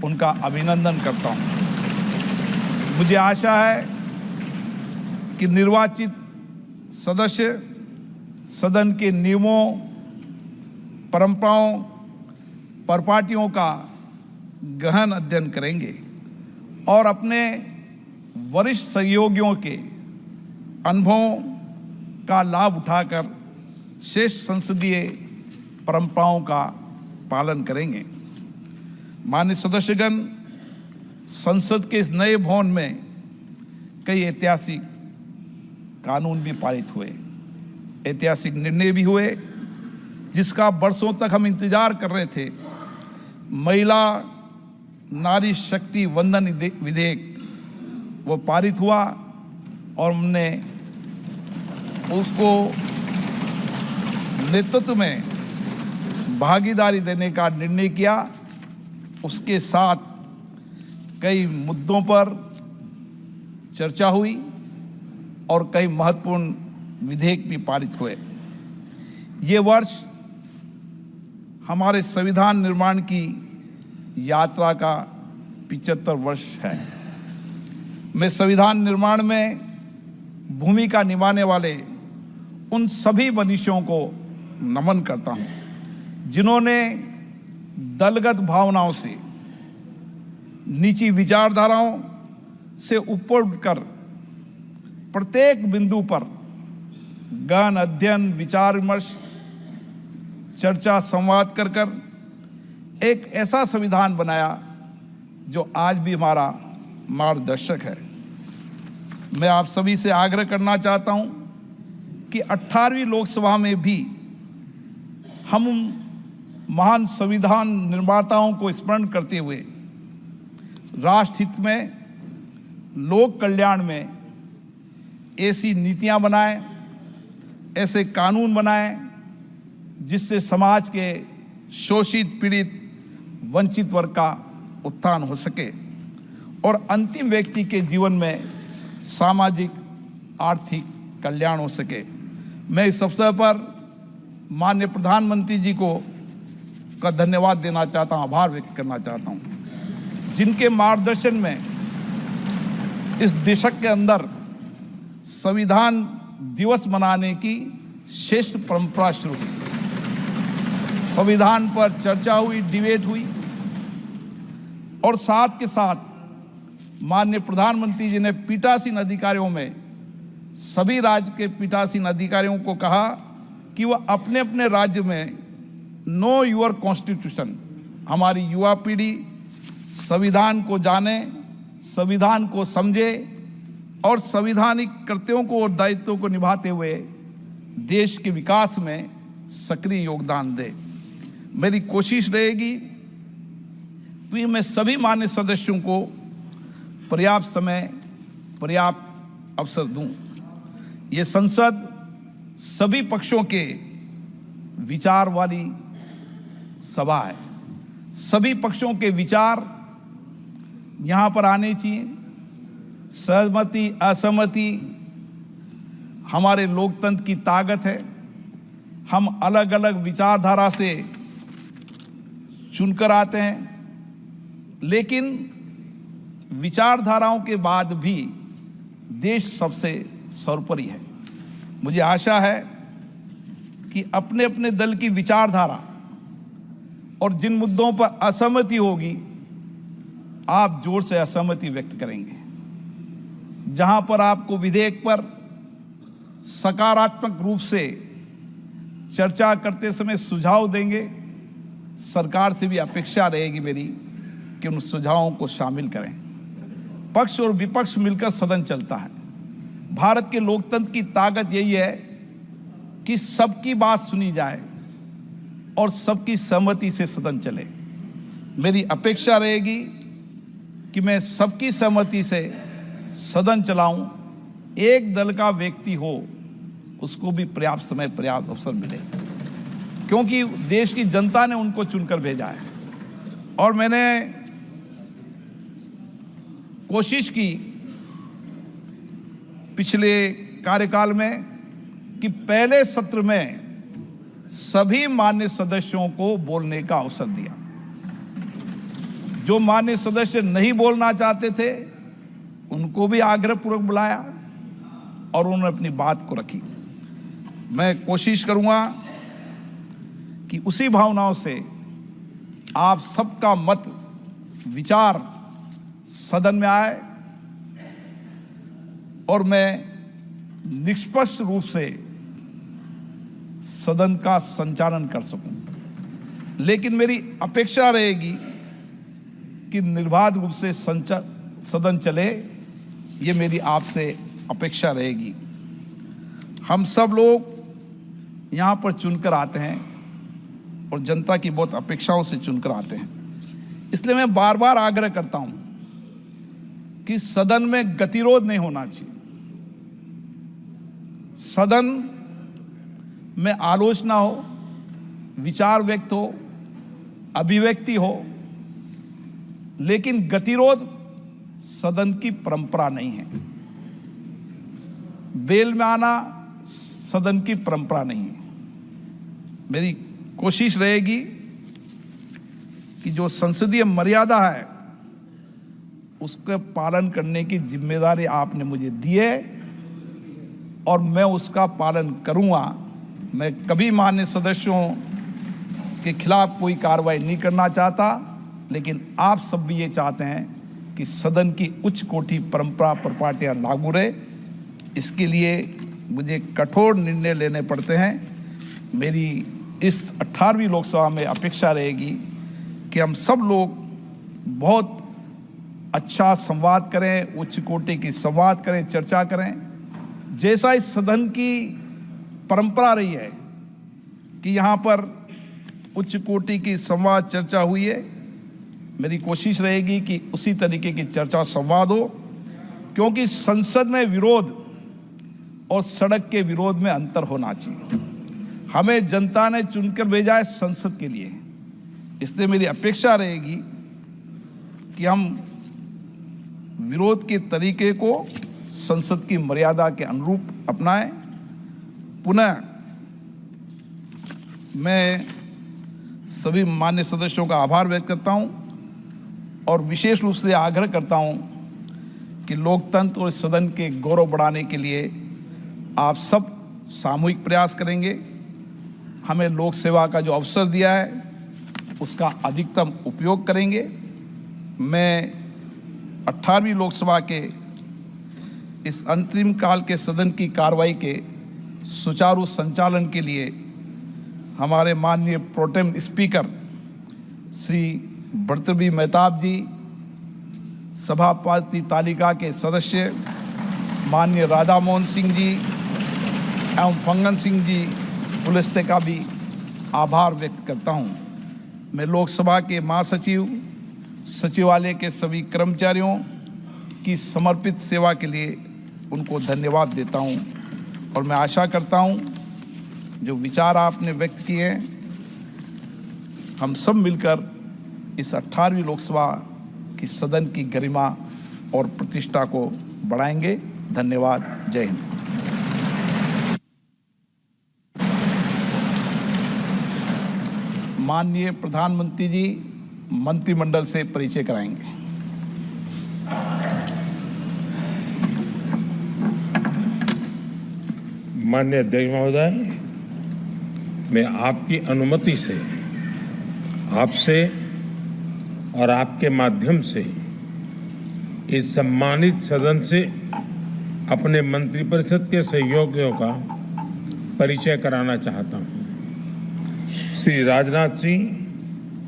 उनका अभिनंदन करता हूं। मुझे आशा है कि निर्वाचित सदस्य सदन के नियमों, परंपराओं, परपाटियों का गहन अध्ययन करेंगे और अपने वरिष्ठ सहयोगियों के अनुभवों का लाभ उठाकर श्रेष्ठ संसदीय परंपराओं का पालन करेंगे। माननीय सदस्यगण, संसद के इस नए भवन में कई ऐतिहासिक कानून भी पारित हुए, ऐतिहासिक निर्णय भी हुए जिसका बरसों तक हम इंतजार कर रहे थे। महिला नारी शक्ति वंदन विधेयक वो पारित हुआ और हमने उसको नेतृत्व में भागीदारी देने का निर्णय किया। उसके साथ कई मुद्दों पर चर्चा हुई और कई महत्वपूर्ण विधेयक भी पारित हुए। ये वर्ष हमारे संविधान निर्माण की यात्रा का 75 वर्ष है। मैं संविधान निर्माण में भूमिका निभाने वाले उन सभी मनीषियों को नमन करता हूं, जिन्होंने दलगत भावनाओं से, नीची विचारधाराओं से ऊपर उठकर प्रत्येक बिंदु पर गहन अध्ययन, विचार विमर्श, चर्चा, संवाद कर एक ऐसा संविधान बनाया जो आज भी हमारा मार्गदर्शक है। मैं आप सभी से आग्रह करना चाहता हूं कि 18वीं लोकसभा में भी हम महान संविधान निर्माताओं को स्मरण करते हुए राष्ट्र हित में, लोक कल्याण में ऐसी नीतियां बनाएं, ऐसे कानून बनाएं जिससे समाज के शोषित, पीड़ित, वंचित वर्ग का उत्थान हो सके और अंतिम व्यक्ति के जीवन में सामाजिक, आर्थिक कल्याण हो सके। मैं इस अवसर पर माननीय प्रधानमंत्री जी को का धन्यवाद देना चाहता हूं, आभार व्यक्त करना चाहता हूं, जिनके मार्गदर्शन में इस दशक के अंदर संविधान दिवस मनाने की श्रेष्ठ परंपरा शुरू हुई। संविधान पर चर्चा हुई, डिबेट हुई और साथ के साथ माननीय प्रधानमंत्री जी ने पीठासीन अधिकारियों में सभी राज्य के पीठासीन अधिकारियों को कहा कि वह अपने अपने राज्य में नो योर कॉन्स्टिट्यूशन, हमारी युवा पीढ़ी संविधान को जाने, संविधान को समझे और संवैधानिक कर्तव्यों को और दायित्वों को निभाते हुए देश के विकास में सक्रिय योगदान दे। मेरी कोशिश रहेगी कि मैं सभी मान्य सदस्यों को पर्याप्त समय, पर्याप्त अवसर दूं। ये संसद सभी पक्षों के विचार वाली सभा है। सभी पक्षों के विचार यहाँ पर आने चाहिए। सहमति, असहमति हमारे लोकतंत्र की ताकत है। हम अलग अलग विचारधारा से चुनकर आते हैं, लेकिन विचारधाराओं के बाद भी देश सबसे सर्वोपरि है। मुझे आशा है कि अपने अपने दल की विचारधारा और जिन मुद्दों पर असहमति होगी, आप जोर से असहमति व्यक्त करेंगे। जहां पर आपको विधेयक पर सकारात्मक रूप से चर्चा करते समय सुझाव देंगे, सरकार से भी अपेक्षा रहेगी मेरी कि उन सुझावों को शामिल करें। पक्ष और विपक्ष मिलकर सदन चलता है। भारत के लोकतंत्र की ताकत यही है कि सबकी बात सुनी जाए और सबकी सहमति से सदन चले। मेरी अपेक्षा रहेगी कि मैं सबकी सहमति से सदन चलाऊं, एक दल का व्यक्ति हो उसको भी पर्याप्त समय पर्याप्त अवसर मिले, क्योंकि देश की जनता ने उनको चुनकर भेजा है। और मैंने कोशिश की पिछले कार्यकाल में कि पहले सत्र में सभी मान्य सदस्यों को बोलने का अवसर दिया। जो मान्य सदस्य नहीं बोलना चाहते थे उनको भी आग्रहपूर्वक बुलाया और उन्होंने अपनी बात को रखी। मैं कोशिश करूंगा कि उसी भावनाओं से आप सबका मत विचार सदन में आए और मैं निष्पक्ष रूप से सदन का संचालन कर सकूं। लेकिन मेरी अपेक्षा रहेगी कि निर्बाध रूप से सदन चले, ये मेरी आपसे अपेक्षा रहेगी। हम सब लोग यहाँ पर चुनकर आते हैं और जनता की बहुत अपेक्षाओं से चुनकर आते हैं। इसलिए मैं बार बार आग्रह करता हूँ कि सदन में गतिरोध नहीं होना चाहिए। सदन में आलोचना हो, विचार व्यक्त हो, अभिव्यक्ति हो, लेकिन गतिरोध सदन की परंपरा नहीं है। बेल में आना सदन की परंपरा नहीं है। मेरी कोशिश रहेगी कि जो संसदीय मर्यादा है उसके पालन करने की जिम्मेदारी आपने मुझे दी है और मैं उसका पालन करूंगा। मैं कभी मान्य सदस्यों के खिलाफ कोई कार्रवाई नहीं करना चाहता, लेकिन आप सब भी ये चाहते हैं कि सदन की उच्च कोटि परंपरा परिपाटियां लागू रहे। इसके लिए मुझे कठोर निर्णय लेने पड़ते हैं। मेरी इस 18वीं लोकसभा में अपेक्षा रहेगी कि हम सब लोग बहुत अच्छा संवाद करें, उच्च कोटि की संवाद करें, चर्चा करें। जैसा इस सदन की परंपरा रही है कि यहाँ पर उच्च कोटि की संवाद चर्चा हुई है, मेरी कोशिश रहेगी कि उसी तरीके की चर्चा संवाद हो, क्योंकि संसद में विरोध और सड़क के विरोध में अंतर होना चाहिए। हमें जनता ने चुनकर भेजा है संसद के लिए, इसलिए मेरी अपेक्षा रहेगी कि हम विरोध के तरीके को संसद की मर्यादा के अनुरूप अपनाएं। पुनः मैं सभी मान्य सदस्यों का आभार व्यक्त करता हूं और विशेष रूप से आग्रह करता हूं कि लोकतंत्र और सदन के गौरव बढ़ाने के लिए आप सब सामूहिक प्रयास करेंगे। हमें लोक सेवा का जो अवसर दिया है उसका अधिकतम उपयोग करेंगे। मैं 18वीं लोकसभा के इस अंतरिम काल के सदन की कार्रवाई के सुचारू संचालन के लिए हमारे माननीय प्रोटेम स्पीकर श्री भर्तृहरि मेहताब जी, सभापति तालिका के सदस्य माननीय राधा मोहन सिंह जी एवं फंगन सिंह जी पुलिस्ते का भी आभार व्यक्त करता हूं। मैं लोकसभा के महासचिव, सचिवालय के सभी कर्मचारियों की समर्पित सेवा के लिए उनको धन्यवाद देता हूं और मैं आशा करता हूं जो विचार आपने व्यक्त किए हैं हम सब मिलकर इस 18वीं लोकसभा की सदन की गरिमा और प्रतिष्ठा को बढ़ाएंगे। धन्यवाद। जय हिंद। माननीय प्रधानमंत्री जी मंत्रिमंडल से परिचय कराएंगे। माननीय अध्यक्ष महोदय, मैं आपकी अनुमति से आपसे और आपके माध्यम से इस सम्मानित सदन से अपने मंत्रिपरिषद के सहयोगियों का परिचय कराना चाहता हूं। श्री राजनाथ सिंह,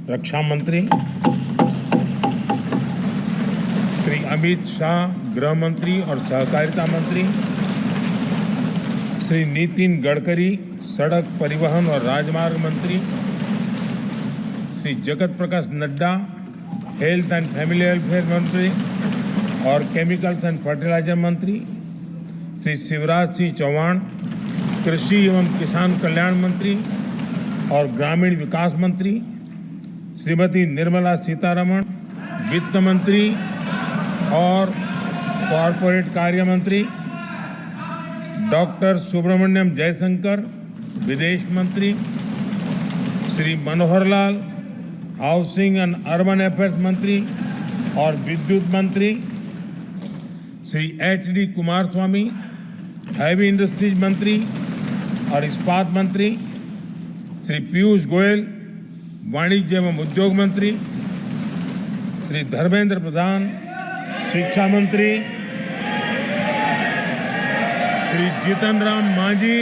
रक्षा मंत्री, श्री अमित शाह, गृह मंत्री और सहकारिता मंत्री, श्री नितिन गडकरी, सड़क परिवहन और राजमार्ग मंत्री, Shri Jagat Prakash Nadda, health and family welfare मंत्री और केमिकल्स एंड फर्टिलाइजर मंत्री, श्री शिवराज सिंह चौहान, कृषि एवं किसान कल्याण मंत्री और ग्रामीण विकास मंत्री, श्रीमती निर्मला सीतारमण, वित्त मंत्री और कॉरपोरेट कार्य मंत्री, डॉक्टर सुब्रमण्यम जयशंकर, विदेश मंत्री, Shri Manohar Lal, housing and urban affairs मंत्री और विद्युत मंत्री, Shri HD Kumaraswamy, heavy industries मंत्री और इस्पात मंत्री, श्री पीयूष गोयल, वाणिज्य एवं उद्योग मंत्री, श्री धर्मेंद्र प्रधान, शिक्षा मंत्री, Shri Jitan Ram Manjhi,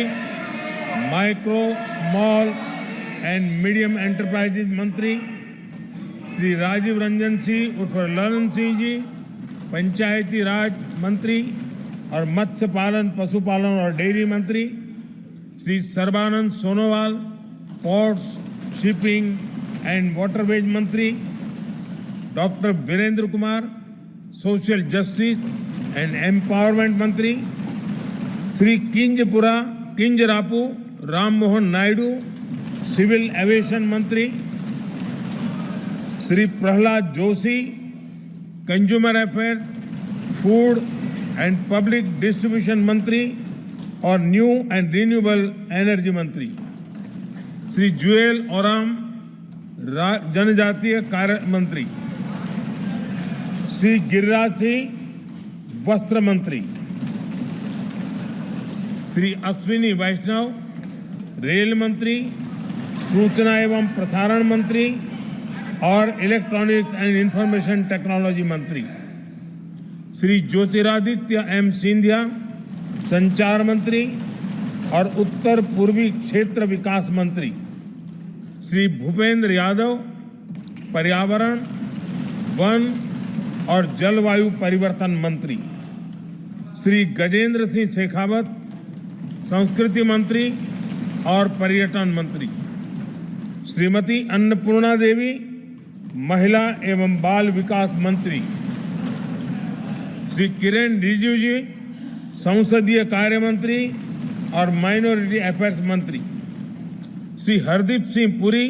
micro small and medium enterprises मंत्री, श्री राजीव रंजन सिंह उर्फ ललन सिंह जी, पंचायती राज मंत्री और मत्स्य पालन, पशुपालन और डेयरी मंत्री, Shri Sarbananda Sonowal, ports, shipping and waterways मंत्री, doctor Virendra Kumar, social justice and empowerment मंत्री, श्री किंजरापू राम मोहन नायडू, सिविल एविएशन मंत्री, Shri Pralhad Joshi, consumer affairs, food and public distribution मंत्री और न्यू एंड रिन्यूएबल एनर्जी मंत्री, श्री जुएल ओराम, जनजातीय कार्य मंत्री, श्री गिरिराज सिंह, वस्त्र मंत्री, श्री अश्विनी वैष्णव, रेल मंत्री, सूचना एवं प्रसारण मंत्री और इलेक्ट्रॉनिक्स एंड इंफॉर्मेशन टेक्नोलॉजी मंत्री, श्री ज्योतिरादित्य M सिंधिया, संचार मंत्री और उत्तर पूर्वी क्षेत्र विकास मंत्री, श्री भूपेंद्र यादव, पर्यावरण, वन और जलवायु परिवर्तन मंत्री, श्री गजेंद्र सिंह शेखावत, संस्कृति मंत्री और पर्यटन मंत्री, श्रीमती अन्नपूर्णा देवी, महिला एवं बाल विकास मंत्री, श्री किरेन रिजिजू जी, संसदीय कार्य मंत्री और माइनॉरिटी अफेयर्स मंत्री, श्री हरदीप सिंह पुरी,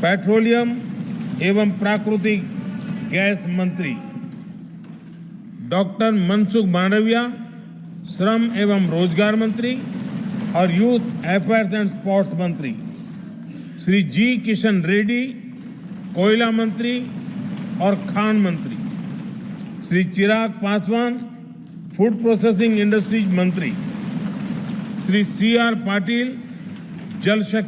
पेट्रोलियम एवं प्राकृतिक गैस मंत्री, डॉक्टर मनसुख मांडविया, श्रम एवं रोजगार मंत्री और यूथ अफेयर्स एंड स्पोर्ट्स मंत्री, श्री जी किशन रेड्डी, कोयला मंत्री और खान मंत्री, Shri Chirag Paswan, food processing industries मंत्री, श्री CR पाटिल, जल शक्ति